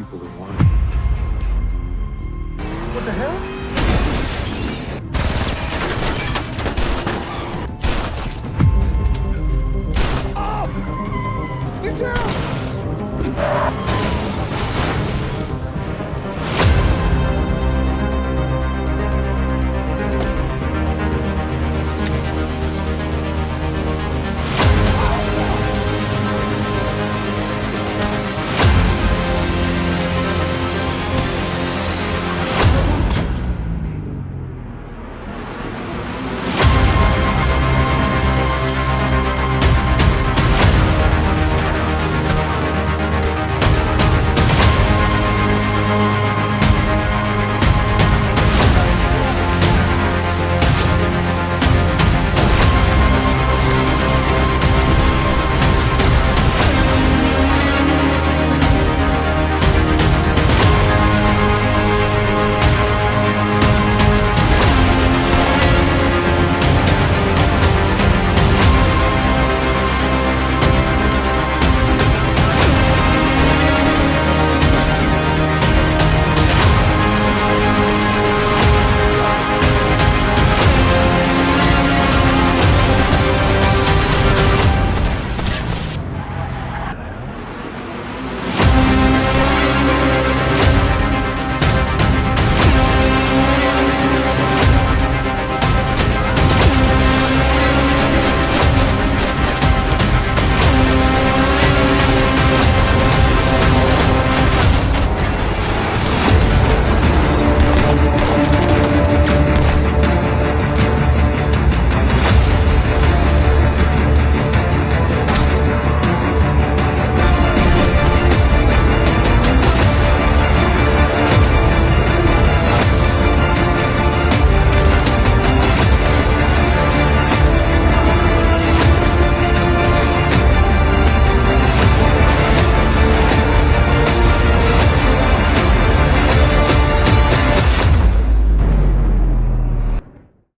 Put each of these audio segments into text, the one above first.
people that want it. What the hell? Get down!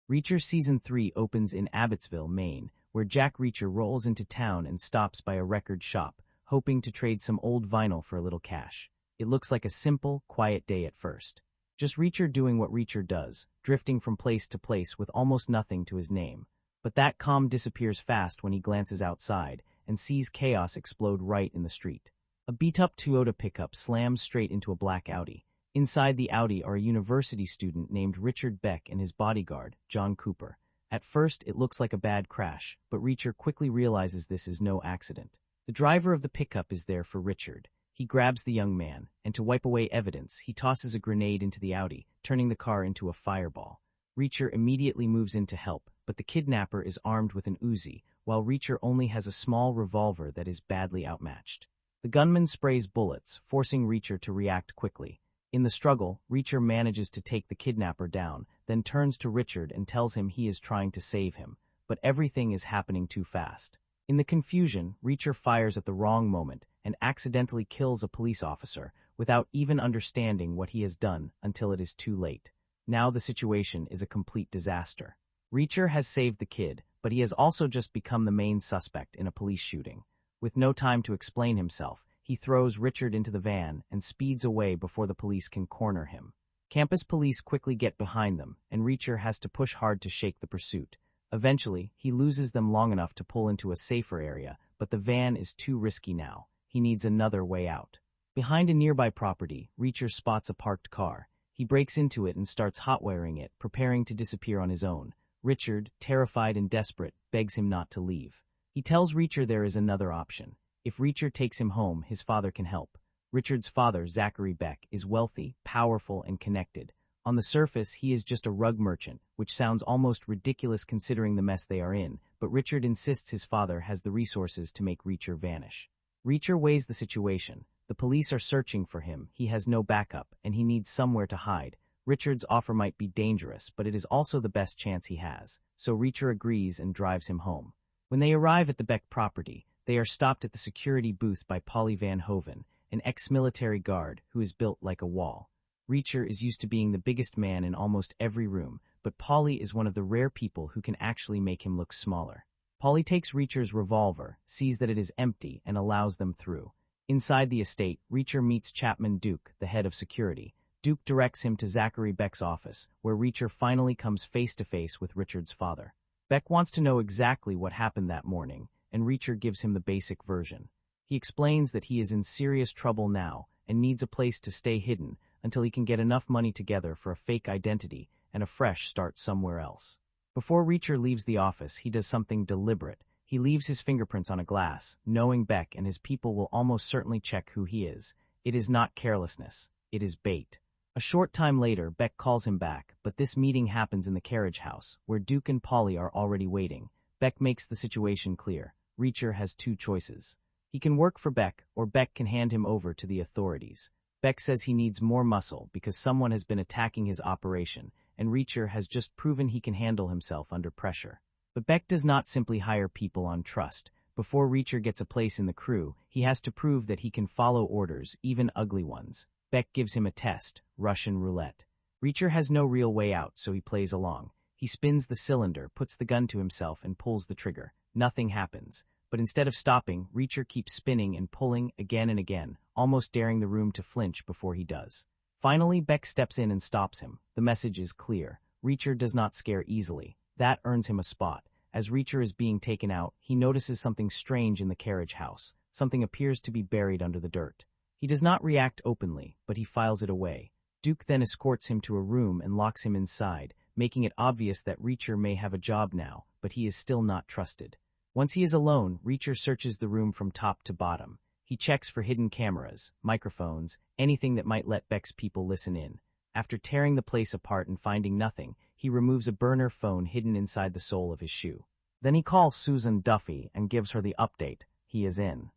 Reacher Season 3 opens in Abbotsville, Maine, where Jack Reacher rolls into town and stops by a record shop, hoping to trade some old vinyl for a little cash. It looks like a simple, quiet day at first. Just Reacher doing what Reacher does, drifting from place to place with almost nothing to his name. But that calm disappears fast when he glances outside and sees chaos explode right in the street. A beat-up Toyota pickup slams straight into a black Audi. Inside the Audi are a university student named Richard Beck and his bodyguard, John Cooper. At first, it looks like a bad crash, but Reacher quickly realizes this is no accident. The driver of the pickup is there for Richard. He grabs the young man, and to wipe away evidence, he tosses a grenade into the Audi, turning the car into a fireball. Reacher immediately moves in to help, but the kidnapper is armed with an Uzi, while Reacher only has a small revolver that is badly outmatched. The gunman sprays bullets, forcing Reacher to react quickly. In the struggle, Reacher manages to take the kidnapper down, then turns to Richard and tells him he is trying to save him, but everything is happening too fast. In the confusion, Reacher fires at the wrong moment and accidentally kills a police officer without even understanding what he has done until it is too late. Now the situation is a complete disaster. Reacher has saved the kid, but he has also just become the main suspect in a police shooting. With no time to explain himself, he throws Richard into the van and speeds away before the police can corner him. Campus police quickly get behind them, and Reacher has to push hard to shake the pursuit. Eventually, he loses them long enough to pull into a safer area, but the van is too risky now. He needs another way out. Behind a nearby property, Reacher spots a parked car. He breaks into it and starts hot-wiring it, preparing to disappear on his own. Richard, terrified and desperate, begs him not to leave. He tells Reacher there is another option. If Reacher takes him home, his father can help. Richard's father, Zachary Beck, is wealthy, powerful, and connected. On the surface, he is just a rug merchant, which sounds almost ridiculous considering the mess they are in, but Richard insists his father has the resources to make Reacher vanish. Reacher weighs the situation. The police are searching for him, he has no backup, and he needs somewhere to hide. Richard's offer might be dangerous, but it is also the best chance he has, so Reacher agrees and drives him home. When they arrive at the Beck property, they are stopped at the security booth by Polly Van Hoven, an ex-military guard who is built like a wall. Reacher is used to being the biggest man in almost every room, but Polly is one of the rare people who can actually make him look smaller. Polly takes Reacher's revolver, sees that it is empty, and allows them through. Inside the estate, Reacher meets Chapman Duke, the head of security. Duke directs him to Zachary Beck's office, where Reacher finally comes face-to-face with Richard's father. Beck wants to know exactly what happened that morning, and Reacher gives him the basic version. He explains that he is in serious trouble now and needs a place to stay hidden until he can get enough money together for a fake identity and a fresh start somewhere else. Before Reacher leaves the office, he does something deliberate. He leaves his fingerprints on a glass, knowing Beck and his people will almost certainly check who he is. It is not carelessness. It is bait. A short time later, Beck calls him back, but this meeting happens in the carriage house, where Duke and Polly are already waiting. Beck makes the situation clear. Reacher has two choices. He can work for Beck, or Beck can hand him over to the authorities. Beck says he needs more muscle because someone has been attacking his operation, and Reacher has just proven he can handle himself under pressure. But Beck does not simply hire people on trust. Before Reacher gets a place in the crew, he has to prove that he can follow orders, even ugly ones. Beck gives him a test, Russian roulette. Reacher has no real way out, so he plays along. He spins the cylinder, puts the gun to himself, and pulls the trigger. Nothing happens. But instead of stopping, Reacher keeps spinning and pulling again and again, almost daring the room to flinch before he does. Finally, Beck steps in and stops him. The message is clear. Reacher does not scare easily. That earns him a spot. As Reacher is being taken out, he notices something strange in the carriage house. Something appears to be buried under the dirt. He does not react openly, but he files it away. Duke then escorts him to a room and locks him inside, making it obvious that Reacher may have a job now, but he is still not trusted. Once he is alone, Reacher searches the room from top to bottom. He checks for hidden cameras, microphones, anything that might let Beck's people listen in. After tearing the place apart and finding nothing, he removes a burner phone hidden inside the sole of his shoe. Then he calls Susan Duffy and gives her the update. He is in.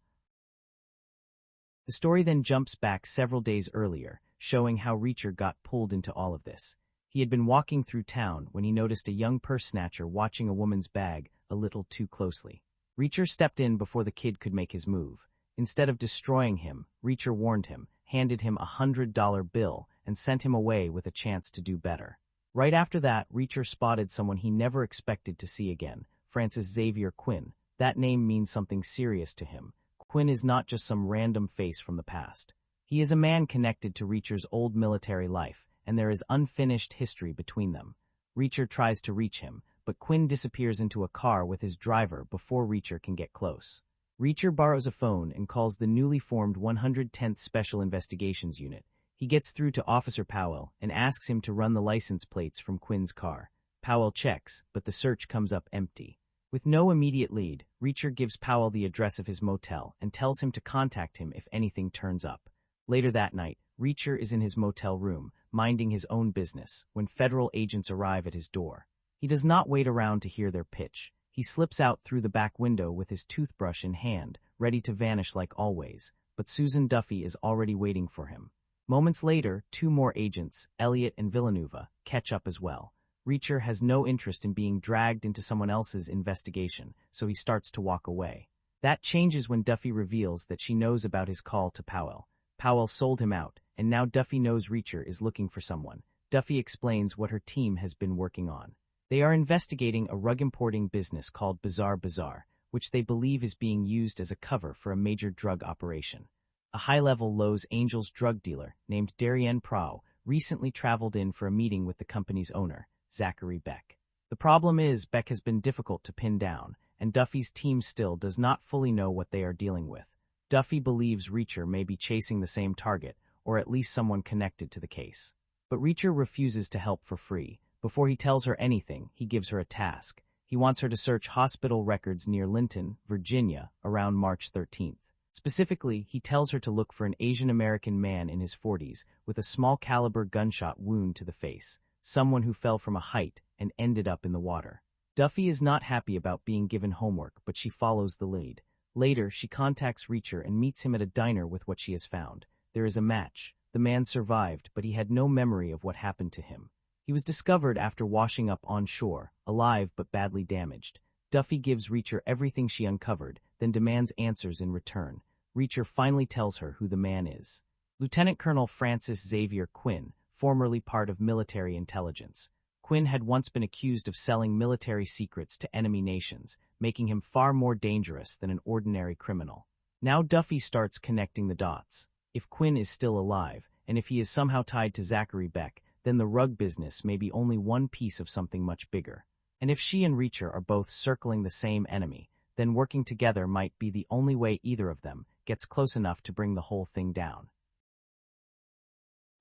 The story then jumps back several days earlier, showing how Reacher got pulled into all of this. He had been walking through town when he noticed a young purse snatcher watching a woman's bag a little too closely. Reacher stepped in before the kid could make his move. Instead of destroying him, Reacher warned him, handed him a $100 bill, and sent him away with a chance to do better. Right after that, Reacher spotted someone he never expected to see again, Francis Xavier Quinn. That name means something serious to him. Quinn is not just some random face from the past. He is a man connected to Reacher's old military life, and there is unfinished history between them. Reacher tries to reach him, but Quinn disappears into a car with his driver before Reacher can get close. Reacher borrows a phone and calls the newly formed 110th Special Investigations Unit. He gets through to Officer Powell and asks him to run the license plates from Quinn's car. Powell checks, but the search comes up empty. With no immediate lead, Reacher gives Powell the address of his motel and tells him to contact him if anything turns up. Later that night, Reacher is in his motel room, minding his own business, when federal agents arrive at his door. He does not wait around to hear their pitch. He slips out through the back window with his toothbrush in hand, ready to vanish like always, but Susan Duffy is already waiting for him. Moments later, two more agents, Elliot and Villanueva, catch up as well. Reacher has no interest in being dragged into someone else's investigation, so he starts to walk away. That changes when Duffy reveals that she knows about his call to Powell. Powell sold him out, and now Duffy knows Reacher is looking for someone. Duffy explains what her team has been working on. They are investigating a rug importing business called Bizarre Bazaar, which they believe is being used as a cover for a major drug operation. A high-level Los Angeles drug dealer named Darien Prau recently traveled in for a meeting with the company's owner, Zachary Beck. The problem is Beck has been difficult to pin down, and Duffy's team still does not fully know what they are dealing with. Duffy believes Reacher may be chasing the same target, or at least someone connected to the case. But Reacher refuses to help for free. Before he tells her anything, he gives her a task. He wants her to search hospital records near Linton, Virginia, around March 13th. Specifically, he tells her to look for an Asian American man in his 40s with a small-caliber gunshot wound to the face, someone who fell from a height and ended up in the water. Duffy is not happy about being given homework, but she follows the lead. Later, she contacts Reacher and meets him at a diner with what she has found. There is a match. The man survived, but he had no memory of what happened to him. He was discovered after washing up on shore, alive but badly damaged. Duffy gives Reacher everything she uncovered, then demands answers in return. Reacher finally tells her who the man is. Lieutenant Colonel Francis Xavier Quinn, formerly part of military intelligence. Quinn had once been accused of selling military secrets to enemy nations, making him far more dangerous than an ordinary criminal. Now Duffy starts connecting the dots. If Quinn is still alive, and if he is somehow tied to Zachary Beck, then the rug business may be only one piece of something much bigger. And if she and Reacher are both circling the same enemy, then working together might be the only way either of them gets close enough to bring the whole thing down.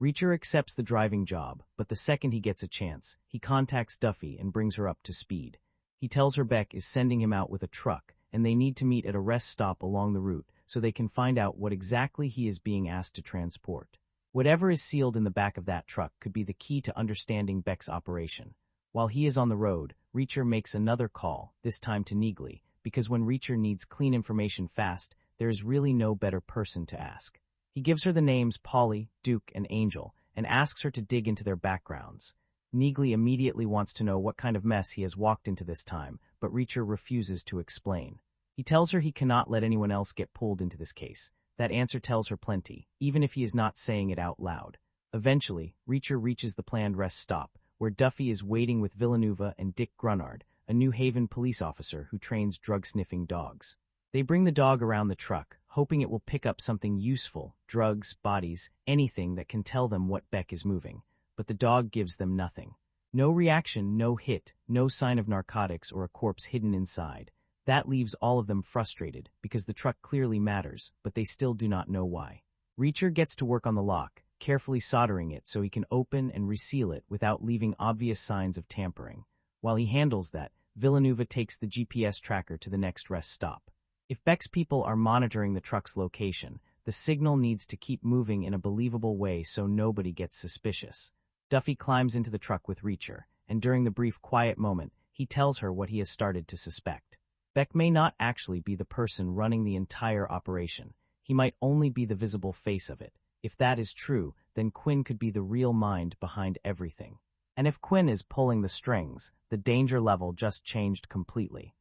Reacher accepts the driving job, but the second he gets a chance, he contacts Duffy and brings her up to speed. He tells her Beck is sending him out with a truck, and they need to meet at a rest stop along the route so they can find out what exactly he is being asked to transport. Whatever is sealed in the back of that truck could be the key to understanding Beck's operation. While he is on the road, Reacher makes another call, this time to Neagley, because when Reacher needs clean information fast, there is really no better person to ask. He gives her the names Polly, Duke, and Angel, and asks her to dig into their backgrounds. Neagley immediately wants to know what kind of mess he has walked into this time, but Reacher refuses to explain. He tells her he cannot let anyone else get pulled into this case. That answer tells her plenty, even if he is not saying it out loud. Eventually, Reacher reaches the planned rest stop, where Duffy is waiting with Villanueva and Dick Grunard, a New Haven police officer who trains drug-sniffing dogs. They bring the dog around the truck, hoping it will pick up something useful, drugs, bodies, anything that can tell them what Beck is moving. But the dog gives them nothing. No reaction, no hit, no sign of narcotics or a corpse hidden inside. That leaves all of them frustrated, because the truck clearly matters, but they still do not know why. Reacher gets to work on the lock, carefully soldering it so he can open and reseal it without leaving obvious signs of tampering. While he handles that, Villanueva takes the GPS tracker to the next rest stop. If Beck's people are monitoring the truck's location, the signal needs to keep moving in a believable way so nobody gets suspicious. Duffy climbs into the truck with Reacher, and during the brief quiet moment, he tells her what he has started to suspect. Beck may not actually be the person running the entire operation. He might only be the visible face of it. If that is true, then Quinn could be the real mind behind everything. And if Quinn is pulling the strings, the danger level just changed completely.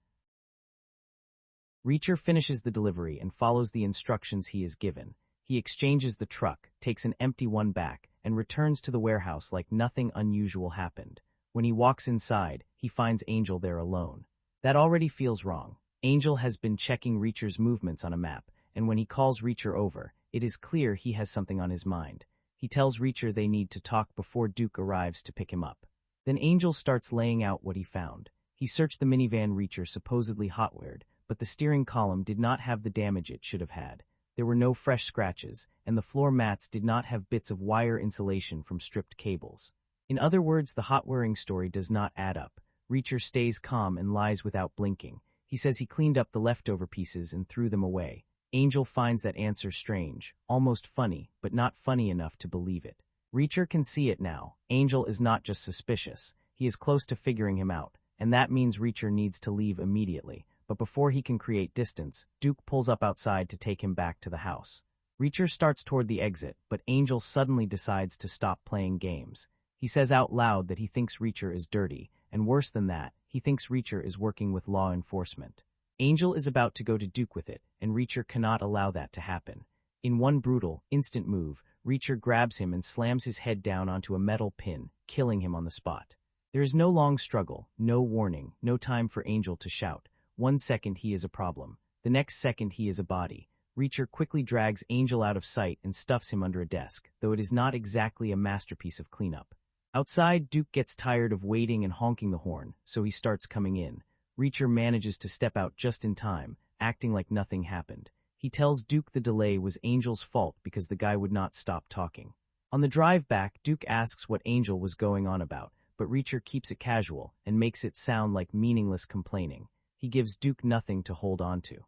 Reacher finishes the delivery and follows the instructions he is given. He exchanges the truck, takes an empty one back, and returns to the warehouse like nothing unusual happened. When he walks inside, he finds Angel there alone. That already feels wrong. Angel has been checking Reacher's movements on a map, and when he calls Reacher over, it is clear he has something on his mind. He tells Reacher they need to talk before Duke arrives to pick him up. Then Angel starts laying out what he found. He searched the minivan Reacher supposedly hotwired, but the steering column did not have the damage it should have had. There were no fresh scratches, and the floor mats did not have bits of wire insulation from stripped cables. In other words, the hotwiring story does not add up. Reacher stays calm and lies without blinking. He says he cleaned up the leftover pieces and threw them away. Angel finds that answer strange, almost funny, but not funny enough to believe it. Reacher can see it now. Angel is not just suspicious. He is close to figuring him out, and that means Reacher needs to leave immediately. But before he can create distance, Duke pulls up outside to take him back to the house. Reacher starts toward the exit, but Angel suddenly decides to stop playing games. He says out loud that he thinks Reacher is dirty, and worse than that, he thinks Reacher is working with law enforcement. Angel is about to go to Duke with it, and Reacher cannot allow that to happen. In one brutal, instant move, Reacher grabs him and slams his head down onto a metal pin, killing him on the spot. There is no long struggle, no warning, no time for Angel to shout. 1 second he is a problem. The next second he is a body. Reacher quickly drags Angel out of sight and stuffs him under a desk, though it is not exactly a masterpiece of cleanup. Outside, Duke gets tired of waiting and honking the horn, so he starts coming in. Reacher manages to step out just in time, acting like nothing happened. He tells Duke the delay was Angel's fault because the guy would not stop talking. On the drive back, Duke asks what Angel was going on about, but Reacher keeps it casual and makes it sound like meaningless complaining. He gives Duke nothing to hold on to.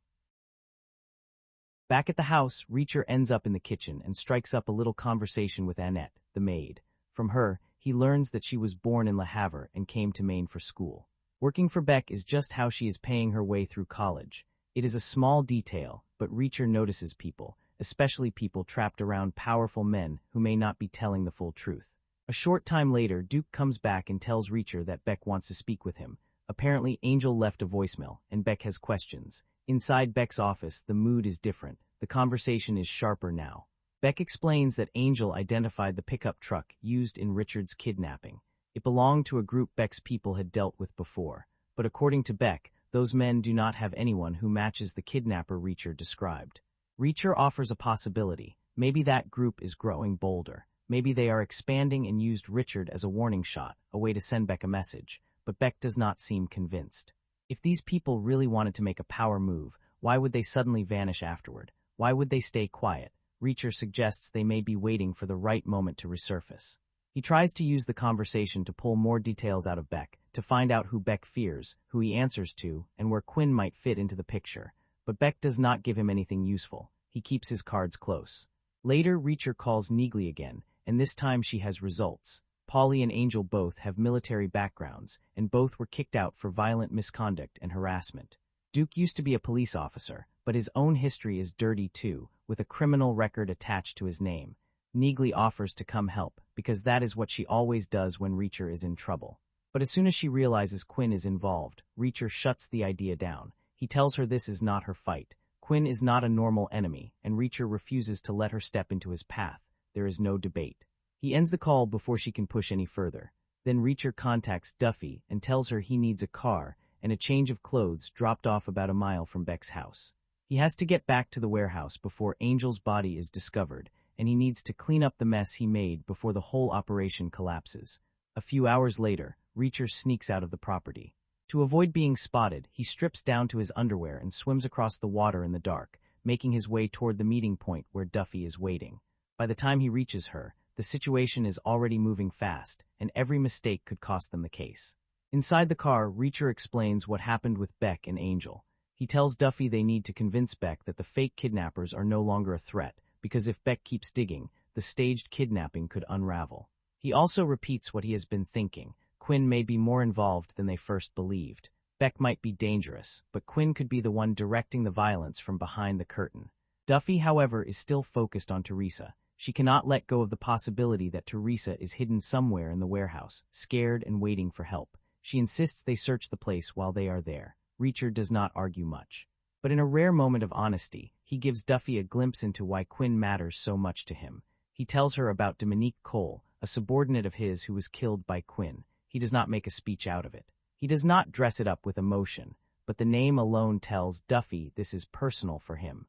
Back at the house, Reacher ends up in the kitchen and strikes up a little conversation with Annette, the maid. From her, he learns that she was born in Le Havre and came to Maine for school. Working for Beck is just how she is paying her way through college. It is a small detail, but Reacher notices people, especially people trapped around powerful men who may not be telling the full truth. A short time later, Duke comes back and tells Reacher that Beck wants to speak with him. Apparently, Angel left a voicemail, and Beck has questions. Inside Beck's office, the mood is different. The conversation is sharper now. Beck explains that Angel identified the pickup truck used in Richard's kidnapping. It belonged to a group Beck's people had dealt with before. But according to Beck, those men do not have anyone who matches the kidnapper Reacher described. Reacher offers a possibility. Maybe that group is growing bolder. Maybe they are expanding and used Richard as a warning shot, a way to send Beck a message, but Beck does not seem convinced. If these people really wanted to make a power move, why would they suddenly vanish afterward? Why would they stay quiet? Reacher suggests they may be waiting for the right moment to resurface. He tries to use the conversation to pull more details out of Beck, to find out who Beck fears, who he answers to, and where Quinn might fit into the picture. But Beck does not give him anything useful. He keeps his cards close. Later, Reacher calls Neagley again, and this time she has results. Polly and Angel both have military backgrounds, and both were kicked out for violent misconduct and harassment. Duke used to be a police officer, but his own history is dirty too, with a criminal record attached to his name. Neagley offers to come help, because that is what she always does when Reacher is in trouble. But as soon as she realizes Quinn is involved, Reacher shuts the idea down. He tells her this is not her fight. Quinn is not a normal enemy, and Reacher refuses to let her step into his path. There is no debate. He ends the call before she can push any further. Then Reacher contacts Duffy and tells her he needs a car and a change of clothes dropped off about a mile from Beck's house. He has to get back to the warehouse before Angel's body is discovered, and he needs to clean up the mess he made before the whole operation collapses. A few hours later, Reacher sneaks out of the property. To avoid being spotted, he strips down to his underwear and swims across the water in the dark, making his way toward the meeting point where Duffy is waiting. By the time he reaches her, the situation is already moving fast, and every mistake could cost them the case. Inside the car, Reacher explains what happened with Beck and Angel. He tells Duffy they need to convince Beck that the fake kidnappers are no longer a threat, because if Beck keeps digging, the staged kidnapping could unravel. He also repeats what he has been thinking. Quinn may be more involved than they first believed. Beck might be dangerous, but Quinn could be the one directing the violence from behind the curtain. Duffy, however, is still focused on Teresa. She cannot let go of the possibility that Teresa is hidden somewhere in the warehouse, scared and waiting for help. She insists they search the place while they are there. Reacher does not argue much. But in a rare moment of honesty, he gives Duffy a glimpse into why Quinn matters so much to him. He tells her about Dominique Cole, a subordinate of his who was killed by Quinn. He does not make a speech out of it. He does not dress it up with emotion, but the name alone tells Duffy this is personal for him.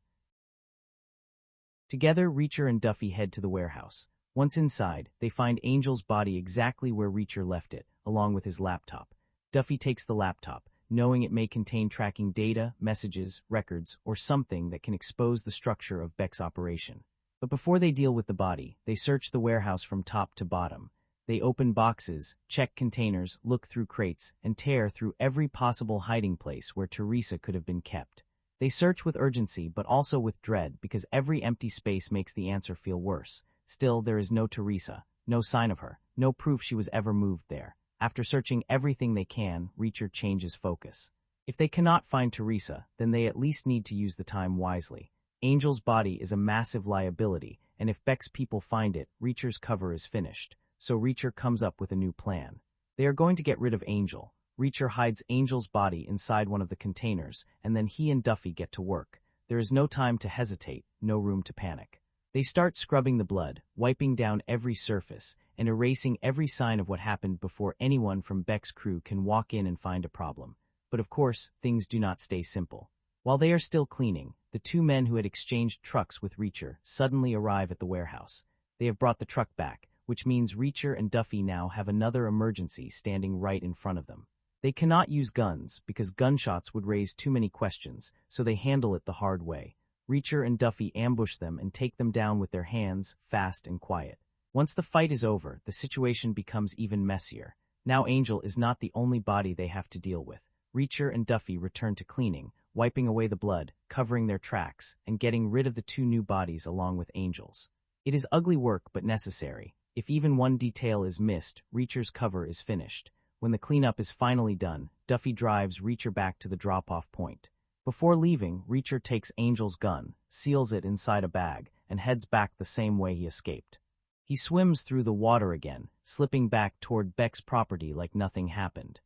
Together, Reacher and Duffy head to the warehouse. Once inside, they find Angel's body exactly where Reacher left it, along with his laptop. Duffy takes the laptop, knowing it may contain tracking data, messages, records, or something that can expose the structure of Beck's operation. But before they deal with the body, they search the warehouse from top to bottom. They open boxes, check containers, look through crates, and tear through every possible hiding place where Teresa could have been kept. They search with urgency but also with dread because every empty space makes the answer feel worse. Still, there is no Teresa, no sign of her, no proof she was ever moved there. After searching everything they can, Reacher changes focus. If they cannot find Teresa, then they at least need to use the time wisely. Angel's body is a massive liability, and if Beck's people find it, Reacher's cover is finished. So Reacher comes up with a new plan. They are going to get rid of Angel. Reacher hides Angel's body inside one of the containers, and then he and Duffy get to work. There is no time to hesitate, no room to panic. They start scrubbing the blood, wiping down every surface, and erasing every sign of what happened before anyone from Beck's crew can walk in and find a problem. But of course, things do not stay simple. While they are still cleaning, the two men who had exchanged trucks with Reacher suddenly arrive at the warehouse. They have brought the truck back, which means Reacher and Duffy now have another emergency standing right in front of them. They cannot use guns because gunshots would raise too many questions, so they handle it the hard way. Reacher and Duffy ambush them and take them down with their hands, fast and quiet. Once the fight is over, the situation becomes even messier. Now Angel is not the only body they have to deal with. Reacher and Duffy return to cleaning, wiping away the blood, covering their tracks, and getting rid of the two new bodies along with Angel's. It is ugly work but necessary. If even one detail is missed, Reacher's cover is finished. When the cleanup is finally done, Duffy drives Reacher back to the drop-off point. Before leaving, Reacher takes Angel's gun, seals it inside a bag, and heads back the same way he escaped. He swims through the water again, slipping back toward Beck's property like nothing happened.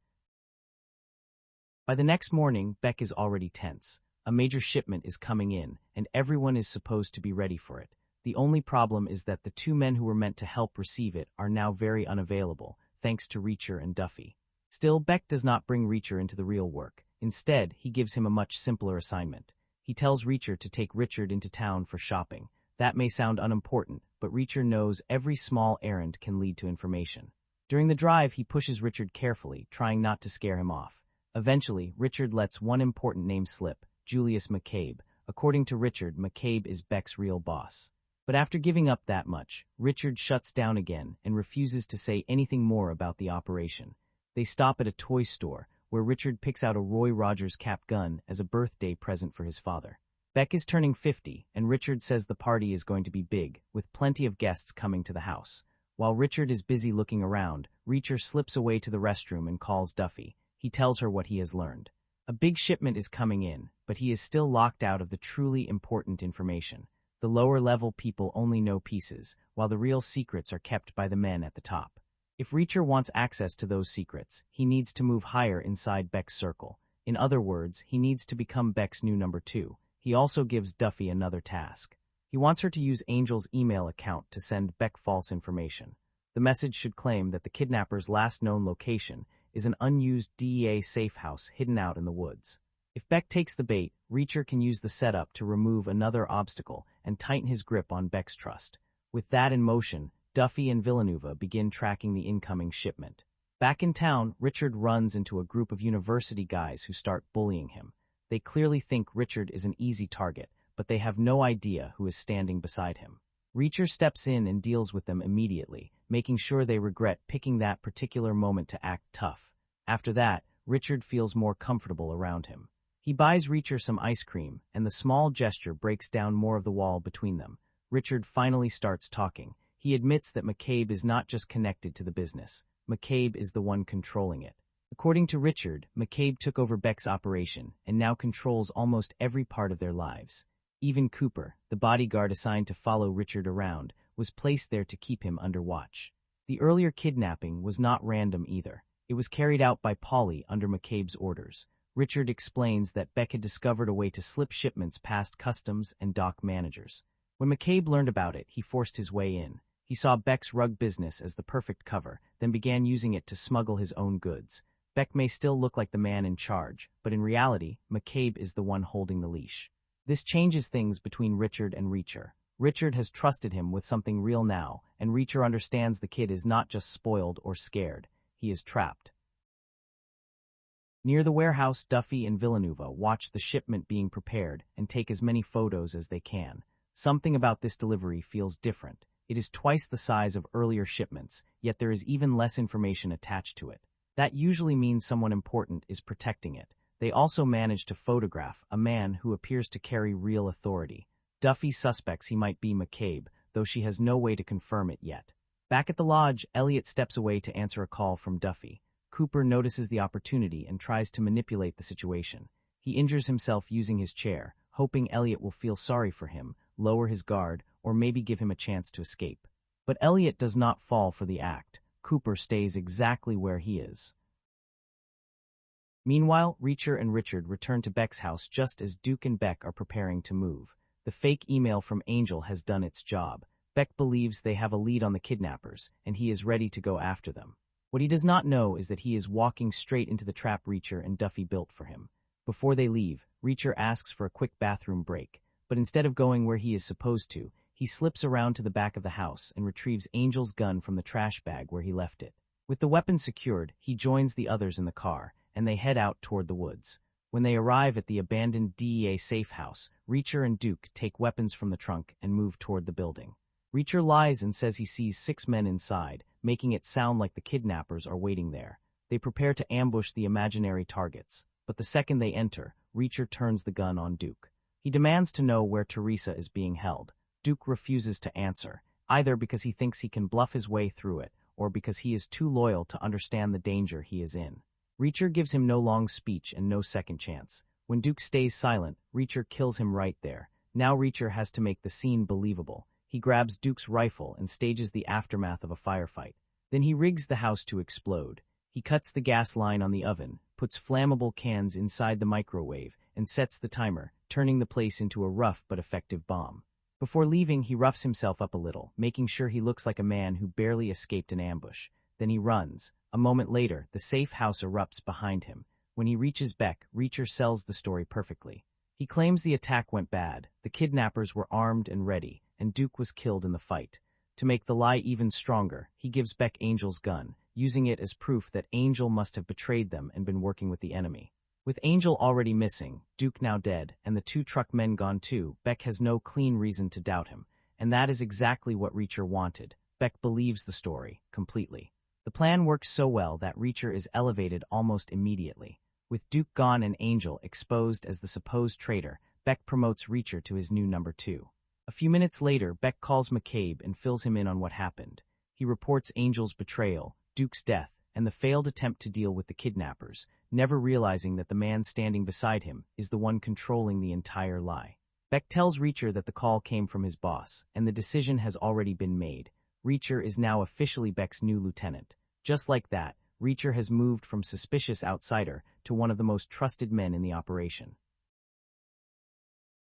By the next morning, Beck is already tense. A major shipment is coming in, and everyone is supposed to be ready for it. The only problem is that the two men who were meant to help receive it are now very unavailable, thanks to Reacher and Duffy. Still, Beck does not bring Reacher into the real work. Instead, he gives him a much simpler assignment. He tells Reacher to take Richard into town for shopping. That may sound unimportant, but Reacher knows every small errand can lead to information. During the drive, he pushes Richard carefully, trying not to scare him off. Eventually, Richard lets one important name slip, Julius McCabe. According to Richard, McCabe is Beck's real boss. But after giving up that much, Richard shuts down again and refuses to say anything more about the operation. They stop at a toy store, where Richard picks out a Roy Rogers cap gun as a birthday present for his father. Beck is turning 50, and Richard says the party is going to be big, with plenty of guests coming to the house. While Richard is busy looking around, Reacher slips away to the restroom and calls Duffy. He tells her what he has learned. A big shipment is coming in, but he is still locked out of the truly important information. The lower-level people only know pieces, while the real secrets are kept by the men at the top. If Reacher wants access to those secrets, he needs to move higher inside Beck's circle. In other words, he needs to become Beck's new number 2. He also gives Duffy another task. He wants her to use Angel's email account to send Beck false information. The message should claim that the kidnapper's last known location is an unused DEA safe house hidden out in the woods. If Beck takes the bait, Reacher can use the setup to remove another obstacle and tighten his grip on Beck's trust. With that in motion, Duffy and Villanueva begin tracking the incoming shipment. Back in town, Richard runs into a group of university guys who start bullying him. They clearly think Richard is an easy target, but they have no idea who is standing beside him. Reacher steps in and deals with them immediately, making sure they regret picking that particular moment to act tough. After that, Richard feels more comfortable around him. He buys Reacher some ice cream, and the small gesture breaks down more of the wall between them. Richard finally starts talking. He admits that McCabe is not just connected to the business. McCabe is the one controlling it. According to Richard, McCabe took over Beck's operation and now controls almost every part of their lives. Even Cooper, the bodyguard assigned to follow Richard around, was placed there to keep him under watch. The earlier kidnapping was not random either. It was carried out by Polly under McCabe's orders. Richard explains that Beck had discovered a way to slip shipments past customs and dock managers. When McCabe learned about it, he forced his way in. He saw Beck's rug business as the perfect cover, then began using it to smuggle his own goods. Beck may still look like the man in charge, but in reality, McCabe is the one holding the leash. This changes things between Richard and Reacher. Richard has trusted him with something real now, and Reacher understands the kid is not just spoiled or scared. He is trapped. Near the warehouse, Duffy and Villanueva watch the shipment being prepared and take as many photos as they can. Something about this delivery feels different. It is twice the size of earlier shipments, yet there is even less information attached to it. That usually means someone important is protecting it. They also manage to photograph a man who appears to carry real authority. Duffy suspects he might be McCabe, though she has no way to confirm it yet. Back at the lodge, Elliot steps away to answer a call from Duffy. Cooper notices the opportunity and tries to manipulate the situation. He injures himself using his chair, hoping Elliot will feel sorry for him, lower his guard, or maybe give him a chance to escape. But Elliot does not fall for the act. Cooper stays exactly where he is. Meanwhile, Reacher and Richard return to Beck's house just as Duke and Beck are preparing to move. The fake email from Angel has done its job. Beck believes they have a lead on the kidnappers, and he is ready to go after them. What he does not know is that he is walking straight into the trap Reacher and Duffy built for him. Before they leave, Reacher asks for a quick bathroom break, but instead of going where he is supposed to, he slips around to the back of the house and retrieves Angel's gun from the trash bag where he left it. With the weapon secured, he joins the others in the car, and they head out toward the woods. When they arrive at the abandoned DEA safe house, Reacher and Duke take weapons from the trunk and move toward the building. Reacher lies and says he sees 6 men inside, making it sound like the kidnappers are waiting there. They prepare to ambush the imaginary targets, but the second they enter, Reacher turns the gun on Duke. He demands to know where Teresa is being held. Duke refuses to answer, either because he thinks he can bluff his way through it, or because he is too loyal to understand the danger he is in. Reacher gives him no long speech and no second chance. When Duke stays silent, Reacher kills him right there. Now Reacher has to make the scene believable. He grabs Duke's rifle and stages the aftermath of a firefight. Then he rigs the house to explode. He cuts the gas line on the oven, puts flammable cans inside the microwave, and sets the timer, turning the place into a rough but effective bomb. Before leaving, he roughs himself up a little, making sure he looks like a man who barely escaped an ambush. Then he runs. A moment later, the safe house erupts behind him. When he reaches Beck, Reacher sells the story perfectly. He claims the attack went bad, the kidnappers were armed and ready, and Duke was killed in the fight. To make the lie even stronger, he gives Beck Angel's gun, using it as proof that Angel must have betrayed them and been working with the enemy. With Angel already missing, Duke now dead, and the 2 truck men gone too, Beck has no clean reason to doubt him. And that is exactly what Reacher wanted. Beck believes the story, completely. The plan works so well that Reacher is elevated almost immediately. With Duke gone and Angel exposed as the supposed traitor, Beck promotes Reacher to his new number 2. A few minutes later, Beck calls McCabe and fills him in on what happened. He reports Angel's betrayal, Duke's death, and the failed attempt to deal with the kidnappers, never realizing that the man standing beside him is the one controlling the entire lie. Beck tells Reacher that the call came from his boss, and the decision has already been made. Reacher is now officially Beck's new lieutenant. Just like that, Reacher has moved from suspicious outsider to one of the most trusted men in the operation.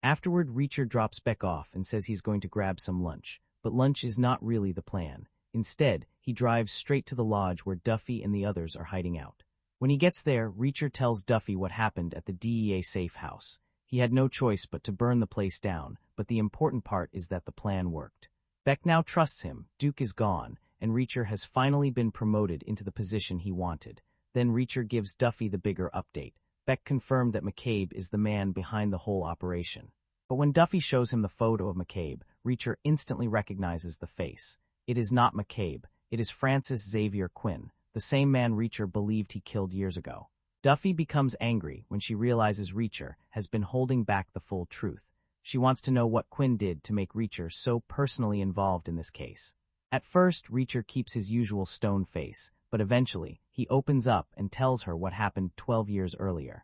Afterward, Reacher drops Beck off and says he's going to grab some lunch, but lunch is not really the plan. Instead, he drives straight to the lodge where Duffy and the others are hiding out. When he gets there, Reacher tells Duffy what happened at the DEA safe house. He had no choice but to burn the place down, but the important part is that the plan worked. Beck now trusts him, Duke is gone, and Reacher has finally been promoted into the position he wanted. Then Reacher gives Duffy the bigger update. Beck confirmed that McCabe is the man behind the whole operation. But when Duffy shows him the photo of McCabe, Reacher instantly recognizes the face. It is not McCabe, it is Francis Xavier Quinn, the same man Reacher believed he killed years ago. Duffy becomes angry when she realizes Reacher has been holding back the full truth. She wants to know what Quinn did to make Reacher so personally involved in this case. At first, Reacher keeps his usual stone face, but eventually, he opens up and tells her what happened 12 years earlier.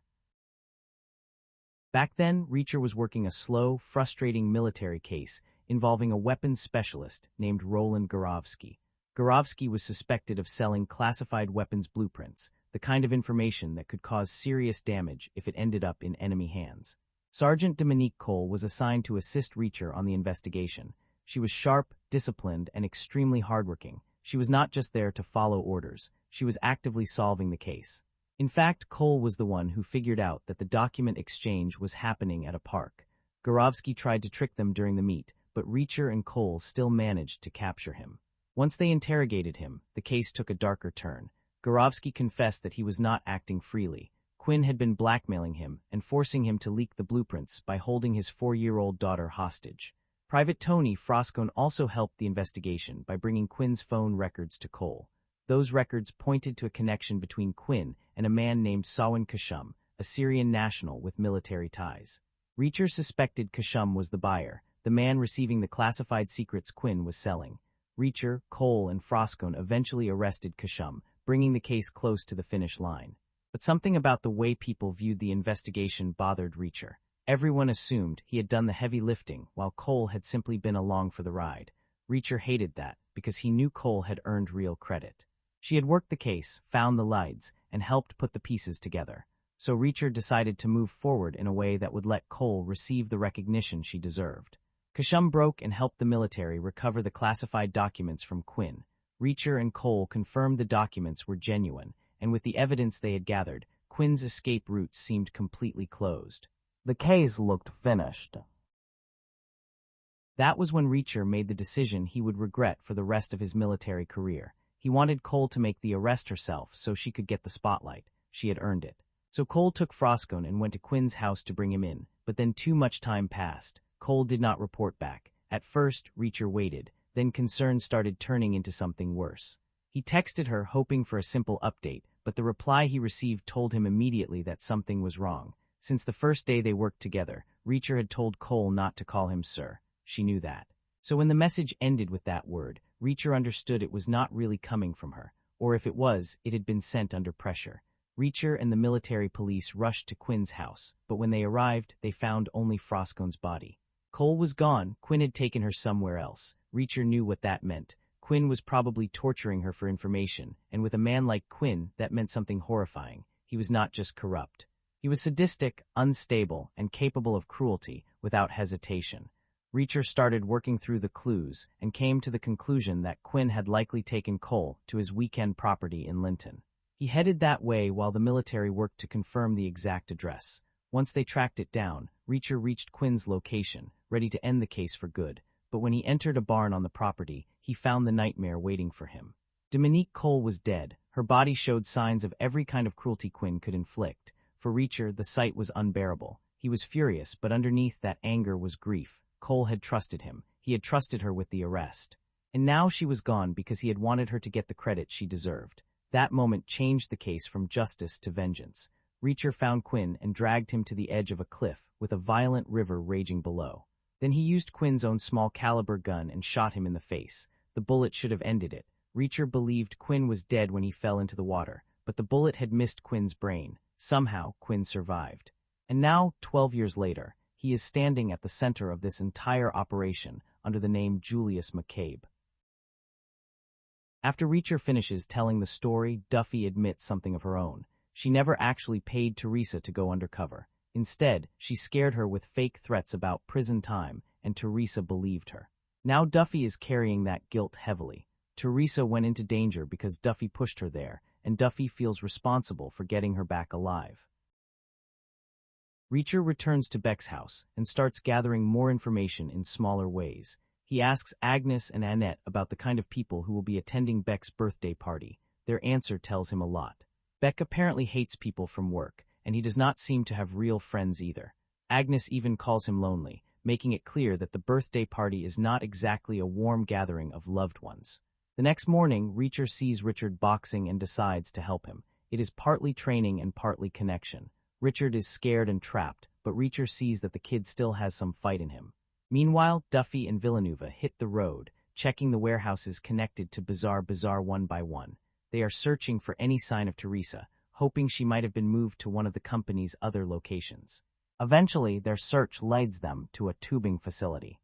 Back then, Reacher was working a slow, frustrating military case involving a weapons specialist named Roland Gorovsky. Gorovsky was suspected of selling classified weapons blueprints, the kind of information that could cause serious damage if it ended up in enemy hands. Sergeant Dominique Cole was assigned to assist Reacher on the investigation. She was sharp, disciplined, and extremely hardworking. She was not just there to follow orders. She was actively solving the case. In fact, Cole was the one who figured out that the document exchange was happening at a park. Gorovsky tried to trick them during the meet, but Reacher and Cole still managed to capture him. Once they interrogated him, the case took a darker turn. Gorovsky confessed that he was not acting freely. Quinn had been blackmailing him and forcing him to leak the blueprints by holding his 4-year-old daughter hostage. Private Tony Froscone also helped the investigation by bringing Quinn's phone records to Cole. Those records pointed to a connection between Quinn and a man named Sawin Kashum, a Syrian national with military ties. Reacher suspected Kashum was the buyer, the man receiving the classified secrets Quinn was selling. Reacher, Cole, and Froscone eventually arrested Kashum, bringing the case close to the finish line. But something about the way people viewed the investigation bothered Reacher. Everyone assumed he had done the heavy lifting, while Cole had simply been along for the ride. Reacher hated that, because he knew Cole had earned real credit. She had worked the case, found the leads, and helped put the pieces together. So Reacher decided to move forward in a way that would let Cole receive the recognition she deserved. Kashum broke and helped the military recover the classified documents from Quinn. Reacher and Cole confirmed the documents were genuine, and with the evidence they had gathered, Quinn's escape routes seemed completely closed. The case looked finished. That was when Reacher made the decision he would regret for the rest of his military career. He wanted Cole to make the arrest herself so she could get the spotlight. She had earned it. So Cole took Froscone and went to Quinn's house to bring him in, but then too much time passed. Cole did not report back. At first, Reacher waited, then concern started turning into something worse. He texted her hoping for a simple update, but the reply he received told him immediately that something was wrong. Since the first day they worked together, Reacher had told Cole not to call him sir. She knew that. So when the message ended with that word, Reacher understood it was not really coming from her, or if it was, it had been sent under pressure. Reacher and the military police rushed to Quinn's house, but when they arrived, they found only Froscone's body. Cole was gone. Quinn had taken her somewhere else. Reacher knew what that meant. Quinn was probably torturing her for information, and with a man like Quinn, that meant something horrifying. He was not just corrupt. He was sadistic, unstable, and capable of cruelty without hesitation. Reacher started working through the clues and came to the conclusion that Quinn had likely taken Cole to his weekend property in Linton. He headed that way while the military worked to confirm the exact address. Once they tracked it down, Reacher reached Quinn's location, ready to end the case for good, but when he entered a barn on the property, he found the nightmare waiting for him. Dominique Cole was dead. Her body showed signs of every kind of cruelty Quinn could inflict. For Reacher, the sight was unbearable. He was furious, but underneath that anger was grief. Cole had trusted him. He had trusted her with the arrest. And now she was gone because he had wanted her to get the credit she deserved. That moment changed the case from justice to vengeance. Reacher found Quinn and dragged him to the edge of a cliff, with a violent river raging below. Then he used Quinn's own small-caliber gun and shot him in the face. The bullet should have ended it. Reacher believed Quinn was dead when he fell into the water, but the bullet had missed Quinn's brain. Somehow, Quinn survived. And now, 12 years later, he is standing at the center of this entire operation under the name Julius McCabe. After Reacher finishes telling the story, Duffy admits something of her own. She never actually paid Teresa to go undercover. Instead, she scared her with fake threats about prison time, and Teresa believed her. Now Duffy is carrying that guilt heavily. Teresa went into danger because Duffy pushed her there, and Duffy feels responsible for getting her back alive. Reacher returns to Beck's house and starts gathering more information in smaller ways. He asks Agnes and Annette about the kind of people who will be attending Beck's birthday party. Their answer tells him a lot. Beck apparently hates people from work, and he does not seem to have real friends either. Agnes even calls him lonely, making it clear that the birthday party is not exactly a warm gathering of loved ones. The next morning, Reacher sees Richard boxing and decides to help him. It is partly training and partly connection. Richard is scared and trapped, but Reacher sees that the kid still has some fight in him. Meanwhile, Duffy and Villanova hit the road, checking the warehouses connected to Bazaar one by one. They are searching for any sign of Teresa, hoping she might have been moved to one of the company's other locations. Eventually, their search leads them to a tubing facility.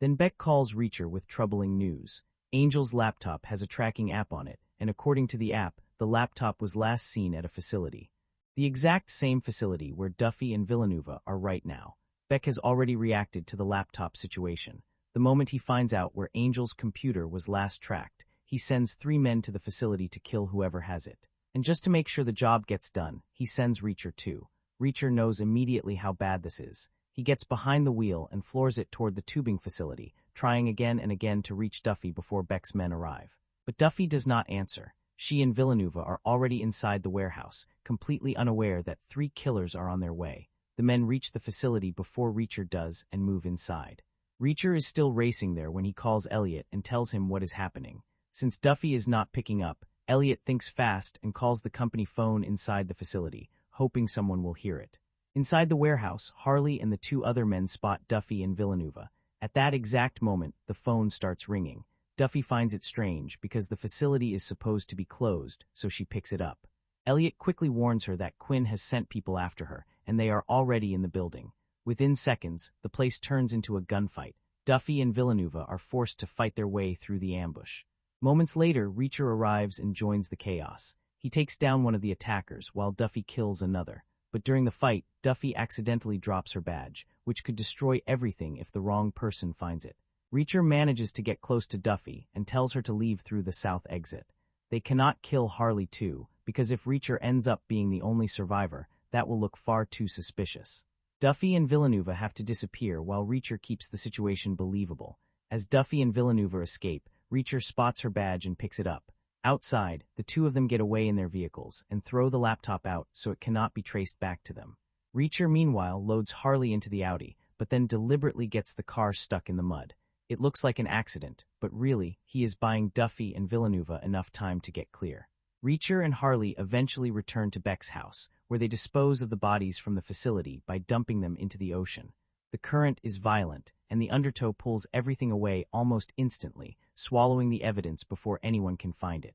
Then Beck calls Reacher with troubling news. Angel's laptop has a tracking app on it, and according to the app, the laptop was last seen at a facility. The exact same facility where Duffy and Villanova are right now. Beck has already reacted to the laptop situation. The moment he finds out where Angel's computer was last tracked, he sends 3 men to the facility to kill whoever has it. And just to make sure the job gets done, he sends Reacher too. Reacher knows immediately how bad this is. He gets behind the wheel and floors it toward the tubing facility, trying again and again to reach Duffy before Beck's men arrive. But Duffy does not answer. She and Villanova are already inside the warehouse, completely unaware that 3 killers are on their way. The men reach the facility before Reacher does and move inside. Reacher is still racing there when he calls Elliot and tells him what is happening. Since Duffy is not picking up, Elliot thinks fast and calls the company phone inside the facility, hoping someone will hear it. Inside the warehouse, Harley and the 2 other men spot Duffy and Villanova. At that exact moment, the phone starts ringing. Duffy finds it strange because the facility is supposed to be closed, so she picks it up. Elliot quickly warns her that Quinn has sent people after her, and they are already in the building. Within seconds, the place turns into a gunfight. Duffy and Villanova are forced to fight their way through the ambush. Moments later, Reacher arrives and joins the chaos. He takes down one of the attackers, while Duffy kills another. But during the fight, Duffy accidentally drops her badge, which could destroy everything if the wrong person finds it. Reacher manages to get close to Duffy and tells her to leave through the south exit. They cannot kill Harley too, because if Reacher ends up being the only survivor, that will look far too suspicious. Duffy and Villanova have to disappear while Reacher keeps the situation believable. As Duffy and Villanova escape, Reacher spots her badge and picks it up. Outside, the 2 of them get away in their vehicles and throw the laptop out so it cannot be traced back to them. Reacher, meanwhile, loads Harley into the Audi, but then deliberately gets the car stuck in the mud. It looks like an accident, but really, he is buying Duffy and Villanova enough time to get clear. Reacher and Harley eventually return to Beck's house, where they dispose of the bodies from the facility by dumping them into the ocean. The current is violent, and the undertow pulls everything away almost instantly, swallowing the evidence before anyone can find it.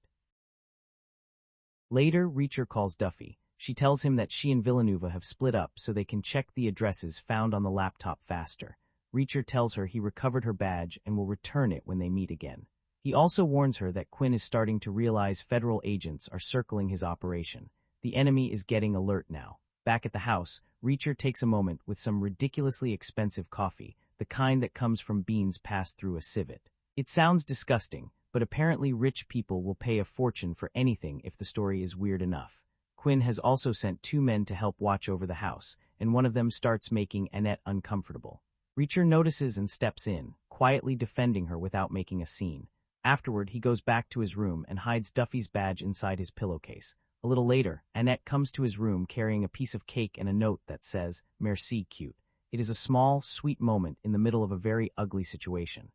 Later, Reacher calls Duffy. She tells him that she and Villanova have split up so they can check the addresses found on the laptop faster. Reacher tells her he recovered her badge and will return it when they meet again. He also warns her that Quinn is starting to realize federal agents are circling his operation. The enemy is getting alert now. Back at the house, Reacher takes a moment with some ridiculously expensive coffee, the kind that comes from beans passed through a civet. It sounds disgusting, but apparently rich people will pay a fortune for anything if the story is weird enough. Quinn has also sent 2 men to help watch over the house, and one of them starts making Annette uncomfortable. Reacher notices and steps in, quietly defending her without making a scene. Afterward, he goes back to his room and hides Duffy's badge inside his pillowcase. A little later, Annette comes to his room carrying a piece of cake and a note that says, "Merci, cute." It is a small, sweet moment in the middle of a very ugly situation.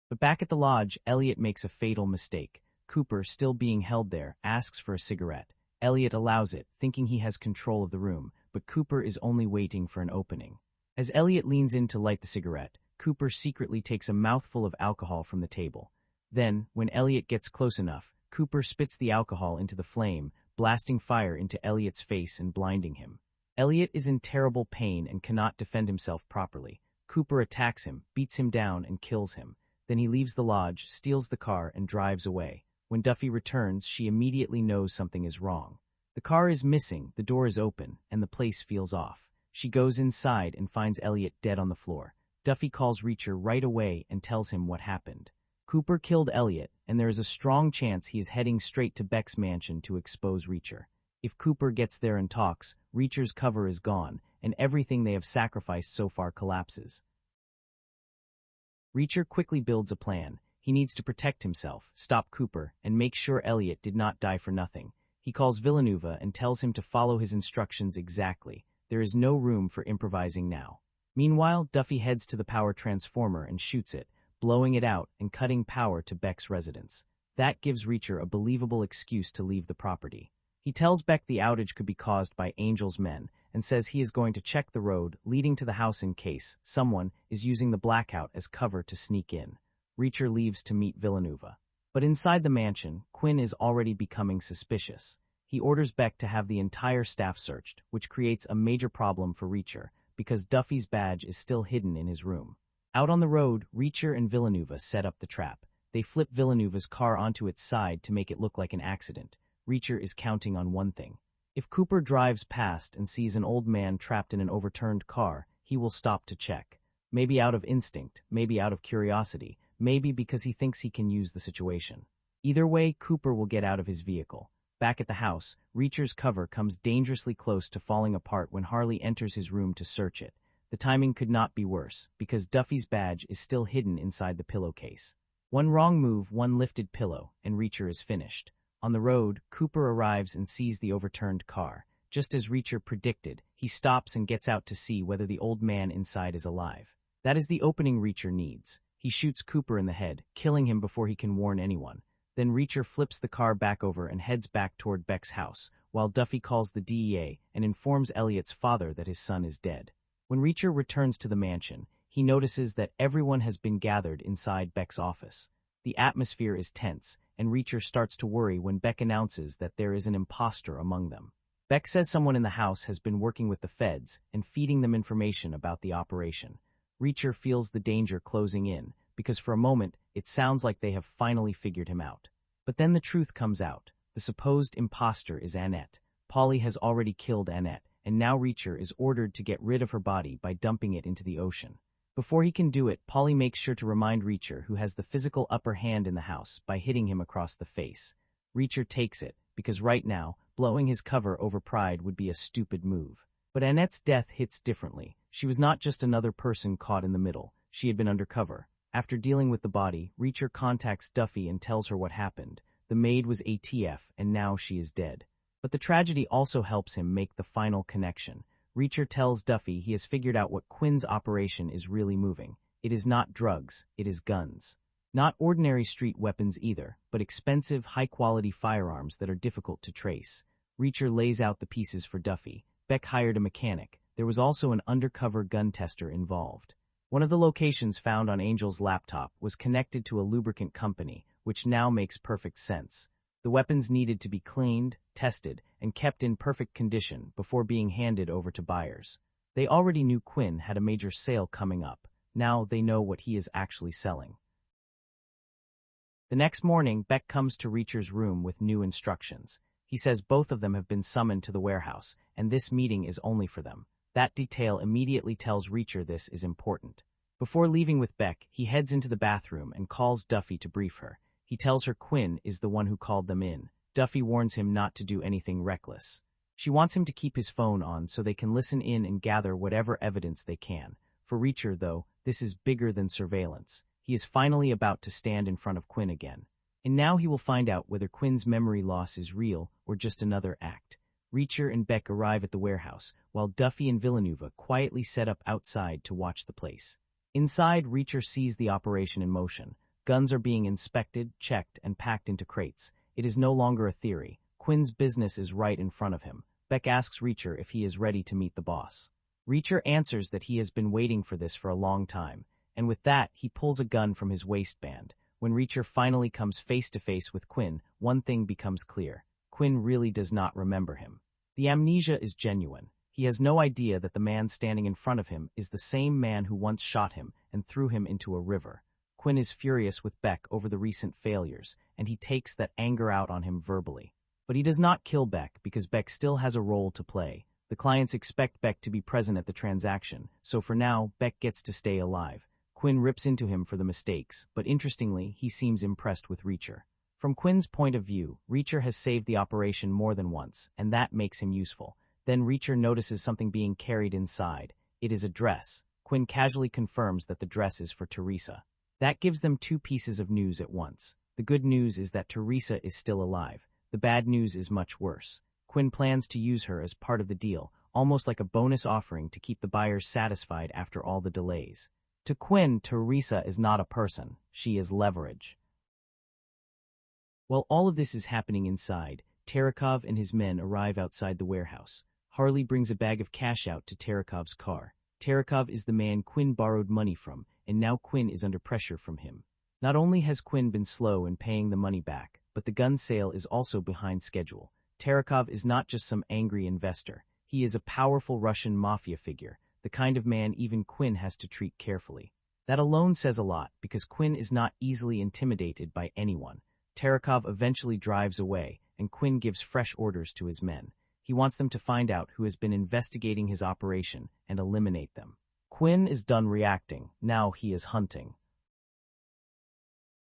But back at the lodge, Elliot makes a fatal mistake. Cooper, still being held there, asks for a cigarette. Elliot allows it, thinking he has control of the room, but Cooper is only waiting for an opening. As Elliot leans in to light the cigarette, Cooper secretly takes a mouthful of alcohol from the table. Then, when Elliot gets close enough, Cooper spits the alcohol into the flame, blasting fire into Elliot's face and blinding him. Elliot is in terrible pain and cannot defend himself properly. Cooper attacks him, beats him down, and kills him. Then he leaves the lodge, steals the car, and drives away. When Duffy returns, she immediately knows something is wrong. The car is missing, the door is open, and the place feels off. She goes inside and finds Elliot dead on the floor. Duffy calls Reacher right away and tells him what happened. Cooper killed Elliot, and there is a strong chance he is heading straight to Beck's mansion to expose Reacher. If Cooper gets there and talks, Reacher's cover is gone, and everything they have sacrificed so far collapses. Reacher quickly builds a plan. He needs to protect himself, stop Cooper, and make sure Elliot did not die for nothing. He calls Villanova and tells him to follow his instructions exactly. There is no room for improvising now. Meanwhile, Duffy heads to the power transformer and shoots it, blowing it out and cutting power to Beck's residence. That gives Reacher a believable excuse to leave the property. He tells Beck the outage could be caused by Angel's men and says he is going to check the road leading to the house in case someone is using the blackout as cover to sneak in. Reacher leaves to meet Villanova. But inside the mansion, Quinn is already becoming suspicious. He orders Beck to have the entire staff searched, which creates a major problem for Reacher, because Duffy's badge is still hidden in his room. Out on the road, Reacher and Villanova set up the trap. They flip Villanova's car onto its side to make it look like an accident. Reacher is counting on one thing. If Cooper drives past and sees an old man trapped in an overturned car, he will stop to check. Maybe out of instinct, maybe out of curiosity, maybe because he thinks he can use the situation. Either way, Cooper will get out of his vehicle. Back at the house, Reacher's cover comes dangerously close to falling apart when Harley enters his room to search it. The timing could not be worse, because Duffy's badge is still hidden inside the pillowcase. One wrong move, one lifted pillow, and Reacher is finished. On the road, Cooper arrives and sees the overturned car. Just as Reacher predicted, he stops and gets out to see whether the old man inside is alive. That is the opening Reacher needs. He shoots Cooper in the head, killing him before he can warn anyone. Then Reacher flips the car back over and heads back toward Beck's house, while Duffy calls the DEA and informs Elliot's father that his son is dead. When Reacher returns to the mansion, he notices that everyone has been gathered inside Beck's office. The atmosphere is tense, and Reacher starts to worry when Beck announces that there is an imposter among them. Beck says someone in the house has been working with the feds and feeding them information about the operation. Reacher feels the danger closing in, because for a moment, it sounds like they have finally figured him out. But then the truth comes out. The supposed imposter is Annette. Polly has already killed Annette, and now Reacher is ordered to get rid of her body by dumping it into the ocean. Before he can do it, Polly makes sure to remind Reacher who has the physical upper hand in the house by hitting him across the face. Reacher takes it, because right now, blowing his cover over pride would be a stupid move. But Annette's death hits differently. She was not just another person caught in the middle. She had been undercover. After dealing with the body, Reacher contacts Duffy and tells her what happened. The maid was ATF, and now she is dead. But the tragedy also helps him make the final connection. Reacher tells Duffy he has figured out what Quinn's operation is really moving. It is not drugs, it is guns. Not ordinary street weapons either, but expensive, high-quality firearms that are difficult to trace. Reacher lays out the pieces for Duffy. Beck hired a mechanic. There was also an undercover gun tester involved. One of the locations found on Angel's laptop was connected to a lubricant company, which now makes perfect sense. The weapons needed to be cleaned, tested, and kept in perfect condition before being handed over to buyers. They already knew Quinn had a major sale coming up. Now they know what he is actually selling. The next morning, Beck comes to Reacher's room with new instructions. He says both of them have been summoned to the warehouse, and this meeting is only for them. That detail immediately tells Reacher this is important. Before leaving with Beck, he heads into the bathroom and calls Duffy to brief her. He tells her Quinn is the one who called them in. Duffy warns him not to do anything reckless. She wants him to keep his phone on so they can listen in and gather whatever evidence they can. For Reacher, though, this is bigger than surveillance. He is finally about to stand in front of Quinn again. And now he will find out whether Quinn's memory loss is real or just another act. Reacher and Beck arrive at the warehouse, while Duffy and Villanova quietly set up outside to watch the place. Inside, Reacher sees the operation in motion. Guns are being inspected, checked, and packed into crates. It is no longer a theory. Quinn's business is right in front of him. Beck asks Reacher if he is ready to meet the boss. Reacher answers that he has been waiting for this for a long time, and with that, he pulls a gun from his waistband. When Reacher finally comes face to face with Quinn, one thing becomes clear. Quinn really does not remember him. The amnesia is genuine. He has no idea that the man standing in front of him is the same man who once shot him and threw him into a river. Quinn is furious with Beck over the recent failures, and he takes that anger out on him verbally. But he does not kill Beck because Beck still has a role to play. The clients expect Beck to be present at the transaction, so for now, Beck gets to stay alive. Quinn rips into him for the mistakes, but interestingly, he seems impressed with Reacher. From Quinn's point of view, Reacher has saved the operation more than once, and that makes him useful. Then Reacher notices something being carried inside. It is a dress. Quinn casually confirms that the dress is for Teresa. That gives them two pieces of news at once. The good news is that Teresa is still alive. The bad news is much worse. Quinn plans to use her as part of the deal, almost like a bonus offering to keep the buyers satisfied after all the delays. To Quinn, Teresa is not a person. She is leverage. While all of this is happening inside, Terekhov and his men arrive outside the warehouse. Harley brings a bag of cash out to Terekhov's car. Terekhov is the man Quinn borrowed money from, and now Quinn is under pressure from him. Not only has Quinn been slow in paying the money back, but the gun sale is also behind schedule. Terekhov is not just some angry investor. He is a powerful Russian mafia figure, the kind of man even Quinn has to treat carefully. That alone says a lot, because Quinn is not easily intimidated by anyone. Terekhov eventually drives away, and Quinn gives fresh orders to his men. He wants them to find out who has been investigating his operation and eliminate them. Quinn is done reacting. Now he is hunting.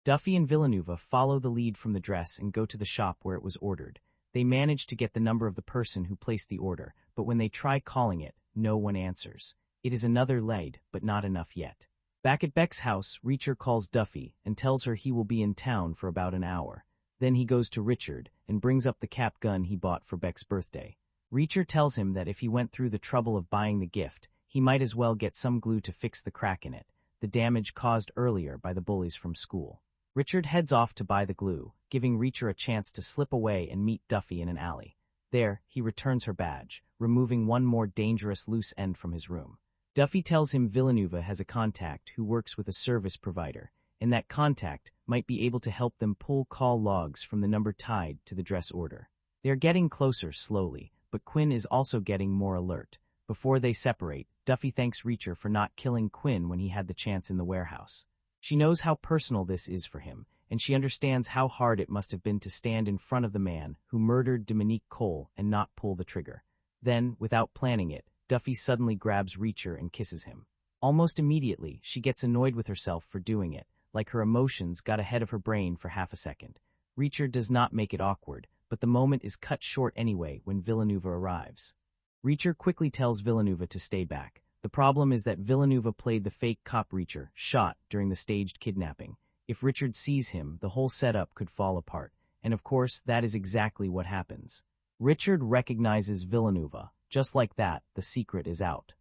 Duffy and Villanova follow the lead from the dress and go to the shop where it was ordered. They manage to get the number of the person who placed the order, but when they try calling it, no one answers. It is another lead, but not enough yet. Back at Beck's house, Reacher calls Duffy and tells her he will be in town for about an hour. Then he goes to Richard and brings up the cap gun he bought for Beck's birthday. Reacher tells him that if he went through the trouble of buying the gift, he might as well get some glue to fix the crack in it, the damage caused earlier by the bullies from school. Richard heads off to buy the glue, giving Reacher a chance to slip away and meet Duffy in an alley. There, he returns her badge, removing one more dangerous loose end from his room. Duffy tells him Villanova has a contact who works with a service provider, and that contact might be able to help them pull call logs from the number tied to the dress order. They are getting closer slowly, but Quinn is also getting more alert. Before they separate, Duffy thanks Reacher for not killing Quinn when he had the chance in the warehouse. She knows how personal this is for him, and she understands how hard it must have been to stand in front of the man who murdered Dominique Cole and not pull the trigger. Then, without planning it, Duffy suddenly grabs Reacher and kisses him. Almost immediately, she gets annoyed with herself for doing it, like her emotions got ahead of her brain for half a second. Reacher does not make it awkward, but the moment is cut short anyway when Villanova arrives. Reacher quickly tells Villanova to stay back. The problem is that Villanova played the fake cop Reacher, shot during the staged kidnapping. If Richard sees him, the whole setup could fall apart, and of course, that is exactly what happens. Richard recognizes Villanova. Just like that, the secret is out.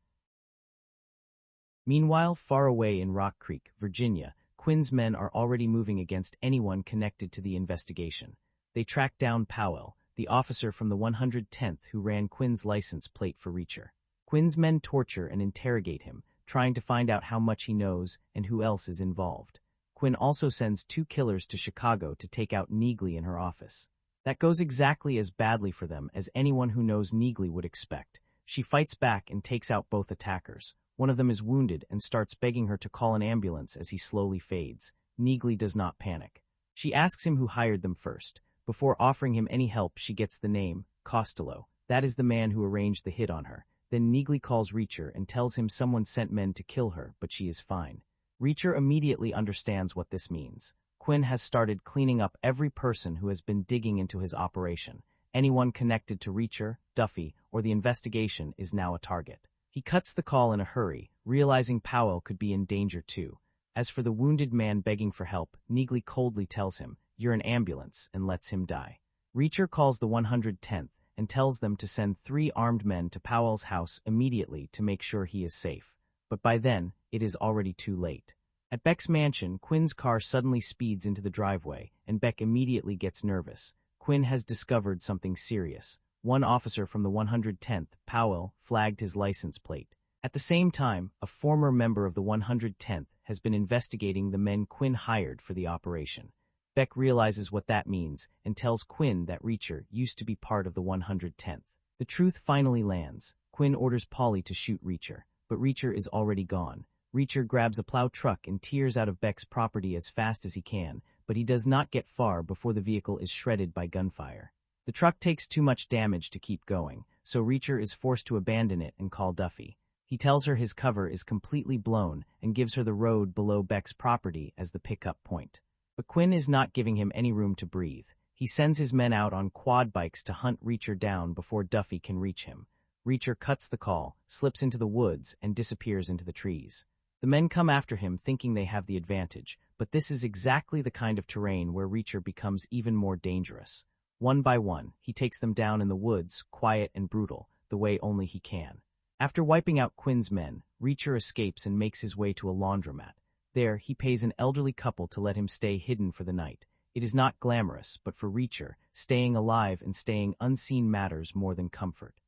Meanwhile, far away in Rock Creek, Virginia, Quinn's men are already moving against anyone connected to the investigation. They track down Powell, the officer from the 110th who ran Quinn's license plate for Reacher. Quinn's men torture and interrogate him, trying to find out how much he knows and who else is involved. Quinn also sends 2 killers to Chicago to take out Neagley in her office. That goes exactly as badly for them as anyone who knows Neagley would expect. She fights back and takes out both attackers. One of them is wounded and starts begging her to call an ambulance as he slowly fades. Neagley does not panic. She asks him who hired them first. Before offering him any help, she gets the name, Costello. That is the man who arranged the hit on her. Then Neagley calls Reacher and tells him someone sent men to kill her, but she is fine. Reacher immediately understands what this means. Quinn has started cleaning up every person who has been digging into his operation, Anyone connected to Reacher, Duffy, or the investigation is now a target. He cuts the call in a hurry, realizing Powell could be in danger too. As for the wounded man begging for help, Neagley coldly tells him, "You're an ambulance," and lets him die. Reacher calls the 110th and tells them to send 3 armed men to Powell's house immediately to make sure he is safe. But by then, it is already too late. At Beck's mansion, Quinn's car suddenly speeds into the driveway, and Beck immediately gets nervous. Quinn has discovered something serious. One officer from the 110th, Powell, flagged his license plate. At the same time, a former member of the 110th has been investigating the men Quinn hired for the operation. Beck realizes what that means and tells Quinn that Reacher used to be part of the 110th. The truth finally lands. Quinn orders Polly to shoot Reacher, but Reacher is already gone. Reacher grabs a plow truck and tears out of Beck's property as fast as he can, but he does not get far before the vehicle is shredded by gunfire. The truck takes too much damage to keep going, so Reacher is forced to abandon it and call Duffy. He tells her his cover is completely blown and gives her the road below Beck's property as the pickup point. But Quinn is not giving him any room to breathe. He sends his men out on quad bikes to hunt Reacher down before Duffy can reach him. Reacher cuts the call, slips into the woods, and disappears into the trees. The men come after him thinking they have the advantage, but this is exactly the kind of terrain where Reacher becomes even more dangerous. One by one, he takes them down in the woods, quiet and brutal, the way only he can. After wiping out Quinn's men, Reacher escapes and makes his way to a laundromat. There, he pays an elderly couple to let him stay hidden for the night. It is not glamorous, but for Reacher, staying alive and staying unseen matters more than comfort.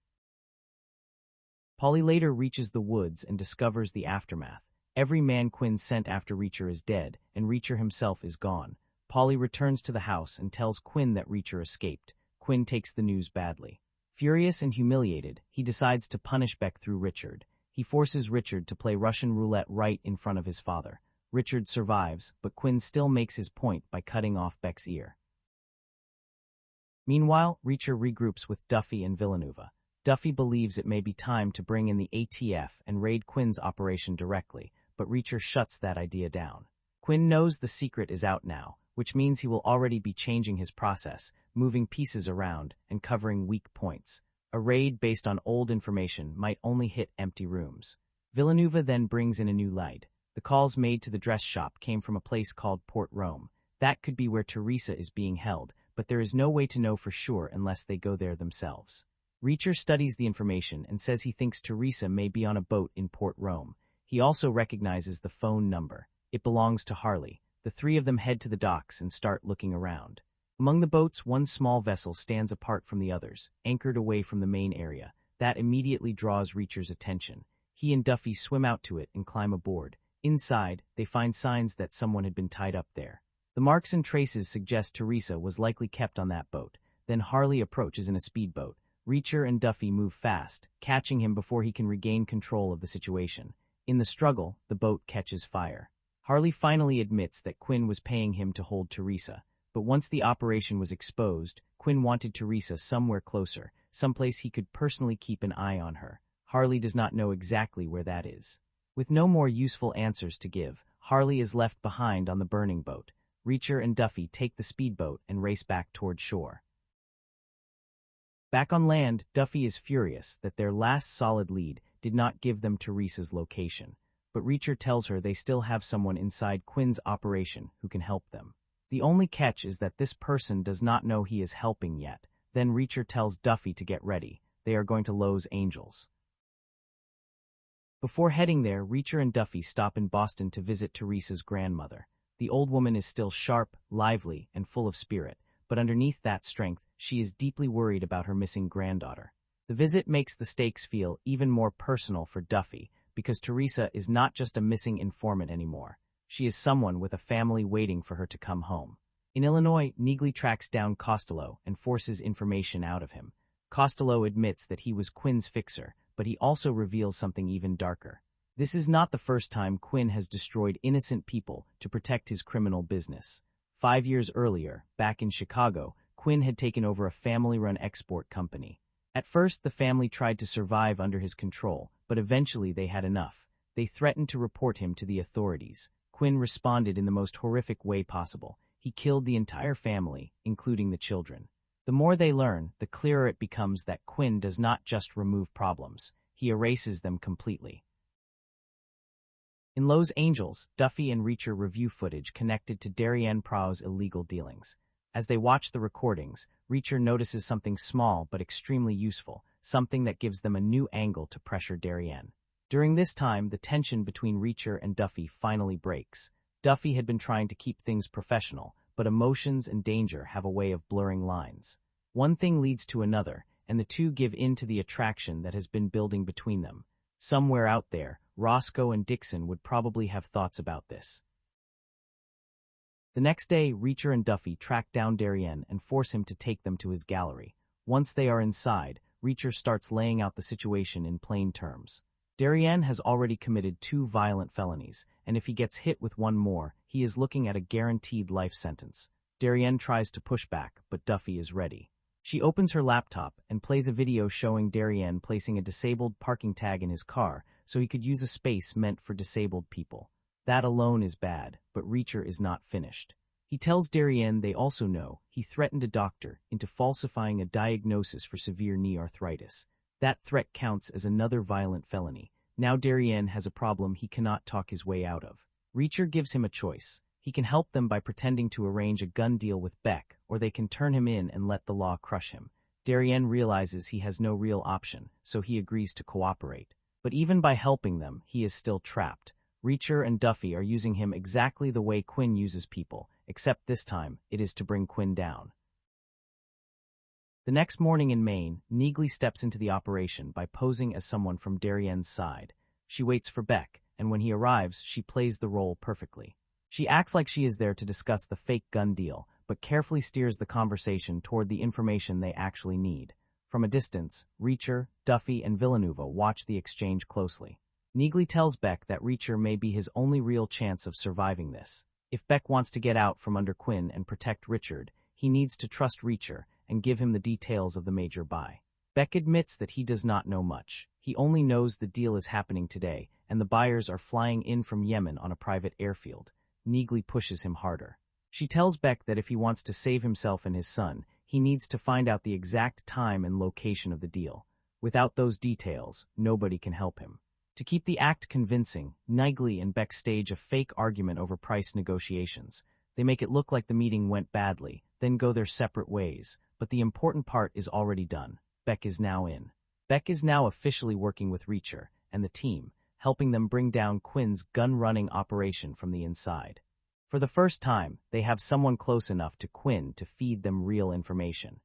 Polly later reaches the woods and discovers the aftermath. Every man Quinn sent after Reacher is dead, and Reacher himself is gone. Polly returns to the house and tells Quinn that Reacher escaped. Quinn takes the news badly. Furious and humiliated, he decides to punish Beck through Richard. He forces Richard to play Russian roulette right in front of his father. Richard survives, but Quinn still makes his point by cutting off Beck's ear. Meanwhile, Reacher regroups with Duffy and Villanueva. Duffy believes it may be time to bring in the ATF and raid Quinn's operation directly, but Reacher shuts that idea down. Quinn knows the secret is out now, which means he will already be changing his process, moving pieces around, and covering weak points. A raid based on old information might only hit empty rooms. Villanueva then brings in a new light. The calls made to the dress shop came from a place called Port Rome. That could be where Teresa is being held, but there is no way to know for sure unless they go there themselves. Reacher studies the information and says he thinks Teresa may be on a boat in Port Rome. He also recognizes the phone number. It belongs to Harley. The 3 of them head to the docks and start looking around. Among the boats, one small vessel stands apart from the others, anchored away from the main area. That immediately draws Reacher's attention. He and Duffy swim out to it and climb aboard. Inside, they find signs that someone had been tied up there. The marks and traces suggest Teresa was likely kept on that boat. Then Harley approaches in a speedboat. Reacher and Duffy move fast, catching him before he can regain control of the situation. In the struggle, the boat catches fire. Harley finally admits that Quinn was paying him to hold Teresa, but once the operation was exposed, Quinn wanted Teresa somewhere closer, someplace he could personally keep an eye on her. Harley does not know exactly where that is. With no more useful answers to give, Harley is left behind on the burning boat. Reacher and Duffy take the speedboat and race back toward shore. Back on land, Duffy is furious that their last solid lead did not give them Teresa's location, but Reacher tells her they still have someone inside Quinn's operation who can help them. The only catch is that this person does not know he is helping yet. Then Reacher tells Duffy to get ready. They are going to Los Angeles. Before heading there, Reacher and Duffy stop in Boston to visit Teresa's grandmother. The old woman is still sharp, lively, and full of spirit, but underneath that strength, she is deeply worried about her missing granddaughter. The visit makes the stakes feel even more personal for Duffy, because Teresa is not just a missing informant anymore. She is someone with a family waiting for her to come home. In Illinois, Neagley tracks down Costello and forces information out of him. Costello admits that he was Quinn's fixer, but he also reveals something even darker. This is not the first time Quinn has destroyed innocent people to protect his criminal business. 5 years earlier, back in Chicago, Quinn had taken over a family-run export company. At first, the family tried to survive under his control, but eventually they had enough. They threatened to report him to the authorities. Quinn responded in the most horrific way possible. He killed the entire family, including the children. The more they learn, the clearer it becomes that Quinn does not just remove problems, he erases them completely. In Los Angeles, Duffy and Reacher review footage connected to Darien Prao's illegal dealings. As they watch the recordings, Reacher notices something small but extremely useful, something that gives them a new angle to pressure Darien. During this time, the tension between Reacher and Duffy finally breaks. Duffy had been trying to keep things professional, but emotions and danger have a way of blurring lines. One thing leads to another, and the two give in to the attraction that has been building between them. Somewhere out there, Roscoe and Dixon would probably have thoughts about this. The next day, Reacher and Duffy track down Darien and force him to take them to his gallery. Once they are inside, Reacher starts laying out the situation in plain terms. Darien has already committed 2 violent felonies, and if he gets hit with one more, he is looking at a guaranteed life sentence. Darien tries to push back, but Duffy is ready. She opens her laptop and plays a video showing Darien placing a disabled parking tag in his car so he could use a space meant for disabled people. That alone is bad, but Reacher is not finished. He tells Darien they also know he threatened a doctor into falsifying a diagnosis for severe knee arthritis. That threat counts as another violent felony. Now Darien has a problem he cannot talk his way out of. Reacher gives him a choice. He can help them by pretending to arrange a gun deal with Beck, or they can turn him in and let the law crush him. Darien realizes he has no real option, so he agrees to cooperate. But even by helping them, he is still trapped. Reacher and Duffy are using him exactly the way Quinn uses people, except this time, it is to bring Quinn down. The next morning in Maine, Neagley steps into the operation by posing as someone from Darien's side. She waits for Beck, and when he arrives, she plays the role perfectly. She acts like she is there to discuss the fake gun deal, but carefully steers the conversation toward the information they actually need. From a distance, Reacher, Duffy, and Villanueva watch the exchange closely. Neagley tells Beck that Reacher may be his only real chance of surviving this. If Beck wants to get out from under Quinn and protect Richard, he needs to trust Reacher and give him the details of the major buy. Beck admits that he does not know much. He only knows the deal is happening today, and the buyers are flying in from Yemen on a private airfield. Neagley pushes him harder. She tells Beck that if he wants to save himself and his son, he needs to find out the exact time and location of the deal. Without those details, nobody can help him. To keep the act convincing, Neagley and Beck stage a fake argument over price negotiations. They make it look like the meeting went badly, then go their separate ways, but the important part is already done. Beck is now in. Beck is now officially working with Reacher and the team, helping them bring down Quinn's gun-running operation from the inside. For the first time, they have someone close enough to Quinn to feed them real information.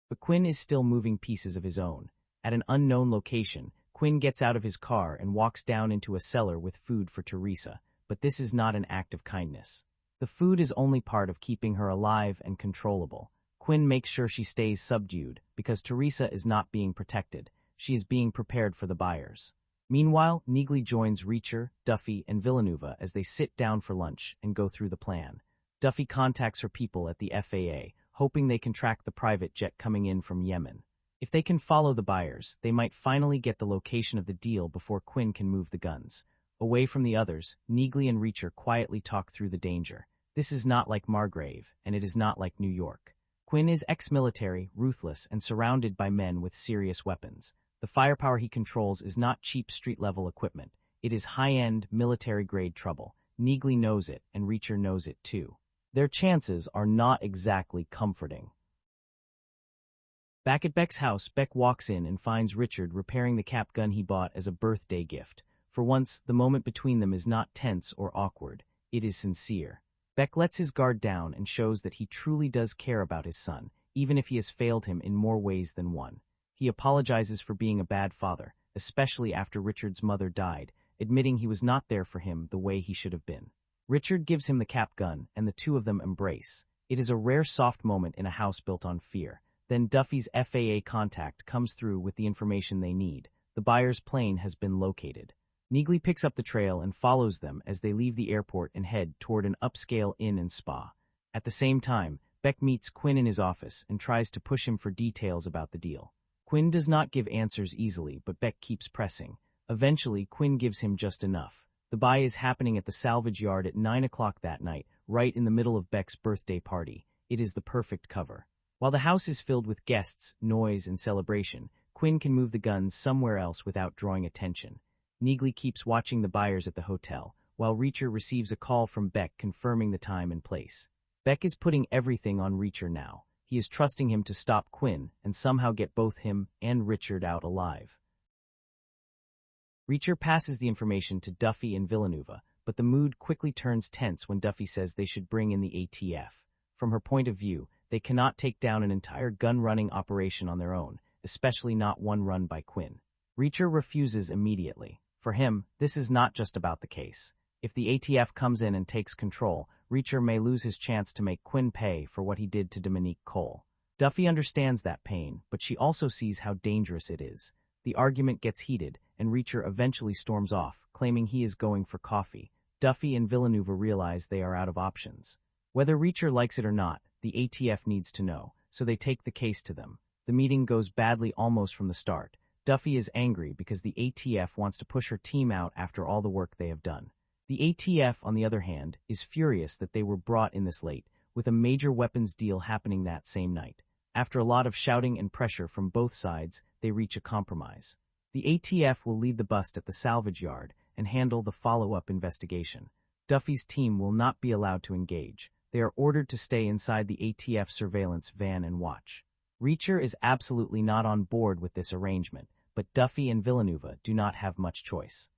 But Quinn is still moving pieces of his own. At an unknown location, Quinn gets out of his car and walks down into a cellar with food for Teresa, but this is not an act of kindness. The food is only part of keeping her alive and controllable. Quinn makes sure she stays subdued because Teresa is not being protected. She is being prepared for the buyers. Meanwhile, Neagley joins Reacher, Duffy, and Villanueva as they sit down for lunch and go through the plan. Duffy contacts her people at the FAA, hoping they can track the private jet coming in from Yemen. If they can follow the buyers, they might finally get the location of the deal before Quinn can move the guns. Away from the others, Neagley and Reacher quietly talk through the danger. This is not like Margrave, and it is not like New York. Quinn is ex-military, ruthless, and surrounded by men with serious weapons. The firepower he controls is not cheap street-level equipment. It is high-end, military-grade trouble. Neagley knows it, and Reacher knows it too. Their chances are not exactly comforting. Back at Beck's house, Beck walks in and finds Richard repairing the cap gun he bought as a birthday gift. For once, the moment between them is not tense or awkward. It is sincere. Beck lets his guard down and shows that he truly does care about his son, even if he has failed him in more ways than one. He apologizes for being a bad father, especially after Richard's mother died, admitting he was not there for him the way he should have been. Richard gives him the cap gun, and the two of them embrace. It is a rare soft moment in a house built on fear. Then Duffy's FAA contact comes through with the information they need. The buyer's plane has been located. Neagley picks up the trail and follows them as they leave the airport and head toward an upscale inn and spa. At the same time, Beck meets Quinn in his office and tries to push him for details about the deal. Quinn does not give answers easily, but Beck keeps pressing. Eventually, Quinn gives him just enough. The buy is happening at the salvage yard at 9 o'clock that night, right in the middle of Beck's birthday party. It is the perfect cover. While the house is filled with guests, noise, and celebration, Quinn can move the guns somewhere else without drawing attention. Neagley keeps watching the buyers at the hotel, while Reacher receives a call from Beck confirming the time and place. Beck is putting everything on Reacher now. He is trusting him to stop Quinn and somehow get both him and Richard out alive. Reacher passes the information to Duffy and Villanova, but the mood quickly turns tense when Duffy says they should bring in the ATF. From her point of view, they cannot take down an entire gun-running operation on their own, especially not one run by Quinn. Reacher refuses immediately. For him, this is not just about the case. If the ATF comes in and takes control, Reacher may lose his chance to make Quinn pay for what he did to Dominique Cole. Duffy understands that pain, but she also sees how dangerous it is. The argument gets heated, and Reacher eventually storms off, claiming he is going for coffee. Duffy and Villanova realize they are out of options. Whether Reacher likes it or not, the ATF needs to know, so they take the case to them. The meeting goes badly almost from the start. Duffy is angry because the ATF wants to push her team out after all the work they have done. The ATF, on the other hand, is furious that they were brought in this late, with a major weapons deal happening that same night. After a lot of shouting and pressure from both sides, they reach a compromise. The ATF will leave the bust at the salvage yard and handle the follow-up investigation. Duffy's team will not be allowed to engage. They are ordered to stay inside the ATF surveillance van and watch. Reacher is absolutely not on board with this arrangement, but Duffy and Villanova do not have much choice.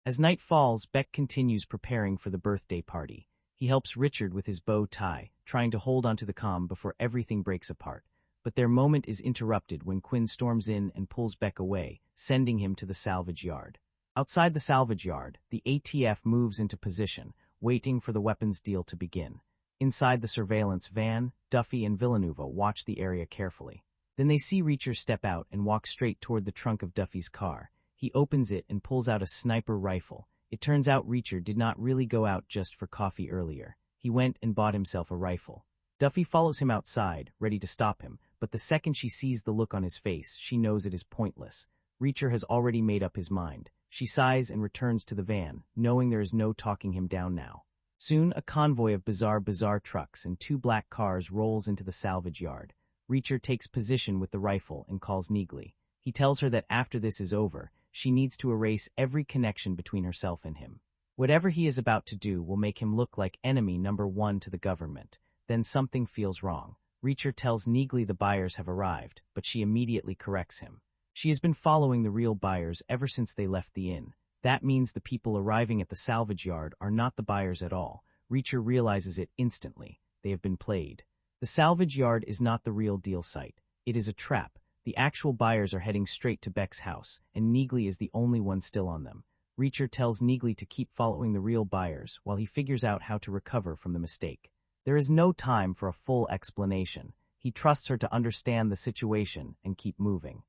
As night falls, Beck continues preparing for the birthday party. He helps Richard with his bow tie, trying to hold onto the comm before everything breaks apart. But their moment is interrupted when Quinn storms in and pulls Beck away, sending him to the salvage yard. Outside the salvage yard, the ATF moves into position, waiting for the weapons deal to begin. Inside the surveillance van, Duffy and Villanova watch the area carefully. Then they see Reacher step out and walk straight toward the trunk of Duffy's car. He opens it and pulls out a sniper rifle. It turns out Reacher did not really go out just for coffee earlier. He went and bought himself a rifle. Duffy follows him outside, ready to stop him, but the second she sees the look on his face, she knows it is pointless. Reacher has already made up his mind. She sighs and returns to the van, knowing there is no talking him down now. Soon, a convoy of bizarre trucks and 2 black cars rolls into the salvage yard. Reacher takes position with the rifle and calls Neagley. He tells her that after this is over, she needs to erase every connection between herself and him. Whatever he is about to do will make him look like enemy number 1 to the government. Then something feels wrong. Reacher tells Neagley the buyers have arrived, but she immediately corrects him. She has been following the real buyers ever since they left the inn. That means the people arriving at the salvage yard are not the buyers at all. Reacher realizes it instantly. They have been played. The salvage yard is not the real deal site. It is a trap. The actual buyers are heading straight to Beck's house, and Neagley is the only one still on them. Reacher tells Neagley to keep following the real buyers while he figures out how to recover from the mistake. There is no time for a full explanation. He trusts her to understand the situation and keep moving.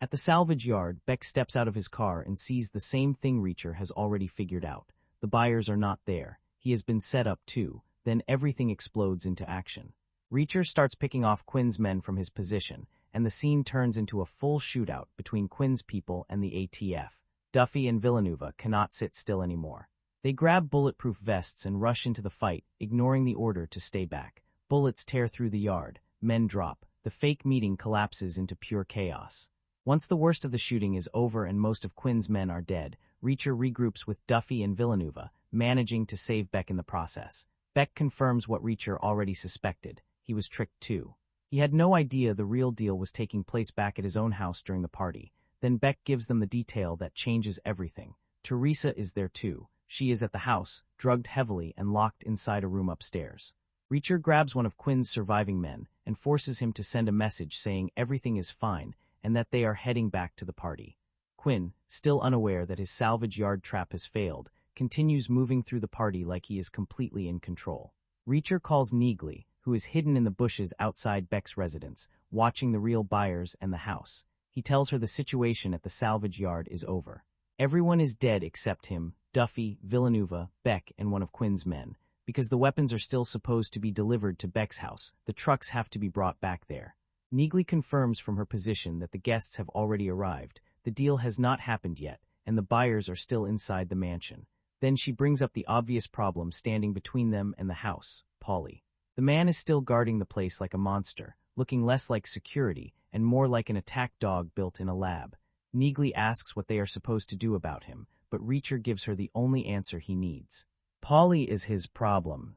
At the salvage yard, Beck steps out of his car and sees the same thing Reacher has already figured out. The buyers are not there. He has been set up too. Then everything explodes into action. Reacher starts picking off Quinn's men from his position, and the scene turns into a full shootout between Quinn's people and the ATF. Duffy and Villanova cannot sit still anymore. They grab bulletproof vests and rush into the fight, ignoring the order to stay back. Bullets tear through the yard. Men drop. The fake meeting collapses into pure chaos. Once the worst of the shooting is over and most of Quinn's men are dead, Reacher regroups with Duffy and Villanova, managing to save Beck in the process. Beck confirms what Reacher already suspected. He was tricked too. He had no idea the real deal was taking place back at his own house during the party. Then Beck gives them the detail that changes everything. Teresa is there too. She is at the house, drugged heavily and locked inside a room upstairs. Reacher grabs one of Quinn's surviving men and forces him to send a message saying everything is fine and that they are heading back to the party. Quinn, still unaware that his salvage yard trap has failed, continues moving through the party like he is completely in control. Reacher calls Neagley, who is hidden in the bushes outside Beck's residence, watching the real buyers and the house. He tells her the situation at the salvage yard is over. Everyone is dead except him, Duffy, Villanova, Beck, and one of Quinn's men. Because the weapons are still supposed to be delivered to Beck's house, the trucks have to be brought back there. Neagley confirms from her position that the guests have already arrived. The deal has not happened yet, and the buyers are still inside the mansion. Then she brings up the obvious problem standing between them and the house, Polly. The man is still guarding the place like a monster, looking less like security and more like an attack dog built in a lab. Neagley asks what they are supposed to do about him, but Reacher gives her the only answer he needs. Polly is his problem.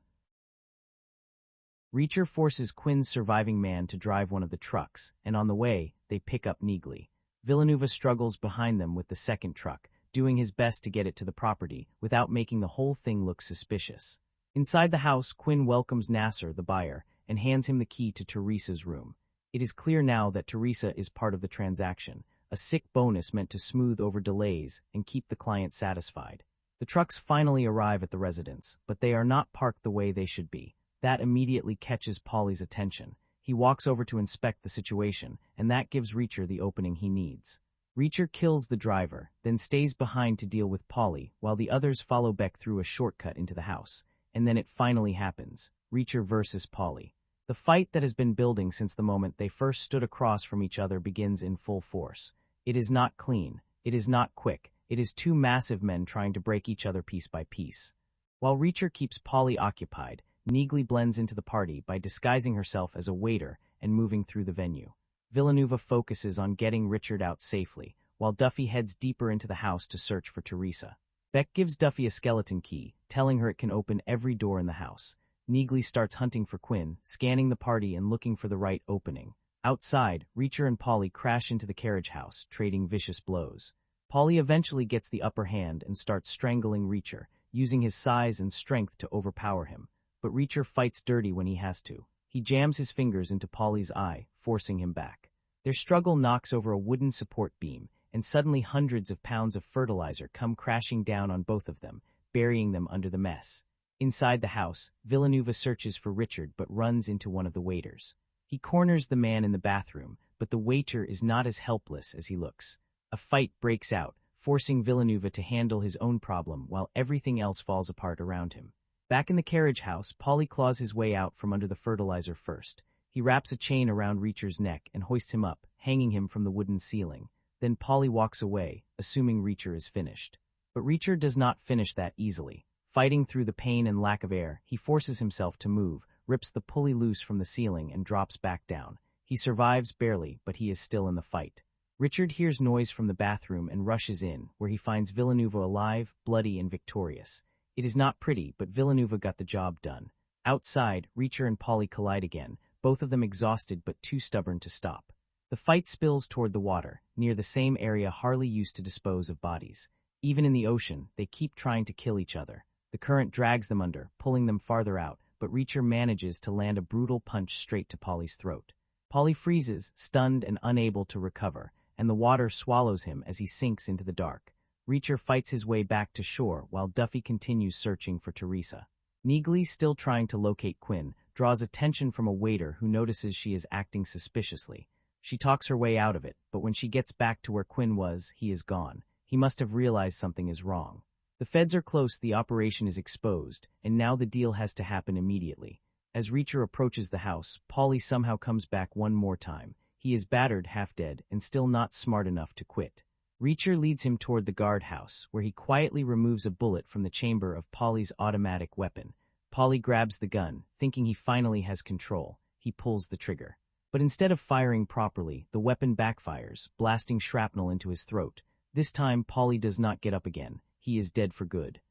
Reacher forces Quinn's surviving man to drive one of the trucks, and on the way, they pick up Neagley. Villanueva struggles behind them with the second truck, doing his best to get it to the property without making the whole thing look suspicious. Inside the house, Quinn welcomes Nasser, the buyer, and hands him the key to Teresa's room. It is clear now that Teresa is part of the transaction, a sick bonus meant to smooth over delays and keep the client satisfied. The trucks finally arrive at the residence, but they are not parked the way they should be. That immediately catches Polly's attention. He walks over to inspect the situation, and that gives Reacher the opening he needs. Reacher kills the driver, then stays behind to deal with Polly, while the others follow Beck through a shortcut into the house. And then it finally happens. Reacher versus Polly. The fight that has been building since the moment they first stood across from each other begins in full force. It is not clean. It is not quick. It is two massive men trying to break each other piece by piece. While Reacher keeps Polly occupied, Neagley blends into the party by disguising herself as a waiter and moving through the venue. Villanueva focuses on getting Richard out safely, while Duffy heads deeper into the house to search for Teresa. Beck gives Duffy a skeleton key, telling her it can open every door in the house. Neagley starts hunting for Quinn, scanning the party and looking for the right opening. Outside, Reacher and Polly crash into the carriage house, trading vicious blows. Polly eventually gets the upper hand and starts strangling Reacher, using his size and strength to overpower him. But Reacher fights dirty when he has to. He jams his fingers into Polly's eye, forcing him back. Their struggle knocks over a wooden support beam, and suddenly hundreds of pounds of fertilizer come crashing down on both of them, burying them under the mess. Inside the house, Villanueva searches for Richard but runs into one of the waiters. He corners the man in the bathroom, but the waiter is not as helpless as he looks. A fight breaks out, forcing Villanueva to handle his own problem while everything else falls apart around him. Back in the carriage house, Polly claws his way out from under the fertilizer first. He wraps a chain around Reacher's neck and hoists him up, hanging him from the wooden ceiling. Then Polly walks away, assuming Reacher is finished. But Reacher does not finish that easily. Fighting through the pain and lack of air, he forces himself to move, rips the pulley loose from the ceiling and drops back down. He survives barely, but he is still in the fight. Richard hears noise from the bathroom and rushes in, where he finds Villanueva alive, bloody, and victorious. It is not pretty, but Villanueva got the job done. Outside, Reacher and Polly collide again, both of them exhausted but too stubborn to stop. The fight spills toward the water, near the same area Harley used to dispose of bodies. Even in the ocean, they keep trying to kill each other. The current drags them under, pulling them farther out, but Reacher manages to land a brutal punch straight to Polly's throat. Polly freezes, stunned and unable to recover, and the water swallows him as he sinks into the dark. Reacher fights his way back to shore while Duffy continues searching for Teresa. Neagley, still trying to locate Quinn, draws attention from a waiter who notices she is acting suspiciously. She talks her way out of it, but when she gets back to where Quinn was, he is gone. He must have realized something is wrong. The feds are close, the operation is exposed, and now the deal has to happen immediately. As Reacher approaches the house, Polly somehow comes back one more time. He is battered, half dead, and still not smart enough to quit. Reacher leads him toward the guardhouse, where he quietly removes a bullet from the chamber of Polly's automatic weapon. Polly grabs the gun, thinking he finally has control. He pulls the trigger. But instead of firing properly, the weapon backfires, blasting shrapnel into his throat. This time, Polly does not get up again. He is dead for good.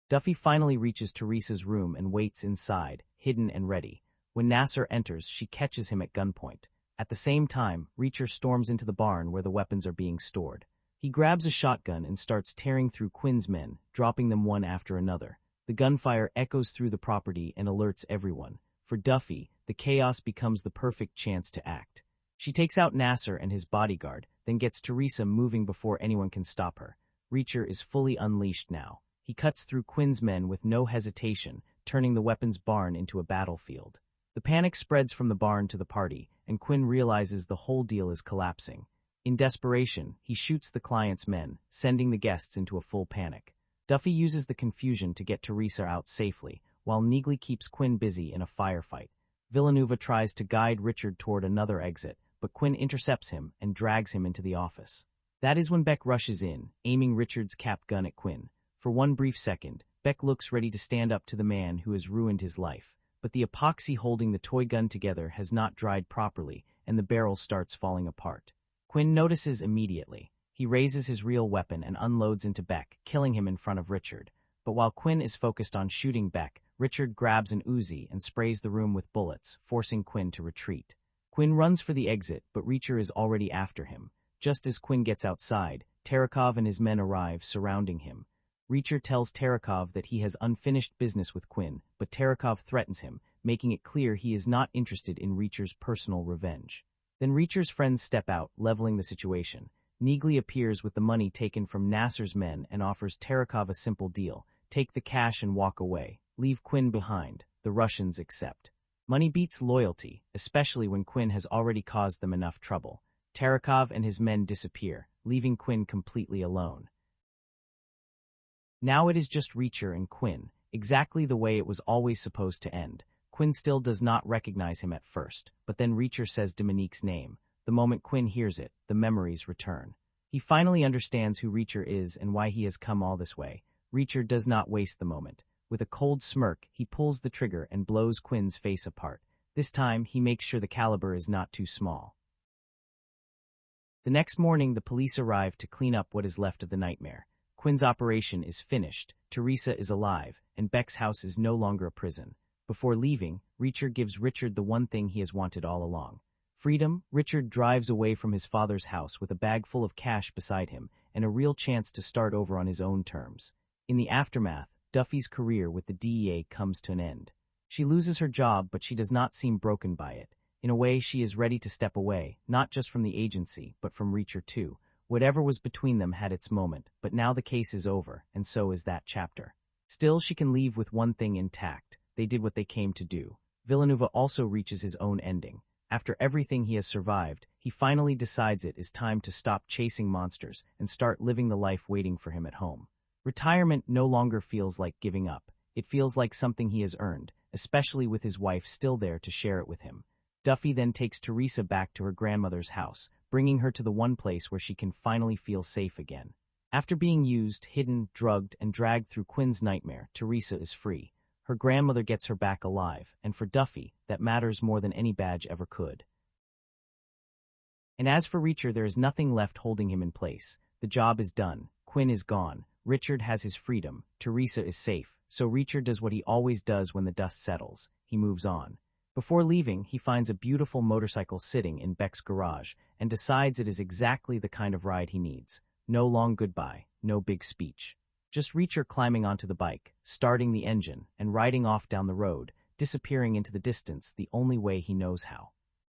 Duffy finally reaches Teresa's room and waits inside, hidden and ready. When Nasser enters, she catches him at gunpoint. At the same time, Reacher storms into the barn where the weapons are being stored. He grabs a shotgun and starts tearing through Quinn's men, dropping them one after another. The gunfire echoes through the property and alerts everyone. For Duffy, the chaos becomes the perfect chance to act. She takes out Nasser and his bodyguard, then gets Teresa moving before anyone can stop her. Reacher is fully unleashed now. He cuts through Quinn's men with no hesitation, turning the weapons barn into a battlefield. The panic spreads from the barn to the party, and Quinn realizes the whole deal is collapsing. In desperation, he shoots the client's men, sending the guests into a full panic. Duffy uses the confusion to get Teresa out safely, while Neagley keeps Quinn busy in a firefight. Villanueva tries to guide Richard toward another exit, but Quinn intercepts him and drags him into the office. That is when Beck rushes in, aiming Richard's cap gun at Quinn. For one brief second, Beck looks ready to stand up to the man who has ruined his life, but the epoxy holding the toy gun together has not dried properly, and the barrel starts falling apart. Quinn notices immediately. He raises his real weapon and unloads into Beck, killing him in front of Richard. But while Quinn is focused on shooting Beck, Richard grabs an Uzi and sprays the room with bullets, forcing Quinn to retreat. Quinn runs for the exit, but Reacher is already after him. Just as Quinn gets outside, Tarakov and his men arrive, surrounding him. Reacher tells Tarakov that he has unfinished business with Quinn, but Tarakov threatens him, making it clear he is not interested in Reacher's personal revenge. Then Reacher's friends step out, leveling the situation. Neagley appears with the money taken from Nasser's men and offers Tarakov a simple deal: take the cash and walk away. Leave Quinn behind. The Russians accept. Money beats loyalty, especially when Quinn has already caused them enough trouble. Tarakov and his men disappear, leaving Quinn completely alone. Now it is just Reacher and Quinn, exactly the way it was always supposed to end. Quinn still does not recognize him at first, but then Reacher says Dominique's name. The moment Quinn hears it, the memories return. He finally understands who Reacher is and why he has come all this way. Reacher does not waste the moment. With a cold smirk, he pulls the trigger and blows Quinn's face apart. This time, he makes sure the caliber is not too small. The next morning, the police arrive to clean up what is left of the nightmare. Quinn's operation is finished, Teresa is alive, and Beck's house is no longer a prison. Before leaving, Reacher gives Richard the one thing he has wanted all along: freedom. Richard drives away from his father's house with a bag full of cash beside him and a real chance to start over on his own terms. In the aftermath, Duffy's career with the DEA comes to an end. She loses her job, but she does not seem broken by it. In a way, she is ready to step away, not just from the agency, but from Reacher too. Whatever was between them had its moment, but now the case is over, and so is that chapter. Still, she can leave with one thing intact: they did what they came to do. Villanueva also reaches his own ending. After everything he has survived, he finally decides it is time to stop chasing monsters and start living the life waiting for him at home. Retirement no longer feels like giving up. It feels like something he has earned, especially with his wife still there to share it with him. Duffy then takes Teresa back to her grandmother's house, bringing her to the one place where she can finally feel safe again. After being used, hidden, drugged, and dragged through Quinn's nightmare, Teresa is free. Her grandmother gets her back alive, and for Duffy, that matters more than any badge ever could. And as for Reacher, there is nothing left holding him in place. The job is done. Quinn is gone. Richard has his freedom. Teresa is safe. So Reacher does what he always does when the dust settles. He moves on. Before leaving, he finds a beautiful motorcycle sitting in Beck's garage and decides it is exactly the kind of ride he needs. No long goodbye, no big speech. Just Reacher climbing onto the bike, starting the engine, and riding off down the road, disappearing into the distance the only way he knows how.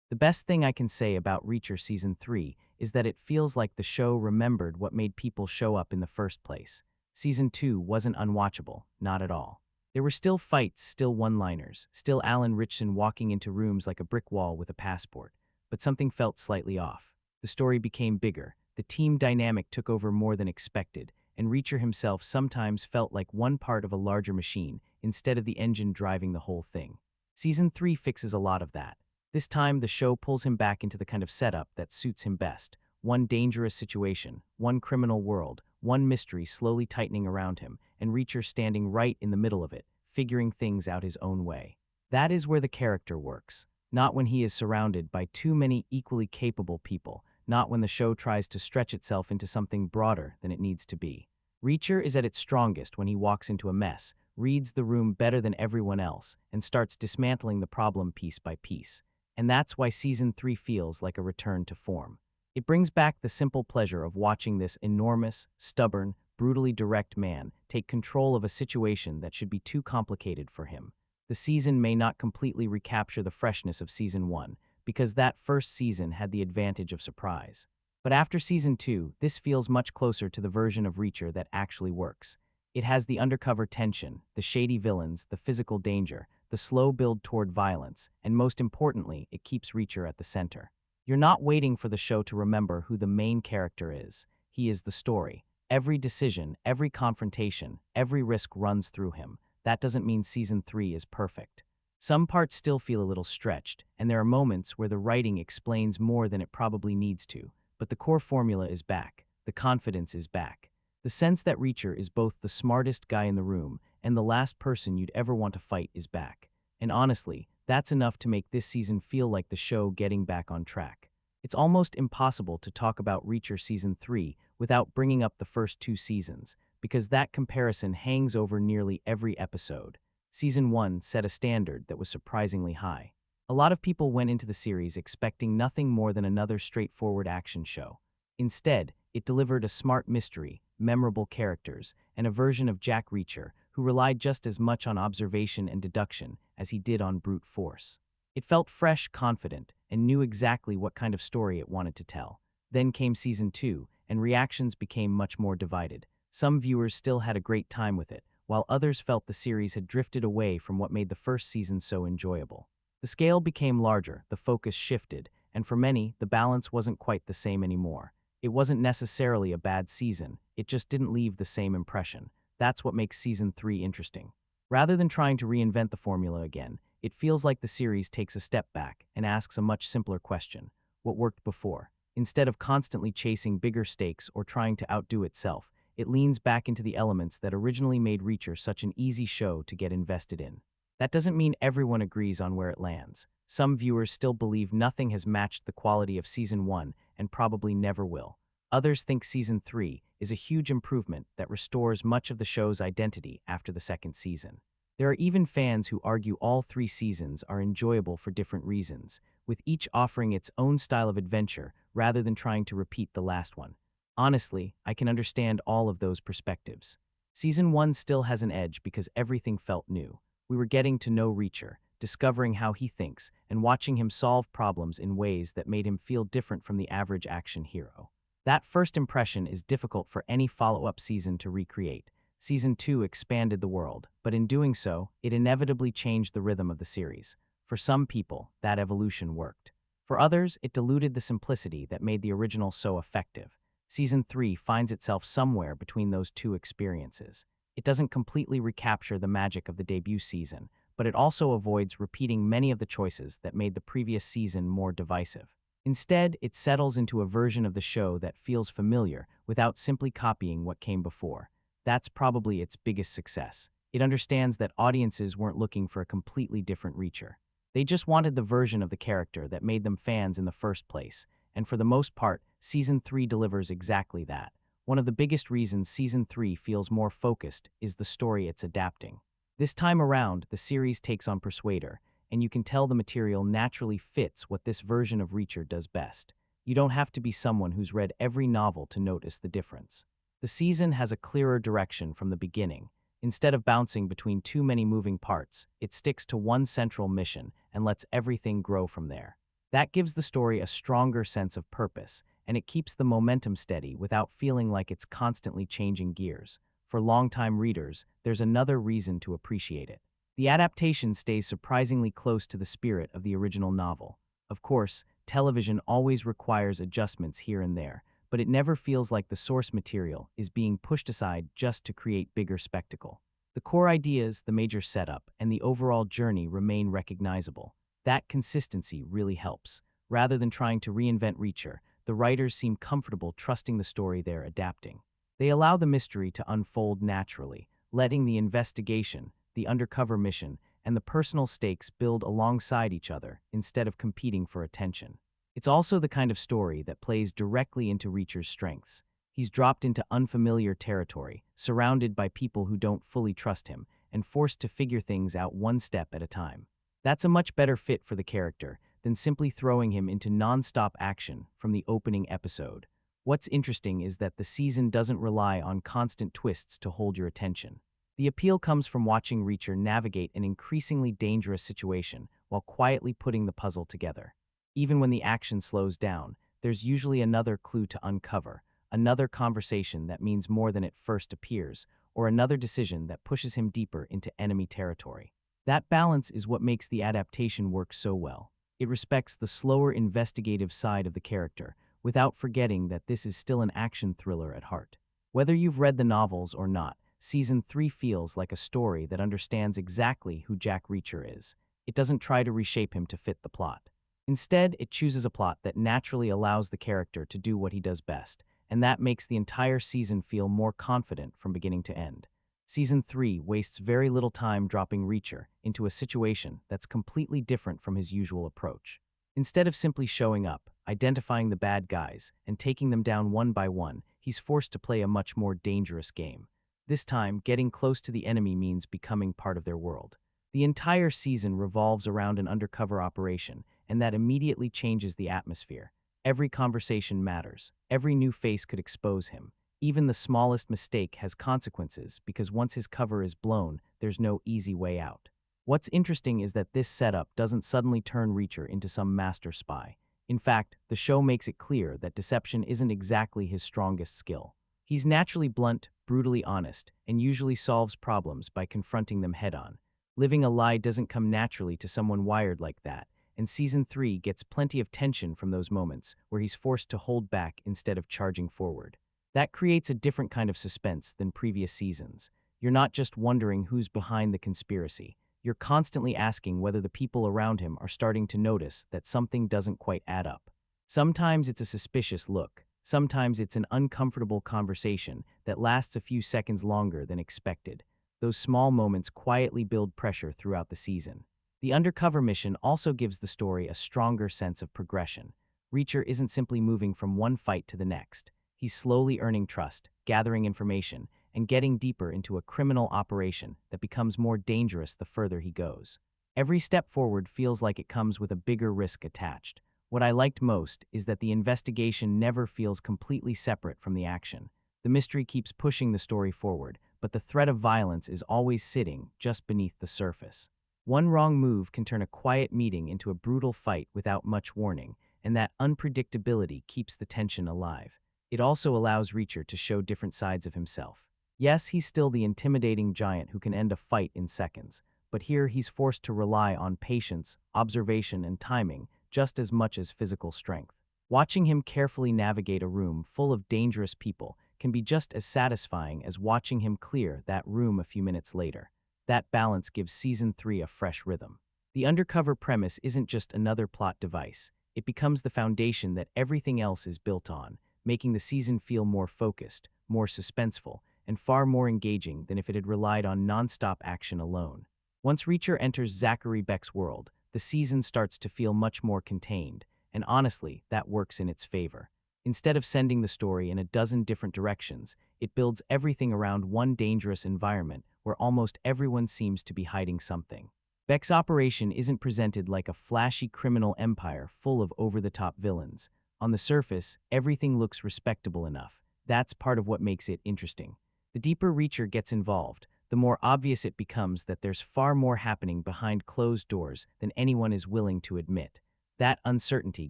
The best thing I can say about Reacher Season 3 is that it feels like the show remembered what made people show up in the first place. Season 2 wasn't unwatchable, not at all. There were still fights, still one-liners, still Alan Ritchson walking into rooms like a brick wall with a passport, but something felt slightly off. The story became bigger, the team dynamic took over more than expected, and Reacher himself sometimes felt like one part of a larger machine instead of the engine driving the whole thing. Season 3 fixes a lot of that. This time, the show pulls him back into the kind of setup that suits him best. One dangerous situation, one criminal world, one mystery slowly tightening around him, and Reacher standing right in the middle of it, figuring things out his own way. That is where the character works, not when he is surrounded by too many equally capable people, not when the show tries to stretch itself into something broader than it needs to be. Reacher is at its strongest when he walks into a mess, reads the room better than everyone else, and starts dismantling the problem piece by piece. And that's why Season 3 feels like a return to form. It brings back the simple pleasure of watching this enormous, stubborn, brutally direct man take control of a situation that should be too complicated for him. The season may not completely recapture the freshness of Season 1, because that first season had the advantage of surprise. But after Season 2, this feels much closer to the version of Reacher that actually works. It has the undercover tension, the shady villains, the physical danger, the slow build toward violence, and most importantly, it keeps Reacher at the center. You're not waiting for the show to remember who the main character is. He is the story. Every decision, every confrontation, every risk runs through him. That doesn't mean Season 3 is perfect. Some parts still feel a little stretched, and there are moments where the writing explains more than it probably needs to, but the core formula is back. the confidence is back. The sense that Reacher is both the smartest guy in the room and the last person you'd ever want to fight is back. And honestly, that's enough to make this season feel like the show getting back on track. It's almost impossible to talk about Reacher Season 3 without bringing up the first two seasons, because that comparison hangs over nearly every episode. Season 1 set a standard that was surprisingly high. A lot of people went into the series expecting nothing more than another straightforward action show. Instead, it delivered a smart mystery, memorable characters, and a version of Jack Reacher who relied just as much on observation and deduction as he did on brute force. It felt fresh, confident, and knew exactly what kind of story it wanted to tell. Then came Season 2, and reactions became much more divided. Some viewers still had a great time with it, while others felt the series had drifted away from what made the first season so enjoyable. The scale became larger, the focus shifted, and for many, the balance wasn't quite the same anymore. It wasn't necessarily a bad season, it just didn't leave the same impression. That's what makes Season 3 interesting. Rather than trying to reinvent the formula again, it feels like the series takes a step back and asks a much simpler question: what worked before? Instead of constantly chasing bigger stakes or trying to outdo itself, it leans back into the elements that originally made Reacher such an easy show to get invested in. That doesn't mean everyone agrees on where it lands. Some viewers still believe nothing has matched the quality of Season 1 and probably never will. Others think Season 3 is a huge improvement that restores much of the show's identity after the second season. There are even fans who argue all three seasons are enjoyable for different reasons, with each offering its own style of adventure rather than trying to repeat the last one. Honestly, I can understand all of those perspectives. Season 1 still has an edge because everything felt new. We were getting to know Reacher, discovering how he thinks, and watching him solve problems in ways that made him feel different from the average action hero. That first impression is difficult for any follow-up season to recreate. Season 2 expanded the world, but in doing so, it inevitably changed the rhythm of the series. For some people, that evolution worked. For others, it diluted the simplicity that made the original so effective. Season 3 finds itself somewhere between those two experiences. It doesn't completely recapture the magic of the debut season, but it also avoids repeating many of the choices that made the previous season more divisive. Instead, it settles into a version of the show that feels familiar without simply copying what came before. That's probably its biggest success. It understands that audiences weren't looking for a completely different Reacher. They just wanted the version of the character that made them fans in the first place, and for the most part, Season 3 delivers exactly that. One of the biggest reasons Season 3 feels more focused is the story it's adapting. This time around, the series takes on Persuader, and you can tell the material naturally fits what this version of Reacher does best. You don't have to be someone who's read every novel to notice the difference. The season has a clearer direction from the beginning. Instead of bouncing between too many moving parts, it sticks to one central mission and lets everything grow from there. That gives the story a stronger sense of purpose, and it keeps the momentum steady without feeling like it's constantly changing gears. For longtime readers, there's another reason to appreciate it. The adaptation stays surprisingly close to the spirit of the original novel. Of course, television always requires adjustments here and there, but it never feels like the source material is being pushed aside just to create bigger spectacle. The core ideas, the major setup, and the overall journey remain recognizable. That consistency really helps. Rather than trying to reinvent Reacher, the writers seem comfortable trusting the story they're adapting. They allow the mystery to unfold naturally, letting the investigation, the undercover mission, and the personal stakes build alongside each other instead of competing for attention. It's also the kind of story that plays directly into Reacher's strengths. He's dropped into unfamiliar territory, surrounded by people who don't fully trust him, and forced to figure things out one step at a time. That's a much better fit for the character than simply throwing him into non-stop action from the opening episode. What's interesting is that the season doesn't rely on constant twists to hold your attention. The appeal comes from watching Reacher navigate an increasingly dangerous situation while quietly putting the puzzle together. Even when the action slows down, there's usually another clue to uncover, another conversation that means more than it first appears, or another decision that pushes him deeper into enemy territory. That balance is what makes the adaptation work so well. It respects the slower investigative side of the character, without forgetting that this is still an action thriller at heart. Whether you've read the novels or not, Season 3 feels like a story that understands exactly who Jack Reacher is. It doesn't try to reshape him to fit the plot. Instead, it chooses a plot that naturally allows the character to do what he does best, and that makes the entire season feel more confident from beginning to end. Season 3 wastes very little time dropping Reacher into a situation that's completely different from his usual approach. Instead of simply showing up, identifying the bad guys, and taking them down one by one, he's forced to play a much more dangerous game. This time, getting close to the enemy means becoming part of their world. The entire season revolves around an undercover operation, and that immediately changes the atmosphere. Every conversation matters. Every new face could expose him. Even the smallest mistake has consequences because once his cover is blown, there's no easy way out. What's interesting is that this setup doesn't suddenly turn Reacher into some master spy. In fact, the show makes it clear that deception isn't exactly his strongest skill. He's naturally blunt, brutally honest, and usually solves problems by confronting them head-on. Living a lie doesn't come naturally to someone wired like that, and Season 3 gets plenty of tension from those moments where he's forced to hold back instead of charging forward. That creates a different kind of suspense than previous seasons. You're not just wondering who's behind the conspiracy. You're constantly asking whether the people around him are starting to notice that something doesn't quite add up. Sometimes it's a suspicious look. Sometimes it's an uncomfortable conversation that lasts a few seconds longer than expected. Those small moments quietly build pressure throughout the season. The undercover mission also gives the story a stronger sense of progression. Reacher isn't simply moving from one fight to the next. He's slowly earning trust, gathering information, and getting deeper into a criminal operation that becomes more dangerous the further he goes. Every step forward feels like it comes with a bigger risk attached. What I liked most is that the investigation never feels completely separate from the action. The mystery keeps pushing the story forward, but the threat of violence is always sitting just beneath the surface. One wrong move can turn a quiet meeting into a brutal fight without much warning, and that unpredictability keeps the tension alive. It also allows Reacher to show different sides of himself. Yes, he's still the intimidating giant who can end a fight in seconds, but here he's forced to rely on patience, observation, and timing just as much as physical strength. Watching him carefully navigate a room full of dangerous people can be just as satisfying as watching him clear that room a few minutes later. That balance gives Season 3 a fresh rhythm. The undercover premise isn't just another plot device. It becomes the foundation that everything else is built on, making the season feel more focused, more suspenseful, and far more engaging than if it had relied on non-stop action alone. Once Reacher enters Zachary Beck's world, the season starts to feel much more contained, and honestly, that works in its favor. Instead of sending the story in a dozen different directions, it builds everything around one dangerous environment where almost everyone seems to be hiding something. Beck's operation isn't presented like a flashy criminal empire full of over-the-top villains. On the surface, everything looks respectable enough. That's part of what makes it interesting. The deeper Reacher gets involved, the more obvious it becomes that there's far more happening behind closed doors than anyone is willing to admit. That uncertainty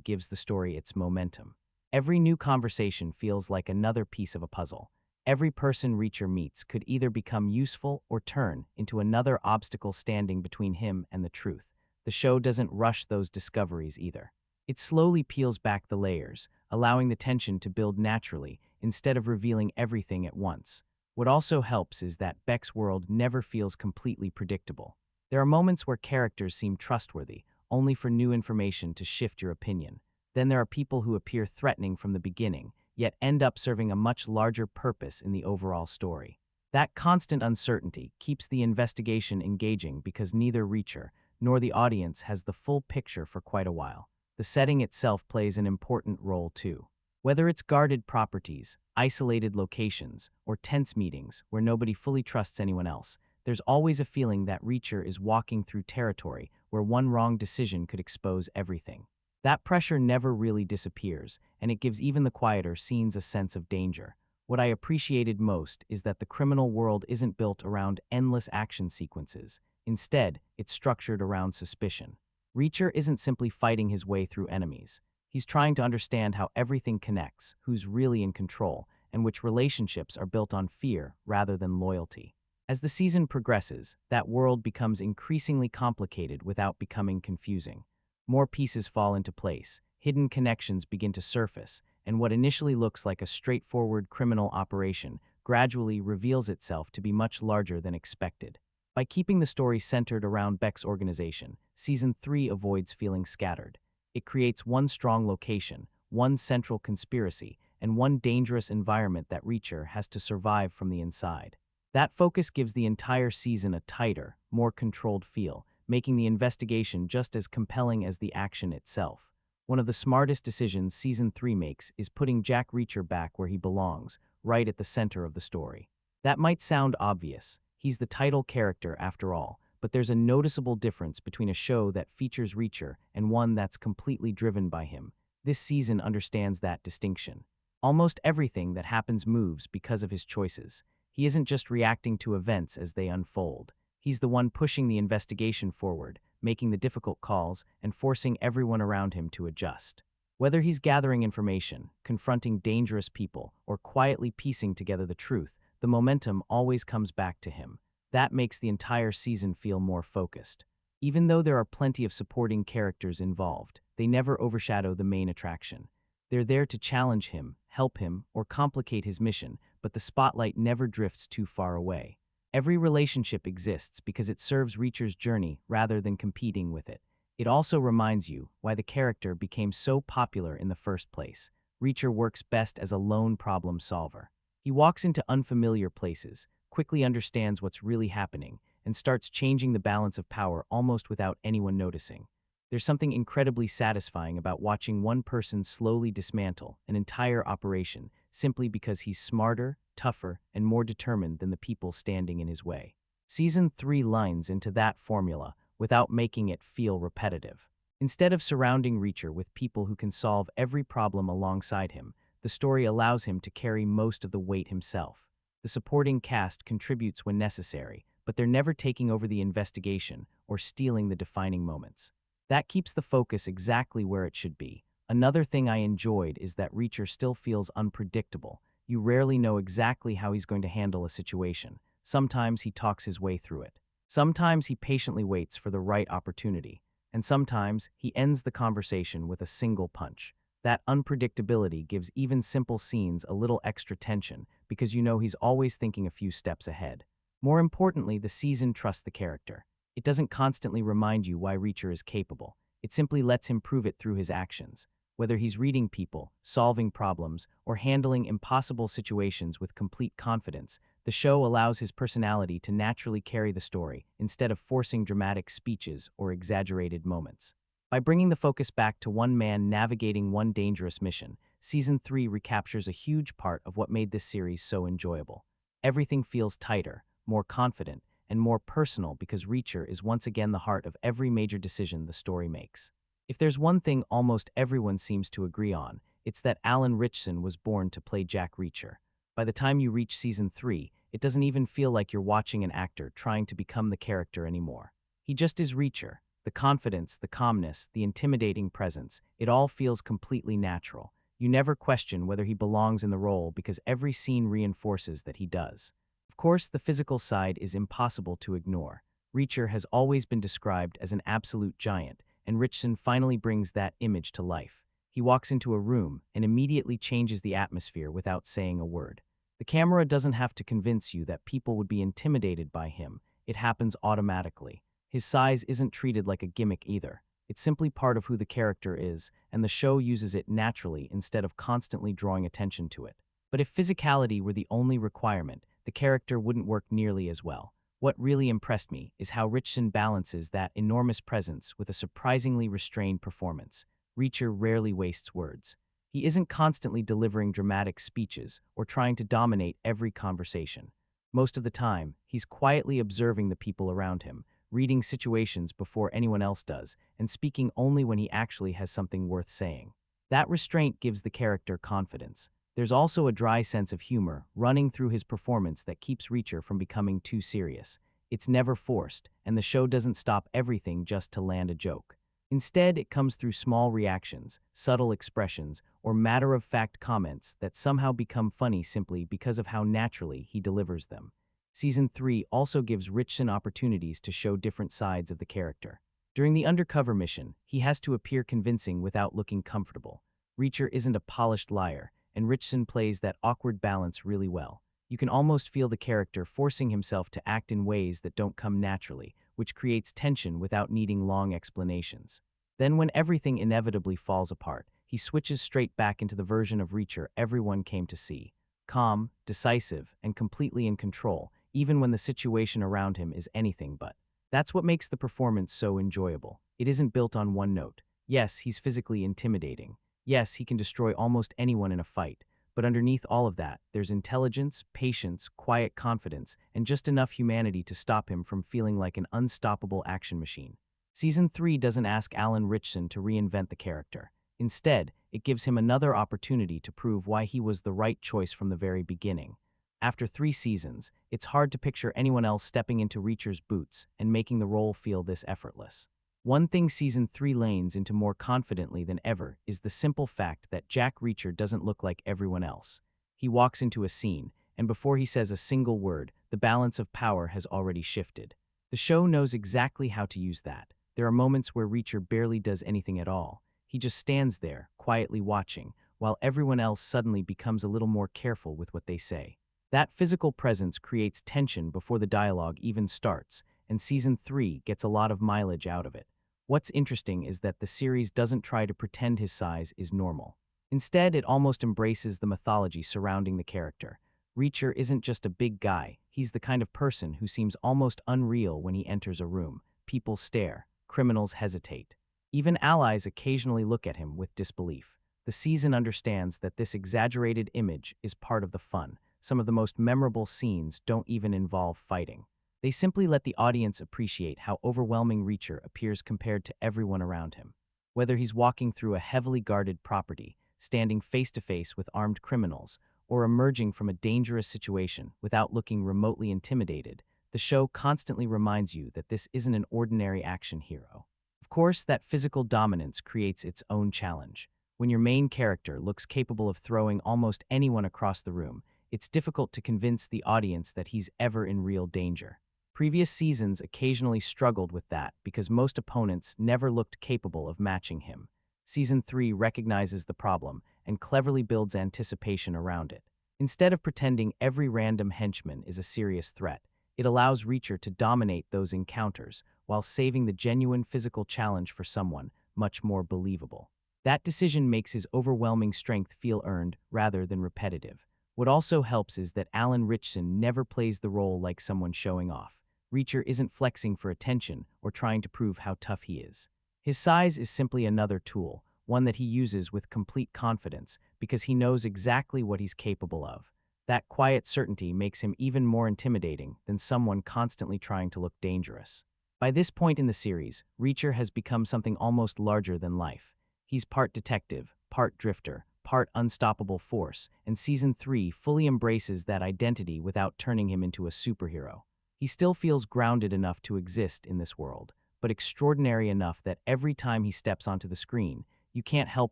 gives the story its momentum. Every new conversation feels like another piece of a puzzle. Every person Reacher meets could either become useful or turn into another obstacle standing between him and the truth. The show doesn't rush those discoveries either. It slowly peels back the layers, allowing the tension to build naturally instead of revealing everything at once. What also helps is that Beck's world never feels completely predictable. There are moments where characters seem trustworthy, only for new information to shift your opinion. Then there are people who appear threatening from the beginning, yet end up serving a much larger purpose in the overall story. That constant uncertainty keeps the investigation engaging because neither Reacher nor the audience has the full picture for quite a while. The setting itself plays an important role too. Whether it's guarded properties, isolated locations, or tense meetings where nobody fully trusts anyone else, there's always a feeling that Reacher is walking through territory where one wrong decision could expose everything. That pressure never really disappears, and it gives even the quieter scenes a sense of danger. What I appreciated most is that the criminal world isn't built around endless action sequences. Instead, it's structured around suspicion. Reacher isn't simply fighting his way through enemies. He's trying to understand how everything connects, who's really in control, and which relationships are built on fear rather than loyalty. As the season progresses, that world becomes increasingly complicated without becoming confusing. More pieces fall into place, hidden connections begin to surface, and what initially looks like a straightforward criminal operation gradually reveals itself to be much larger than expected. By keeping the story centered around Beck's organization, Season 3 avoids feeling scattered. It creates one strong location, one central conspiracy, and one dangerous environment that Reacher has to survive from the inside. That focus gives the entire season a tighter, more controlled feel, making the investigation just as compelling as the action itself. One of the smartest decisions Season 3 makes is putting Jack Reacher back where he belongs, right at the center of the story. That might sound obvious. He's the title character after all, but there's a noticeable difference between a show that features Reacher and one that's completely driven by him. This season understands that distinction. Almost everything that happens moves because of his choices. He isn't just reacting to events as they unfold. He's the one pushing the investigation forward, making the difficult calls, and forcing everyone around him to adjust. Whether he's gathering information, confronting dangerous people, or quietly piecing together the truth, the momentum always comes back to him. That makes the entire season feel more focused. Even though there are plenty of supporting characters involved, they never overshadow the main attraction. They're there to challenge him, help him, or complicate his mission, but the spotlight never drifts too far away. Every relationship exists because it serves Reacher's journey rather than competing with it. It also reminds you why the character became so popular in the first place. Reacher works best as a lone problem solver. He walks into unfamiliar places, quickly understands what's really happening, and starts changing the balance of power almost without anyone noticing. There's something incredibly satisfying about watching one person slowly dismantle an entire operation simply because he's smarter, tougher, and more determined than the people standing in his way. Season 3 lines into that formula without making it feel repetitive. Instead of surrounding Reacher with people who can solve every problem alongside him, the story allows him to carry most of the weight himself. The supporting cast contributes when necessary, but they're never taking over the investigation or stealing the defining moments. That keeps the focus exactly where it should be. Another thing I enjoyed is that Reacher still feels unpredictable. You rarely know exactly how he's going to handle a situation. Sometimes he talks his way through it. Sometimes he patiently waits for the right opportunity. And sometimes he ends the conversation with a single punch. That unpredictability gives even simple scenes a little extra tension because you know he's always thinking a few steps ahead. More importantly, the season trusts the character. It doesn't constantly remind you why Reacher is capable. It simply lets him prove it through his actions. Whether he's reading people, solving problems, or handling impossible situations with complete confidence, the show allows his personality to naturally carry the story instead of forcing dramatic speeches or exaggerated moments. By bringing the focus back to one man navigating one dangerous mission, Season 3 recaptures a huge part of what made this series so enjoyable. Everything feels tighter, more confident, and more personal because Reacher is once again the heart of every major decision the story makes. If there's one thing almost everyone seems to agree on, it's that Alan Ritchson was born to play Jack Reacher. By the time you reach Season 3, it doesn't even feel like you're watching an actor trying to become the character anymore. He just is Reacher. The confidence, the calmness, the intimidating presence, it all feels completely natural. You never question whether he belongs in the role because every scene reinforces that he does. Of course, the physical side is impossible to ignore. Reacher has always been described as an absolute giant, and Ritchson finally brings that image to life. He walks into a room and immediately changes the atmosphere without saying a word. The camera doesn't have to convince you that people would be intimidated by him. It happens automatically. His size isn't treated like a gimmick either. It's simply part of who the character is, and the show uses it naturally instead of constantly drawing attention to it. But if physicality were the only requirement, the character wouldn't work nearly as well. What really impressed me is how Ritchson balances that enormous presence with a surprisingly restrained performance. Reacher rarely wastes words. He isn't constantly delivering dramatic speeches or trying to dominate every conversation. Most of the time, he's quietly observing the people around him, reading situations before anyone else does, and speaking only when he actually has something worth saying. That restraint gives the character confidence. There's also a dry sense of humor running through his performance that keeps Reacher from becoming too serious. It's never forced, and the show doesn't stop everything just to land a joke. Instead, it comes through small reactions, subtle expressions, or matter-of-fact comments that somehow become funny simply because of how naturally he delivers them. Season 3 also gives Ritchson opportunities to show different sides of the character. During the undercover mission, he has to appear convincing without looking comfortable. Reacher isn't a polished liar, and Ritchson plays that awkward balance really well. You can almost feel the character forcing himself to act in ways that don't come naturally, which creates tension without needing long explanations. Then when everything inevitably falls apart, he switches straight back into the version of Reacher everyone came to see. Calm, decisive, and completely in control, even when the situation around him is anything but. That's what makes the performance so enjoyable. It isn't built on one note. Yes, he's physically intimidating. Yes, he can destroy almost anyone in a fight. But underneath all of that, there's intelligence, patience, quiet confidence, and just enough humanity to stop him from feeling like an unstoppable action machine. Season 3 doesn't ask Alan Ritchson to reinvent the character. Instead, it gives him another opportunity to prove why he was the right choice from the very beginning. After 3 seasons, it's hard to picture anyone else stepping into Reacher's boots and making the role feel this effortless. One thing Season 3 lanes into more confidently than ever is the simple fact that Jack Reacher doesn't look like everyone else. He walks into a scene, and before he says a single word, the balance of power has already shifted. The show knows exactly how to use that. There are moments where Reacher barely does anything at all. He just stands there, quietly watching, while everyone else suddenly becomes a little more careful with what they say. That physical presence creates tension before the dialogue even starts, and Season 3 gets a lot of mileage out of it. What's interesting is that the series doesn't try to pretend his size is normal. Instead, it almost embraces the mythology surrounding the character. Reacher isn't just a big guy, he's the kind of person who seems almost unreal when he enters a room. People stare, criminals hesitate. Even allies occasionally look at him with disbelief. The season understands that this exaggerated image is part of the fun. Some of the most memorable scenes don't even involve fighting. They simply let the audience appreciate how overwhelming Reacher appears compared to everyone around him. Whether he's walking through a heavily guarded property, standing face-to-face with armed criminals, or emerging from a dangerous situation without looking remotely intimidated, the show constantly reminds you that this isn't an ordinary action hero. Of course, that physical dominance creates its own challenge. When your main character looks capable of throwing almost anyone across the room, it's difficult to convince the audience that he's ever in real danger. Previous seasons occasionally struggled with that because most opponents never looked capable of matching him. Season 3 recognizes the problem and cleverly builds anticipation around it. Instead of pretending every random henchman is a serious threat, it allows Reacher to dominate those encounters while saving the genuine physical challenge for someone much more believable. That decision makes his overwhelming strength feel earned rather than repetitive. What also helps is that Alan Ritchson never plays the role like someone showing off. Reacher isn't flexing for attention or trying to prove how tough he is. His size is simply another tool, one that he uses with complete confidence because he knows exactly what he's capable of. That quiet certainty makes him even more intimidating than someone constantly trying to look dangerous. By this point in the series, Reacher has become something almost larger than life. He's part detective, part drifter, part unstoppable force, and Season 3 fully embraces that identity without turning him into a superhero. He still feels grounded enough to exist in this world, but extraordinary enough that every time he steps onto the screen, you can't help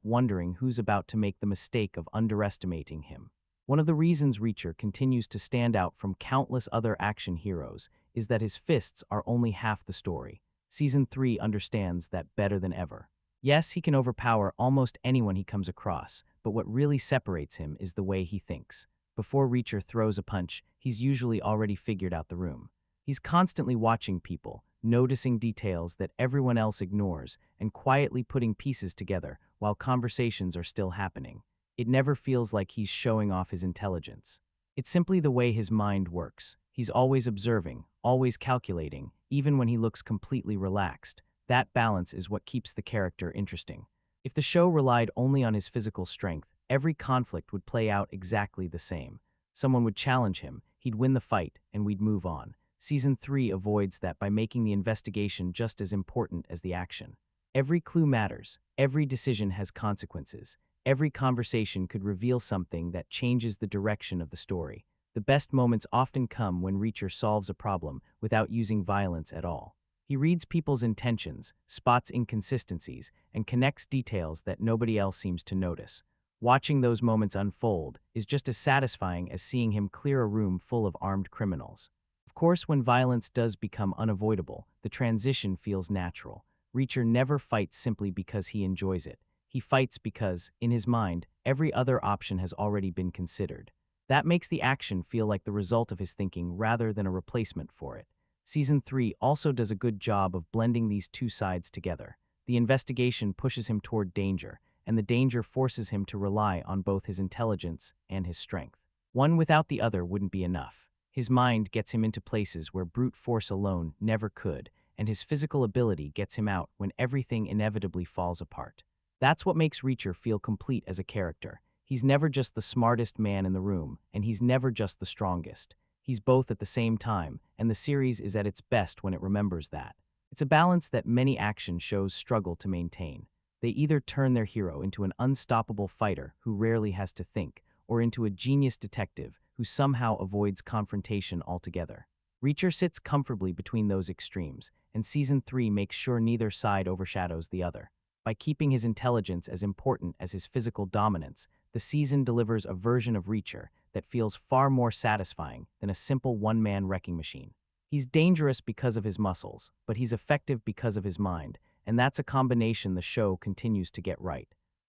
wondering who's about to make the mistake of underestimating him. One of the reasons Reacher continues to stand out from countless other action heroes is that his fists are only half the story. Season 3 understands that better than ever. Yes, he can overpower almost anyone he comes across, but what really separates him is the way he thinks. Before Reacher throws a punch, he's usually already figured out the room. He's constantly watching people, noticing details that everyone else ignores, and quietly putting pieces together while conversations are still happening. It never feels like he's showing off his intelligence. It's simply the way his mind works. He's always observing, always calculating, even when he looks completely relaxed. That balance is what keeps the character interesting. If the show relied only on his physical strength, every conflict would play out exactly the same. Someone would challenge him, he'd win the fight, and we'd move on. Season 3 avoids that by making the investigation just as important as the action. Every clue matters, every decision has consequences, every conversation could reveal something that changes the direction of the story. The best moments often come when Reacher solves a problem without using violence at all. He reads people's intentions, spots inconsistencies, and connects details that nobody else seems to notice. Watching those moments unfold is just as satisfying as seeing him clear a room full of armed criminals. Of course, when violence does become unavoidable, the transition feels natural. Reacher never fights simply because he enjoys it. He fights because, in his mind, every other option has already been considered. That makes the action feel like the result of his thinking rather than a replacement for it. Season 3 also does a good job of blending these two sides together. The investigation pushes him toward danger, and the danger forces him to rely on both his intelligence and his strength. One without the other wouldn't be enough. His mind gets him into places where brute force alone never could, and his physical ability gets him out when everything inevitably falls apart. That's what makes Reacher feel complete as a character. He's never just the smartest man in the room, and he's never just the strongest. He's both at the same time, and the series is at its best when it remembers that. It's a balance that many action shows struggle to maintain. They either turn their hero into an unstoppable fighter who rarely has to think, or into a genius detective who somehow avoids confrontation altogether. Reacher sits comfortably between those extremes, and Season 3 makes sure neither side overshadows the other. By keeping his intelligence as important as his physical dominance, the season delivers a version of Reacher that feels far more satisfying than a simple one-man wrecking machine. He's dangerous because of his muscles, but he's effective because of his mind, and that's a combination the show continues to get right.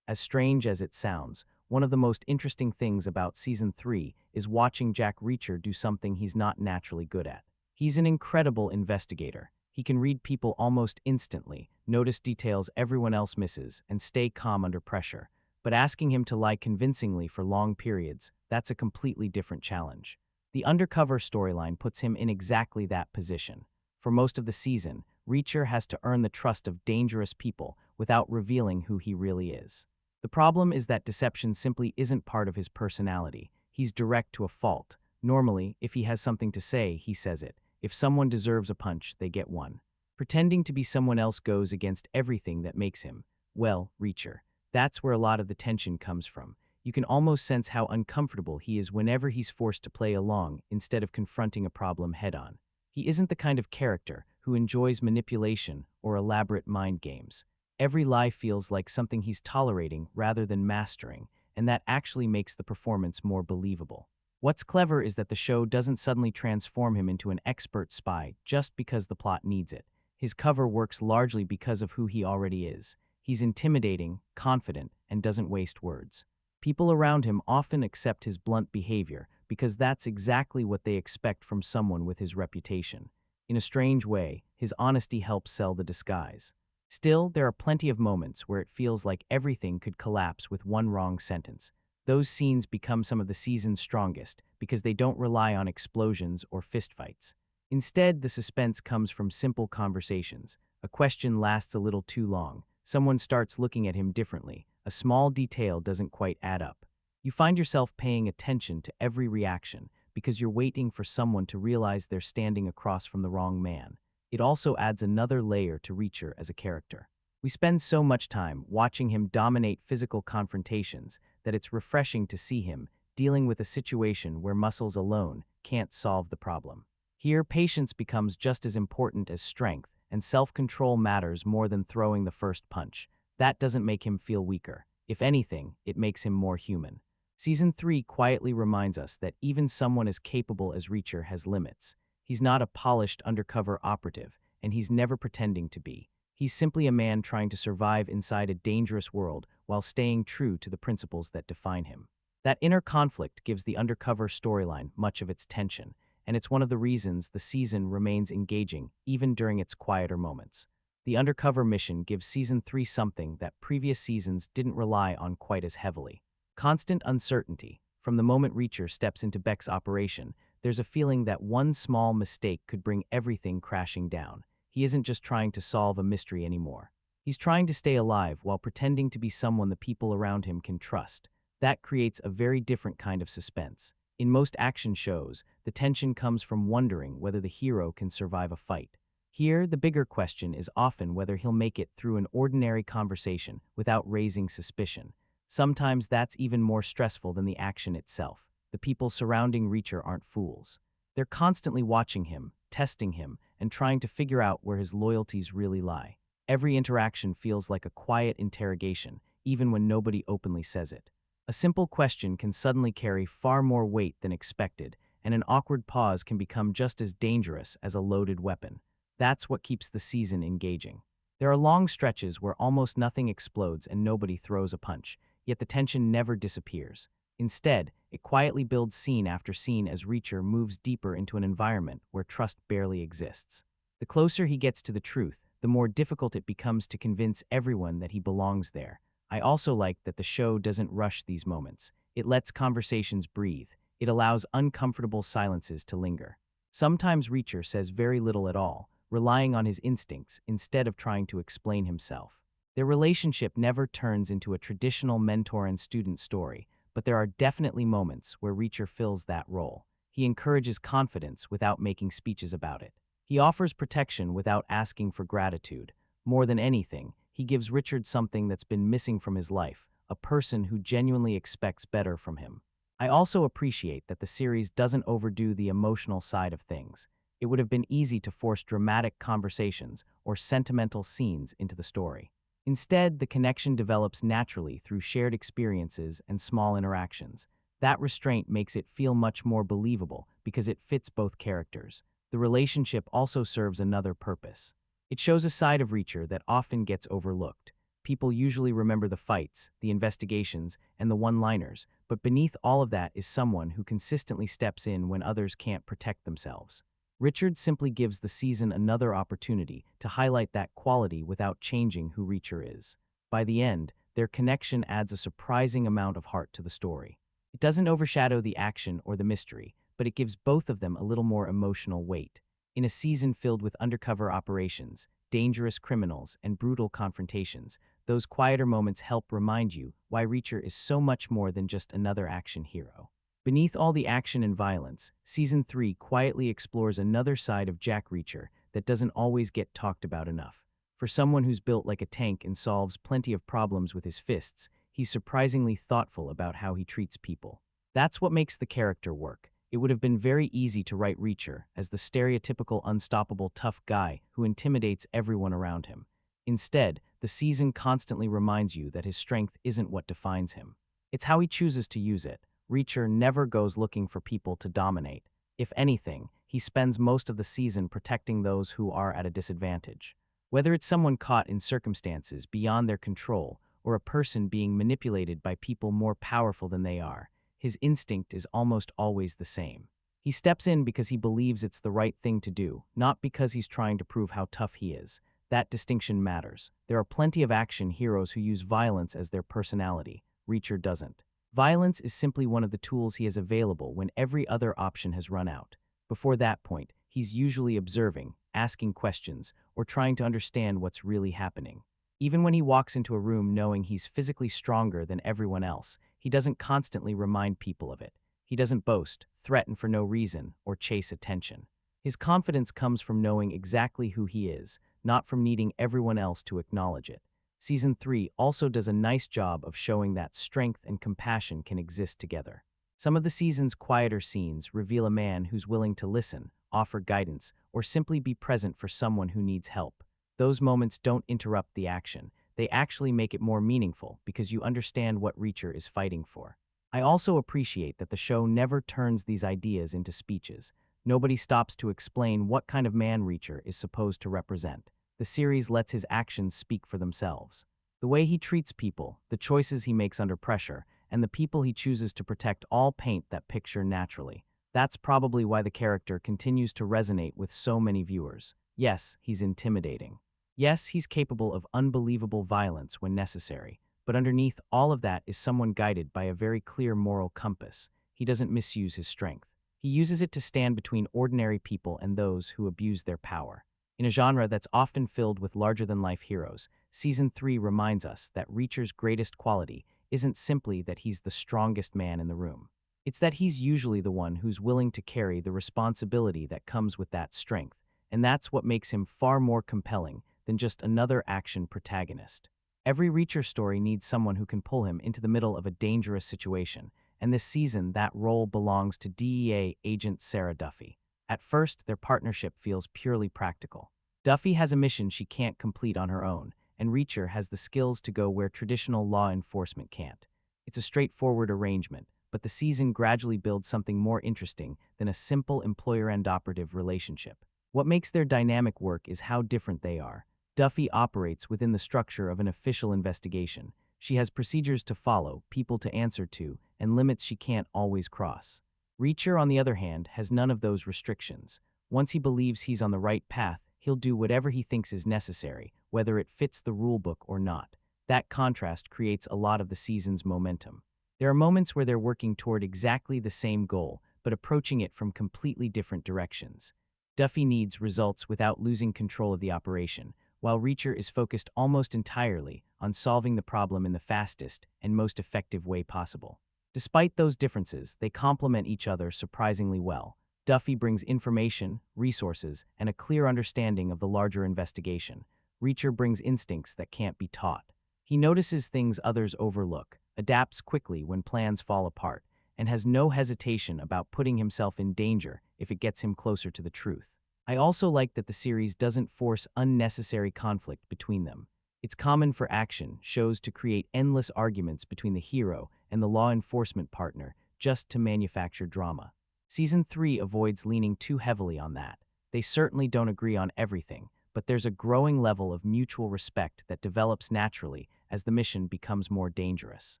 As strange as it sounds, one of the most interesting things about Season 3 is watching Jack Reacher do something he's not naturally good at. He's an incredible investigator. He can read people almost instantly, notice details everyone else misses, and stay calm under pressure. But asking him to lie convincingly for long periods, that's a completely different challenge. The undercover storyline puts him in exactly that position. For most of the season, Reacher has to earn the trust of dangerous people without revealing who he really is. The problem is that deception simply isn't part of his personality. He's direct to a fault. Normally, if he has something to say, he says it. If someone deserves a punch, they get one. Pretending to be someone else goes against everything that makes him, well, Reacher. That's where a lot of the tension comes from. You can almost sense how uncomfortable he is whenever he's forced to play along instead of confronting a problem head-on. He isn't the kind of character who enjoys manipulation or elaborate mind games. Every lie feels like something he's tolerating rather than mastering, and that actually makes the performance more believable. What's clever is that the show doesn't suddenly transform him into an expert spy just because the plot needs it. His cover works largely because of who he already is. He's intimidating, confident, and doesn't waste words. People around him often accept his blunt behavior because that's exactly what they expect from someone with his reputation. In a strange way, his honesty helps sell the disguise. Still, there are plenty of moments where it feels like everything could collapse with one wrong sentence. Those scenes become some of the season's strongest because they don't rely on explosions or fistfights. Instead, the suspense comes from simple conversations. A question lasts a little too long. Someone starts looking at him differently. A small detail doesn't quite add up. You find yourself paying attention to every reaction because you're waiting for someone to realize they're standing across from the wrong man. It also adds another layer to Reacher as a character. We spend so much time watching him dominate physical confrontations that it's refreshing to see him dealing with a situation where muscles alone can't solve the problem. Here, patience becomes just as important as strength, and self-control matters more than throwing the first punch. That doesn't make him feel weaker. If anything, it makes him more human. Season 3 quietly reminds us that even someone as capable as Reacher has limits. He's not a polished undercover operative, and he's never pretending to be. He's simply a man trying to survive inside a dangerous world while staying true to the principles that define him. That inner conflict gives the undercover storyline much of its tension, and it's one of the reasons the season remains engaging even during its quieter moments. The undercover mission gives Season 3 something that previous seasons didn't rely on quite as heavily. Constant uncertainty. From the moment Reacher steps into Beck's operation, there's a feeling that one small mistake could bring everything crashing down. He isn't just trying to solve a mystery anymore. He's trying to stay alive while pretending to be someone the people around him can trust. That creates a very different kind of suspense. In most action shows, the tension comes from wondering whether the hero can survive a fight. Here, the bigger question is often whether he'll make it through an ordinary conversation without raising suspicion. Sometimes that's even more stressful than the action itself. The people surrounding Reacher aren't fools. They're constantly watching him, testing him, and trying to figure out where his loyalties really lie. Every interaction feels like a quiet interrogation, even when nobody openly says it. A simple question can suddenly carry far more weight than expected, and an awkward pause can become just as dangerous as a loaded weapon. That's what keeps the season engaging. There are long stretches where almost nothing explodes and nobody throws a punch, yet the tension never disappears. Instead, it quietly builds scene after scene as Reacher moves deeper into an environment where trust barely exists. The closer he gets to the truth, the more difficult it becomes to convince everyone that he belongs there. I also like that the show doesn't rush these moments. It lets conversations breathe. It allows uncomfortable silences to linger. Sometimes Reacher says very little at all, relying on his instincts instead of trying to explain himself. Their relationship never turns into a traditional mentor and student story, but there are definitely moments where Reacher fills that role. He encourages confidence without making speeches about it. He offers protection without asking for gratitude. More than anything, he gives Richard something that's been missing from his life, a person who genuinely expects better from him. I also appreciate that the series doesn't overdo the emotional side of things. It would have been easy to force dramatic conversations or sentimental scenes into the story. Instead, the connection develops naturally through shared experiences and small interactions. That restraint makes it feel much more believable because it fits both characters. The relationship also serves another purpose. It shows a side of Reacher that often gets overlooked. People usually remember the fights, the investigations, and the one-liners, but beneath all of that is someone who consistently steps in when others can't protect themselves. Richard simply gives the season another opportunity to highlight that quality without changing who Reacher is. By the end, their connection adds a surprising amount of heart to the story. It doesn't overshadow the action or the mystery, but it gives both of them a little more emotional weight. In a season filled with undercover operations, dangerous criminals, and brutal confrontations, those quieter moments help remind you why Reacher is so much more than just another action hero. Beneath all the action and violence, Season 3 quietly explores another side of Jack Reacher that doesn't always get talked about enough. For someone who's built like a tank and solves plenty of problems with his fists, he's surprisingly thoughtful about how he treats people. That's what makes the character work. It would have been very easy to write Reacher as the stereotypical unstoppable tough guy who intimidates everyone around him. Instead, the season constantly reminds you that his strength isn't what defines him. It's how he chooses to use it. Reacher never goes looking for people to dominate. If anything, he spends most of the season protecting those who are at a disadvantage. Whether it's someone caught in circumstances beyond their control or a person being manipulated by people more powerful than they are, his instinct is almost always the same. He steps in because he believes it's the right thing to do, not because he's trying to prove how tough he is. That distinction matters. There are plenty of action heroes who use violence as their personality. Reacher doesn't. Violence is simply one of the tools he has available when every other option has run out. Before that point, he's usually observing, asking questions, or trying to understand what's really happening. Even when he walks into a room knowing he's physically stronger than everyone else, he doesn't constantly remind people of it. He doesn't boast, threaten for no reason, or chase attention. His confidence comes from knowing exactly who he is, not from needing everyone else to acknowledge it. Season 3 also does a nice job of showing that strength and compassion can exist together. Some of the season's quieter scenes reveal a man who's willing to listen, offer guidance, or simply be present for someone who needs help. Those moments don't interrupt the action. They actually make it more meaningful because you understand what Reacher is fighting for. I also appreciate that the show never turns these ideas into speeches. Nobody stops to explain what kind of man Reacher is supposed to represent. The series lets his actions speak for themselves. The way he treats people, the choices he makes under pressure, and the people he chooses to protect all paint that picture naturally. That's probably why the character continues to resonate with so many viewers. Yes, he's intimidating. Yes, he's capable of unbelievable violence when necessary, but underneath all of that is someone guided by a very clear moral compass. He doesn't misuse his strength. He uses it to stand between ordinary people and those who abuse their power. In a genre that's often filled with larger-than-life heroes, Season 3 reminds us that Reacher's greatest quality isn't simply that he's the strongest man in the room. It's that he's usually the one who's willing to carry the responsibility that comes with that strength, and that's what makes him far more compelling than just another action protagonist. Every Reacher story needs someone who can pull him into the middle of a dangerous situation, and this season that role belongs to DEA agent Sarah Duffy. At first, their partnership feels purely practical. Duffy has a mission she can't complete on her own, and Reacher has the skills to go where traditional law enforcement can't. It's a straightforward arrangement, but the season gradually builds something more interesting than a simple employer-and-operative relationship. What makes their dynamic work is how different they are. Duffy operates within the structure of an official investigation. She has procedures to follow, people to answer to, and limits she can't always cross. Reacher, on the other hand, has none of those restrictions. Once he believes he's on the right path, he'll do whatever he thinks is necessary, whether it fits the rulebook or not. That contrast creates a lot of the season's momentum. There are moments where they're working toward exactly the same goal, but approaching it from completely different directions. Duffy needs results without losing control of the operation, while Reacher is focused almost entirely on solving the problem in the fastest and most effective way possible. Despite those differences, they complement each other surprisingly well. Duffy brings information, resources, and a clear understanding of the larger investigation. Reacher brings instincts that can't be taught. He notices things others overlook, adapts quickly when plans fall apart, and has no hesitation about putting himself in danger if it gets him closer to the truth. I also like that the series doesn't force unnecessary conflict between them. It's common for action shows to create endless arguments between the hero and the law enforcement partner just to manufacture drama. Season 3 avoids leaning too heavily on that. They certainly don't agree on everything, but there's a growing level of mutual respect that develops naturally as the mission becomes more dangerous.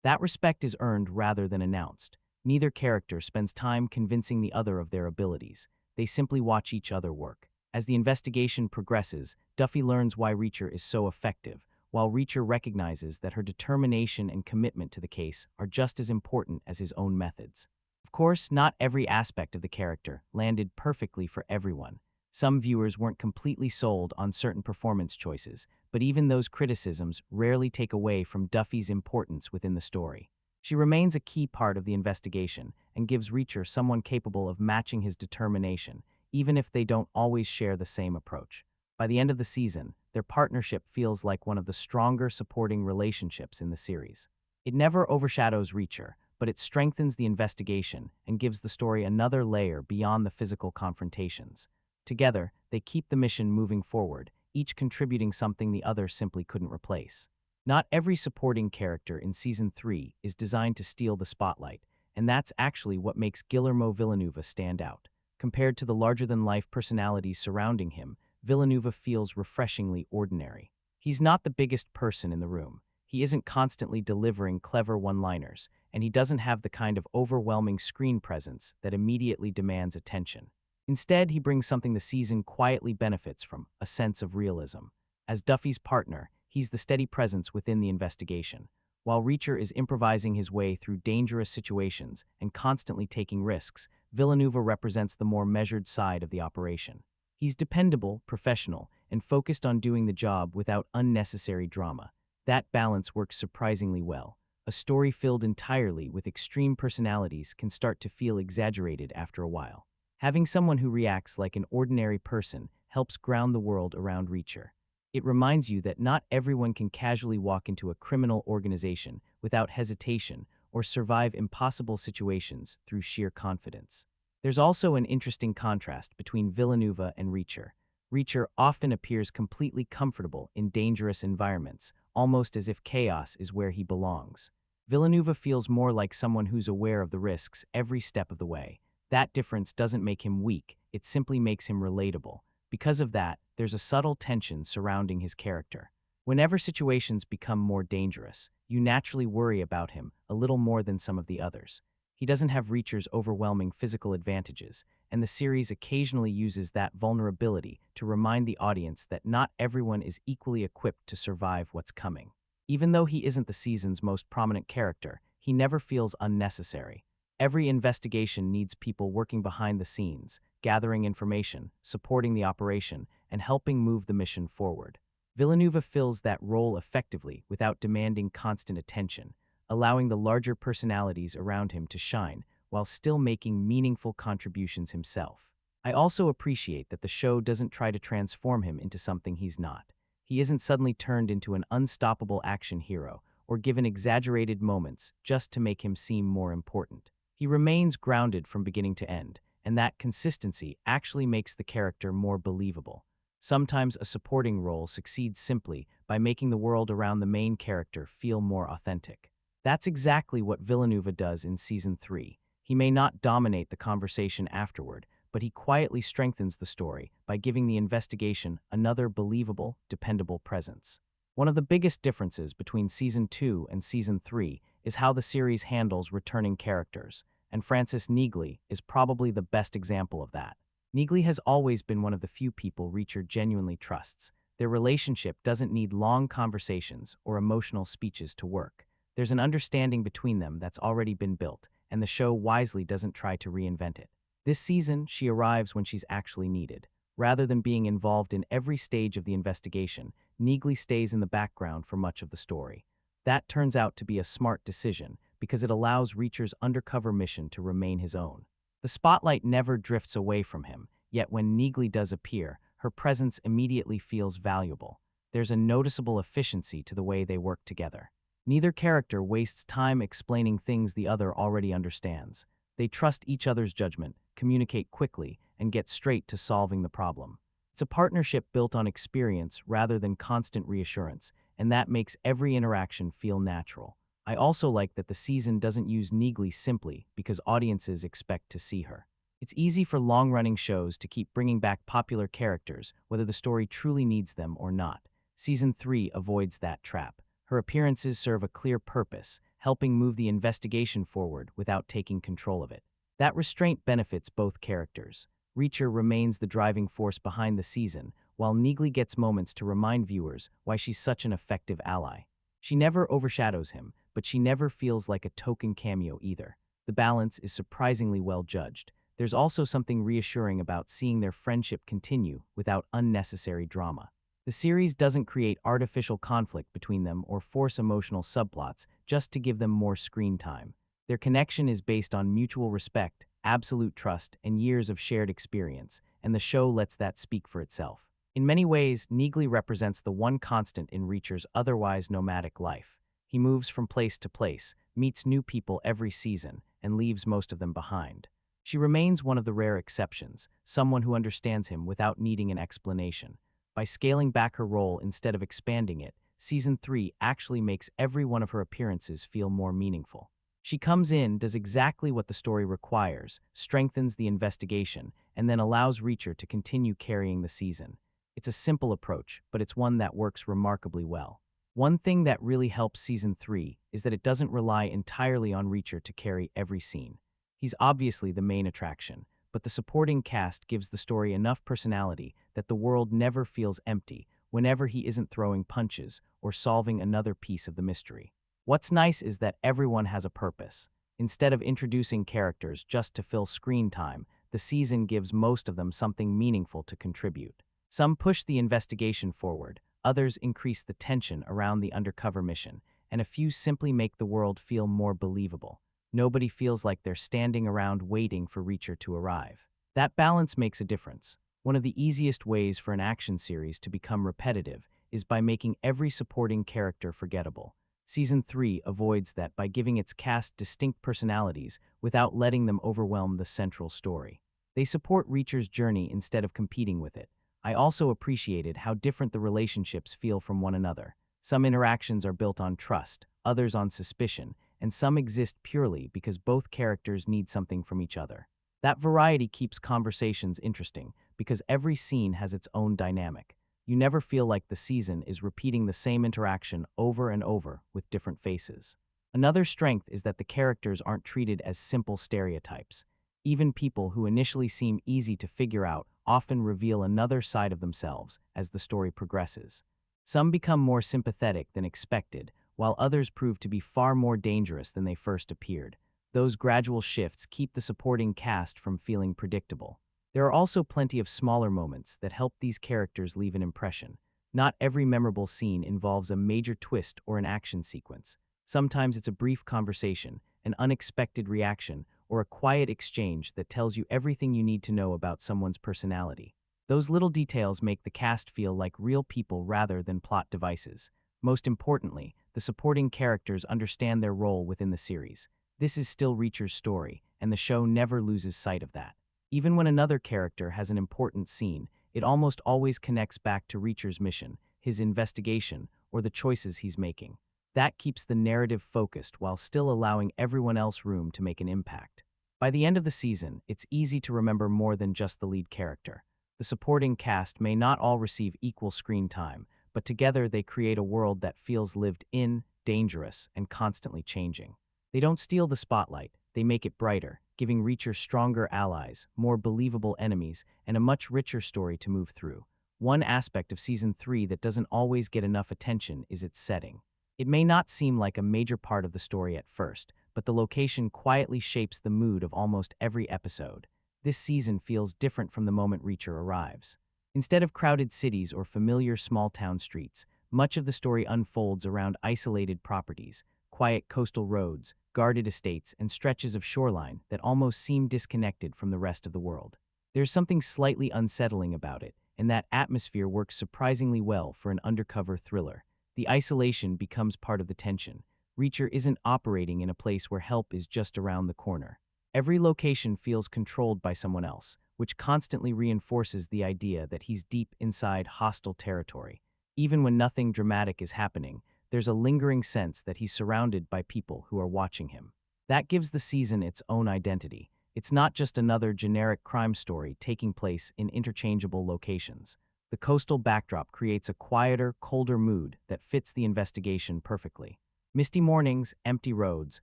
That respect is earned rather than announced. Neither character spends time convincing the other of their abilities. They simply watch each other work. As the investigation progresses, Duffy learns why Reacher is so effective, while Reacher recognizes that her determination and commitment to the case are just as important as his own methods. Of course, not every aspect of the character landed perfectly for everyone. Some viewers weren't completely sold on certain performance choices, but even those criticisms rarely take away from Duffy's importance within the story. She remains a key part of the investigation and gives Reacher someone capable of matching his determination, even if they don't always share the same approach. By the end of the season, their partnership feels like one of the stronger supporting relationships in the series. It never overshadows Reacher, but it strengthens the investigation and gives the story another layer beyond the physical confrontations. Together, they keep the mission moving forward, each contributing something the other simply couldn't replace. Not every supporting character in Season 3 is designed to steal the spotlight, and that's actually what makes Guillermo Villanueva stand out. Compared to the larger-than-life personalities surrounding him, Villanueva feels refreshingly ordinary. He's not the biggest person in the room. He isn't constantly delivering clever one-liners, and he doesn't have the kind of overwhelming screen presence that immediately demands attention. Instead, he brings something the season quietly benefits from, a sense of realism. As Duffy's partner, he's the steady presence within the investigation. While Reacher is improvising his way through dangerous situations and constantly taking risks, Villanueva represents the more measured side of the operation. He's dependable, professional, and focused on doing the job without unnecessary drama. That balance works surprisingly well. A story filled entirely with extreme personalities can start to feel exaggerated after a while. Having someone who reacts like an ordinary person helps ground the world around Reacher. It reminds you that not everyone can casually walk into a criminal organization without hesitation or survive impossible situations through sheer confidence. There's also an interesting contrast between Villanueva and Reacher. Reacher often appears completely comfortable in dangerous environments, almost as if chaos is where he belongs. Villanueva feels more like someone who's aware of the risks every step of the way. That difference doesn't make him weak, it simply makes him relatable. Because of that, there's a subtle tension surrounding his character. Whenever situations become more dangerous, you naturally worry about him a little more than some of the others. He doesn't have Reacher's overwhelming physical advantages, and the series occasionally uses that vulnerability to remind the audience that not everyone is equally equipped to survive what's coming. Even though he isn't the season's most prominent character, he never feels unnecessary. Every investigation needs people working behind the scenes, gathering information, supporting the operation, and helping move the mission forward. Villanueva fills that role effectively without demanding constant attention, allowing the larger personalities around him to shine while still making meaningful contributions himself. I also appreciate that the show doesn't try to transform him into something he's not. He isn't suddenly turned into an unstoppable action hero or given exaggerated moments just to make him seem more important. He remains grounded from beginning to end, and that consistency actually makes the character more believable. Sometimes a supporting role succeeds simply by making the world around the main character feel more authentic. That's exactly what Villanueva does in Season 3. He may not dominate the conversation afterward, but he quietly strengthens the story by giving the investigation another believable, dependable presence. One of the biggest differences between Season 2 and Season 3 is how the series handles returning characters, and Francis Neagley is probably the best example of that. Neagley has always been one of the few people Reacher genuinely trusts. Their relationship doesn't need long conversations or emotional speeches to work. There's an understanding between them that's already been built, and the show wisely doesn't try to reinvent it. This season, she arrives when she's actually needed. Rather than being involved in every stage of the investigation, Neagley stays in the background for much of the story. That turns out to be a smart decision because it allows Reacher's undercover mission to remain his own. The spotlight never drifts away from him, yet when Neagley does appear, her presence immediately feels valuable. There's a noticeable efficiency to the way they work together. Neither character wastes time explaining things the other already understands. They trust each other's judgment, communicate quickly, and get straight to solving the problem. It's a partnership built on experience rather than constant reassurance, and that makes every interaction feel natural. I also like that the season doesn't use Neagley simply because audiences expect to see her. It's easy for long-running shows to keep bringing back popular characters, whether the story truly needs them or not. Season 3 avoids that trap. Her appearances serve a clear purpose, helping move the investigation forward without taking control of it. That restraint benefits both characters. Reacher remains the driving force behind the season, while Neagley gets moments to remind viewers why she's such an effective ally. She never overshadows him, but she never feels like a token cameo either. The balance is surprisingly well judged. There's also something reassuring about seeing their friendship continue without unnecessary drama. The series doesn't create artificial conflict between them or force emotional subplots just to give them more screen time. Their connection is based on mutual respect, absolute trust, and years of shared experience, and the show lets that speak for itself. In many ways, Neagley represents the one constant in Reacher's otherwise nomadic life. He moves from place to place, meets new people every season, and leaves most of them behind. She remains one of the rare exceptions, someone who understands him without needing an explanation. By scaling back her role instead of expanding it, Season 3 actually makes every one of her appearances feel more meaningful. She comes in, does exactly what the story requires, strengthens the investigation, and then allows Reacher to continue carrying the season. It's a simple approach, but it's one that works remarkably well. One thing that really helps Season 3 is that it doesn't rely entirely on Reacher to carry every scene. He's obviously the main attraction, but the supporting cast gives the story enough personality that the world never feels empty whenever he isn't throwing punches or solving another piece of the mystery. What's nice is that everyone has a purpose. Instead of introducing characters just to fill screen time, the season gives most of them something meaningful to contribute. Some push the investigation forward, others increase the tension around the undercover mission, and a few simply make the world feel more believable. Nobody feels like they're standing around waiting for Reacher to arrive. That balance makes a difference. One of the easiest ways for an action series to become repetitive is by making every supporting character forgettable. Season 3 avoids that by giving its cast distinct personalities without letting them overwhelm the central story. They support Reacher's journey instead of competing with it. I also appreciated how different the relationships feel from one another. Some interactions are built on trust, others on suspicion, and some exist purely because both characters need something from each other. That variety keeps conversations interesting because every scene has its own dynamic. You never feel like the season is repeating the same interaction over and over with different faces. Another strength is that the characters aren't treated as simple stereotypes. Even people who initially seem easy to figure out often reveal another side of themselves as the story progresses. Some become more sympathetic than expected, while others prove to be far more dangerous than they first appeared. Those gradual shifts keep the supporting cast from feeling predictable. There are also plenty of smaller moments that help these characters leave an impression. Not every memorable scene involves a major twist or an action sequence. Sometimes it's a brief conversation, an unexpected reaction, or a quiet exchange that tells you everything you need to know about someone's personality. Those little details make the cast feel like real people rather than plot devices. Most importantly, the supporting characters understand their role within the series. This is still Reacher's story, and the show never loses sight of that. Even when another character has an important scene, it almost always connects back to Reacher's mission, his investigation, or the choices he's making. That keeps the narrative focused while still allowing everyone else room to make an impact. By the end of the season, it's easy to remember more than just the lead character. The supporting cast may not all receive equal screen time, but together they create a world that feels lived in, dangerous, and constantly changing. They don't steal the spotlight, they make it brighter, giving Reacher stronger allies, more believable enemies, and a much richer story to move through. One aspect of Season 3 that doesn't always get enough attention is its setting. It may not seem like a major part of the story at first, but the location quietly shapes the mood of almost every episode. This season feels different from the moment Reacher arrives. Instead of crowded cities or familiar small-town streets, much of the story unfolds around isolated properties, quiet coastal roads, guarded estates, and stretches of shoreline that almost seem disconnected from the rest of the world. There's something slightly unsettling about it, and that atmosphere works surprisingly well for an undercover thriller. The isolation becomes part of the tension. Reacher isn't operating in a place where help is just around the corner. Every location feels controlled by someone else, which constantly reinforces the idea that he's deep inside hostile territory. Even when nothing dramatic is happening, there's a lingering sense that he's surrounded by people who are watching him. That gives the season its own identity. It's not just another generic crime story taking place in interchangeable locations. The coastal backdrop creates a quieter, colder mood that fits the investigation perfectly. Misty mornings, empty roads,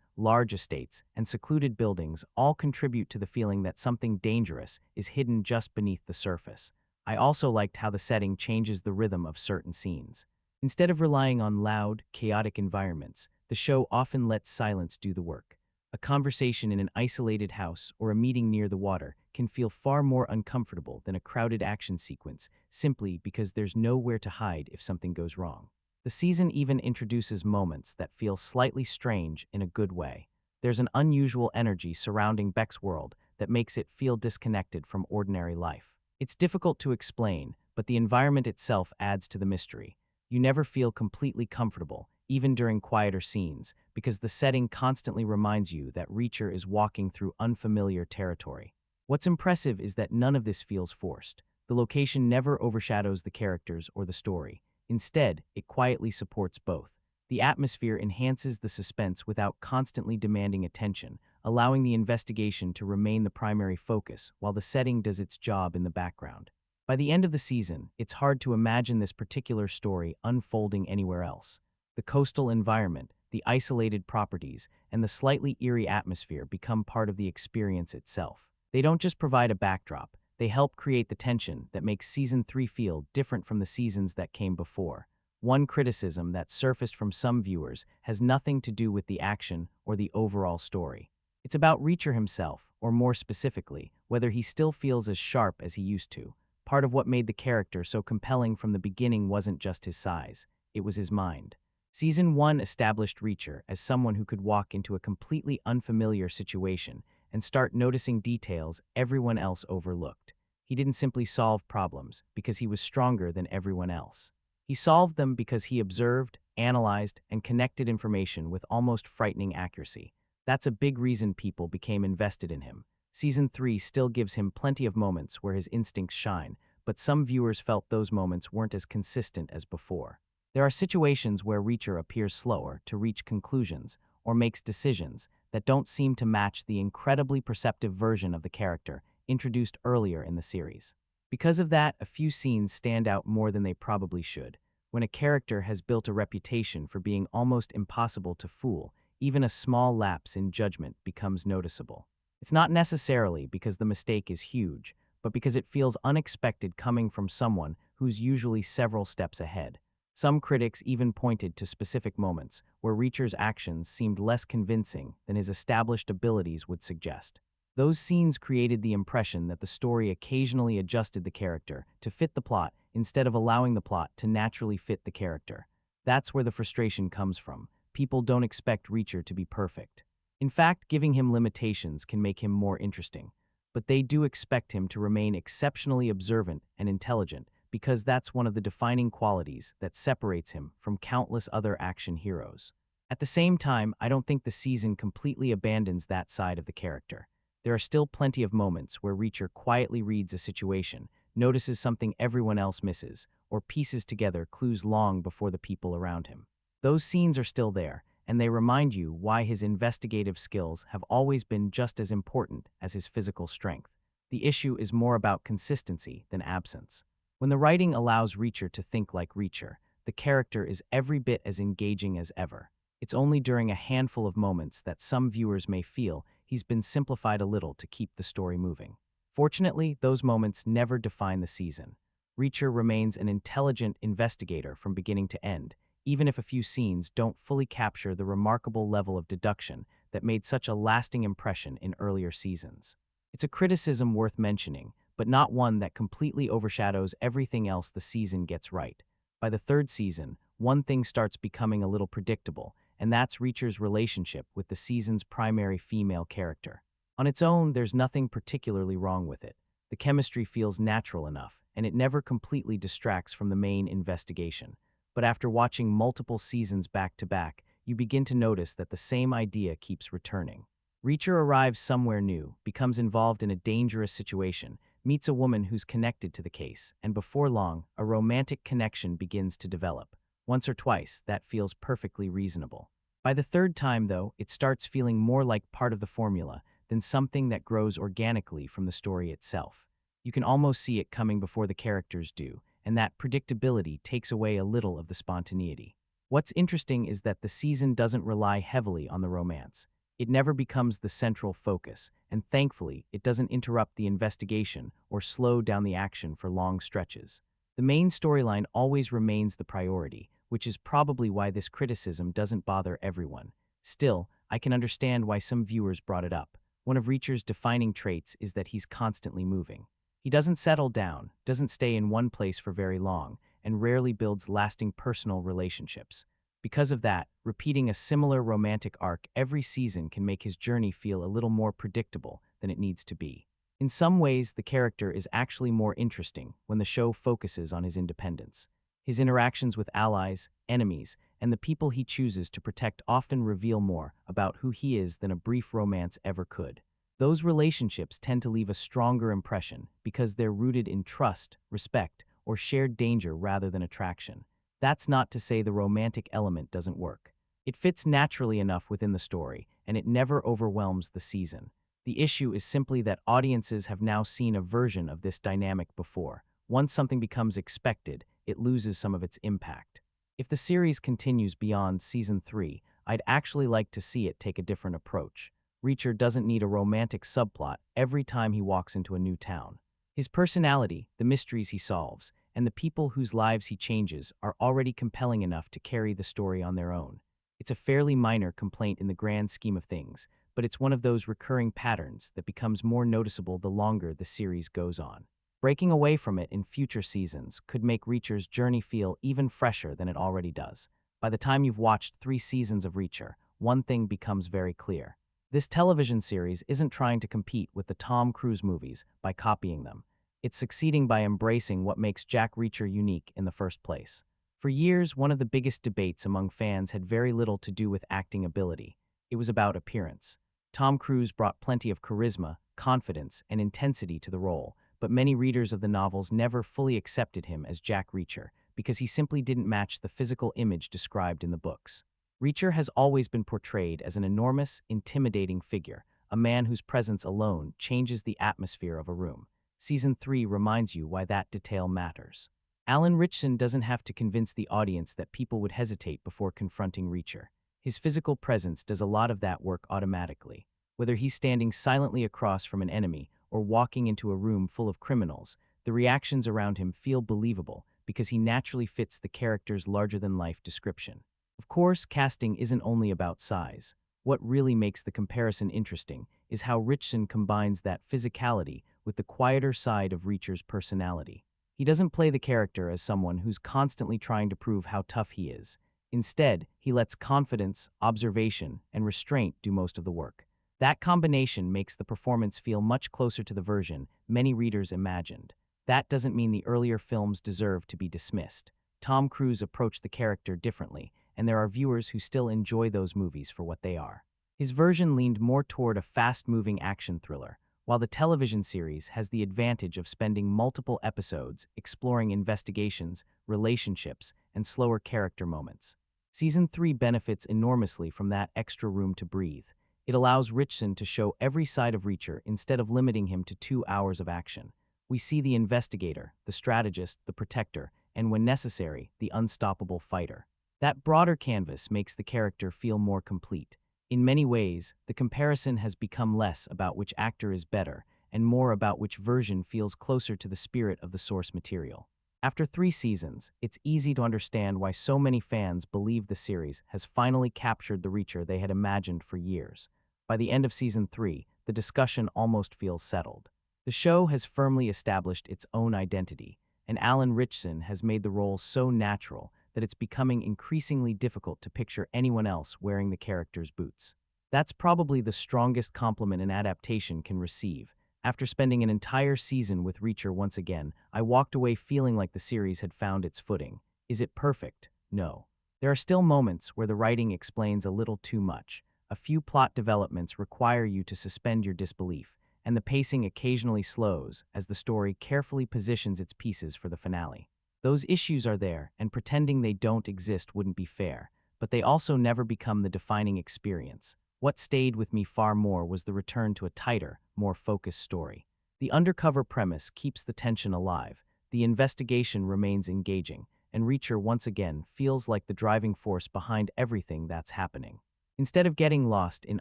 large estates, and secluded buildings all contribute to the feeling that something dangerous is hidden just beneath the surface. I also liked how the setting changes the rhythm of certain scenes. Instead of relying on loud, chaotic environments, the show often lets silence do the work. A conversation in an isolated house or a meeting near the water can feel far more uncomfortable than a crowded action sequence simply because there's nowhere to hide if something goes wrong. The season even introduces moments that feel slightly strange in a good way. There's an unusual energy surrounding Beck's world that makes it feel disconnected from ordinary life. It's difficult to explain, but the environment itself adds to the mystery. You never feel completely comfortable, even during quieter scenes, because the setting constantly reminds you that Reacher is walking through unfamiliar territory. What's impressive is that none of this feels forced. The location never overshadows the characters or the story. Instead, it quietly supports both. The atmosphere enhances the suspense without constantly demanding attention, allowing the investigation to remain the primary focus while the setting does its job in the background. By the end of the season, it's hard to imagine this particular story unfolding anywhere else. The coastal environment, the isolated properties, and the slightly eerie atmosphere become part of the experience itself. They don't just provide a backdrop, they help create the tension that makes Season 3 feel different from the seasons that came before. One criticism that surfaced from some viewers has nothing to do with the action or the overall story. It's about Reacher himself, or more specifically, whether he still feels as sharp as he used to. Part of what made the character so compelling from the beginning wasn't just his size, it was his mind. Season 1 established Reacher as someone who could walk into a completely unfamiliar situation and start noticing details everyone else overlooked. He didn't simply solve problems because he was stronger than everyone else. He solved them because he observed, analyzed, and connected information with almost frightening accuracy. That's a big reason people became invested in him. Season 3 still gives him plenty of moments where his instincts shine, but some viewers felt those moments weren't as consistent as before. There are situations where Reacher appears slower to reach conclusions or makes decisions that don't seem to match the incredibly perceptive version of the character introduced earlier in the series. Because of that, a few scenes stand out more than they probably should. When a character has built a reputation for being almost impossible to fool, even a small lapse in judgment becomes noticeable. It's not necessarily because the mistake is huge, but because it feels unexpected coming from someone who's usually several steps ahead. Some critics even pointed to specific moments where Reacher's actions seemed less convincing than his established abilities would suggest. Those scenes created the impression that the story occasionally adjusted the character to fit the plot instead of allowing the plot to naturally fit the character. That's where the frustration comes from. People don't expect Reacher to be perfect. In fact, giving him limitations can make him more interesting. But they do expect him to remain exceptionally observant and intelligent, because that's one of the defining qualities that separates him from countless other action heroes. At the same time, I don't think the season completely abandons that side of the character. There are still plenty of moments where Reacher quietly reads a situation, notices something everyone else misses, or pieces together clues long before the people around him. Those scenes are still there, and they remind you why his investigative skills have always been just as important as his physical strength. The issue is more about consistency than absence. When the writing allows Reacher to think like Reacher, the character is every bit as engaging as ever. It's only during a handful of moments that some viewers may feel he's been simplified a little to keep the story moving. Fortunately, those moments never define the season. Reacher remains an intelligent investigator from beginning to end, even if a few scenes don't fully capture the remarkable level of deduction that made such a lasting impression in earlier seasons. It's a criticism worth mentioning, but not one that completely overshadows everything else the season gets right. By the third season, one thing starts becoming a little predictable, and that's Reacher's relationship with the season's primary female character. On its own, there's nothing particularly wrong with it. The chemistry feels natural enough, and it never completely distracts from the main investigation. But after watching multiple seasons back to back, you begin to notice that the same idea keeps returning. Reacher arrives somewhere new, becomes involved in a dangerous situation, meets a woman who's connected to the case, and before long, a romantic connection begins to develop. Once or twice, that feels perfectly reasonable. By the third time, though, it starts feeling more like part of the formula than something that grows organically from the story itself. You can almost see it coming before the characters do, and that predictability takes away a little of the spontaneity. What's interesting is that the season doesn't rely heavily on the romance. It never becomes the central focus, and thankfully, it doesn't interrupt the investigation or slow down the action for long stretches. The main storyline always remains the priority, which is probably why this criticism doesn't bother everyone. Still, I can understand why some viewers brought it up. One of Reacher's defining traits is that he's constantly moving. He doesn't settle down, doesn't stay in one place for very long, and rarely builds lasting personal relationships. Because of that, repeating a similar romantic arc every season can make his journey feel a little more predictable than it needs to be. In some ways, the character is actually more interesting when the show focuses on his independence. His interactions with allies, enemies, and the people he chooses to protect often reveal more about who he is than a brief romance ever could. Those relationships tend to leave a stronger impression because they're rooted in trust, respect, or shared danger rather than attraction. That's not to say the romantic element doesn't work. It fits naturally enough within the story, and it never overwhelms the season. The issue is simply that audiences have now seen a version of this dynamic before. Once something becomes expected, it loses some of its impact. If the series continues beyond season 3, I'd actually like to see it take a different approach. Reacher doesn't need a romantic subplot every time he walks into a new town. His personality, the mysteries he solves, and the people whose lives he changes are already compelling enough to carry the story on their own. It's a fairly minor complaint in the grand scheme of things, but it's one of those recurring patterns that becomes more noticeable the longer the series goes on. Breaking away from it in future seasons could make Reacher's journey feel even fresher than it already does. By the time you've watched 3 seasons of Reacher, one thing becomes very clear. This television series isn't trying to compete with the Tom Cruise movies by copying them. It's succeeding by embracing what makes Jack Reacher unique in the first place. For years, one of the biggest debates among fans had very little to do with acting ability. It was about appearance. Tom Cruise brought plenty of charisma, confidence, and intensity to the role, but many readers of the novels never fully accepted him as Jack Reacher because he simply didn't match the physical image described in the books. Reacher has always been portrayed as an enormous, intimidating figure, a man whose presence alone changes the atmosphere of a room. Season 3 reminds you why that detail matters. Ritchson doesn't have to convince the audience that people would hesitate before confronting Reacher. His physical presence does a lot of that work automatically. Whether he's standing silently across from an enemy or walking into a room full of criminals, the reactions around him feel believable because he naturally fits the character's larger-than-life description. Of course, casting isn't only about size. What really makes the comparison interesting is how Ritchson combines that physicality with the quieter side of Reacher's personality. He doesn't play the character as someone who's constantly trying to prove how tough he is. Instead, he lets confidence, observation, and restraint do most of the work. That combination makes the performance feel much closer to the version many readers imagined. That doesn't mean the earlier films deserve to be dismissed. Tom Cruise approached the character differently, and there are viewers who still enjoy those movies for what they are. His version leaned more toward a fast-moving action thriller, while the television series has the advantage of spending multiple episodes exploring investigations, relationships, and slower character moments. Season 3 benefits enormously from that extra room to breathe. It allows Ritchson to show every side of Reacher instead of limiting him to 2 hours of action. We see the investigator, the strategist, the protector, and when necessary, the unstoppable fighter. That broader canvas makes the character feel more complete. In many ways, the comparison has become less about which actor is better and more about which version feels closer to the spirit of the source material. After 3 seasons, it's easy to understand why so many fans believe the series has finally captured the Reacher they had imagined for years. By the end of season 3, the discussion almost feels settled. The show has firmly established its own identity, and Alan Ritchson has made the role so natural that it's becoming increasingly difficult to picture anyone else wearing the character's boots. That's probably the strongest compliment an adaptation can receive. After spending an entire season with Reacher once again, I walked away feeling like the series had found its footing. Is it perfect? No. There are still moments where the writing explains a little too much. A few plot developments require you to suspend your disbelief, and the pacing occasionally slows as the story carefully positions its pieces for the finale. Those issues are there, and pretending they don't exist wouldn't be fair, but they also never become the defining experience. What stayed with me far more was the return to a tighter, more focused story. The undercover premise keeps the tension alive, the investigation remains engaging, and Reacher once again feels like the driving force behind everything that's happening. Instead of getting lost in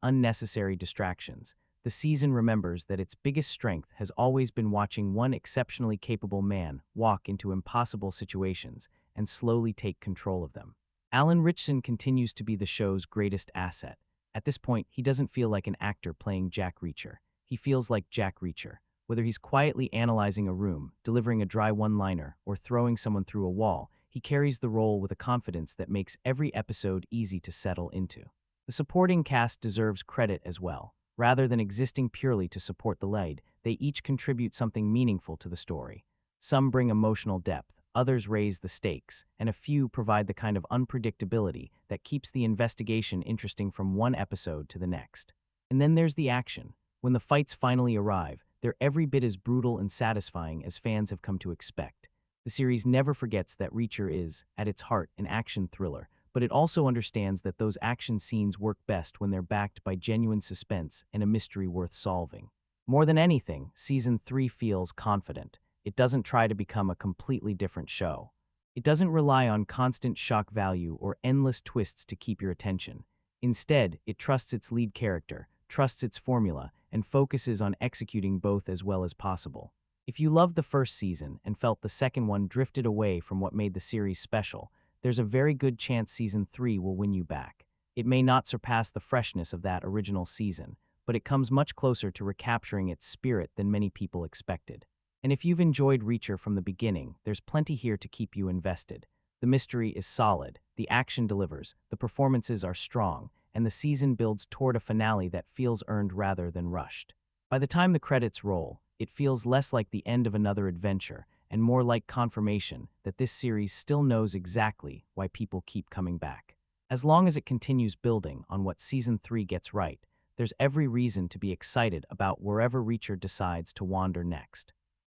unnecessary distractions, the season remembers that its biggest strength has always been watching one exceptionally capable man walk into impossible situations and slowly take control of them. Alan Ritchson continues to be the show's greatest asset. At this point, he doesn't feel like an actor playing Jack Reacher. He feels like Jack Reacher. Whether he's quietly analyzing a room, delivering a dry one-liner, or throwing someone through a wall, he carries the role with a confidence that makes every episode easy to settle into. The supporting cast deserves credit as well. Rather than existing purely to support the lead, they each contribute something meaningful to the story. Some bring emotional depth, others raise the stakes, and a few provide the kind of unpredictability that keeps the investigation interesting from one episode to the next. And then there's the action. When the fights finally arrive, they're every bit as brutal and satisfying as fans have come to expect. The series never forgets that Reacher is, at its heart, an action thriller, but it also understands that those action scenes work best when they're backed by genuine suspense and a mystery worth solving. More than anything, Season 3 feels confident. It doesn't try to become a completely different show. It doesn't rely on constant shock value or endless twists to keep your attention. Instead, it trusts its lead character, trusts its formula, and focuses on executing both as well as possible. If you loved the first season and felt the second one drifted away from what made the series special, there's a very good chance Season 3 will win you back. It may not surpass the freshness of that original season, but it comes much closer to recapturing its spirit than many people expected. And if you've enjoyed Reacher from the beginning, there's plenty here to keep you invested. The mystery is solid, the action delivers, the performances are strong, and the season builds toward a finale that feels earned rather than rushed. By the time the credits roll, it feels less like the end of another adventure and more like confirmation that this series still knows exactly why people keep coming back. As long as it continues building on what Season 3 gets right, there's every reason to be excited about wherever Reacher decides to wander next.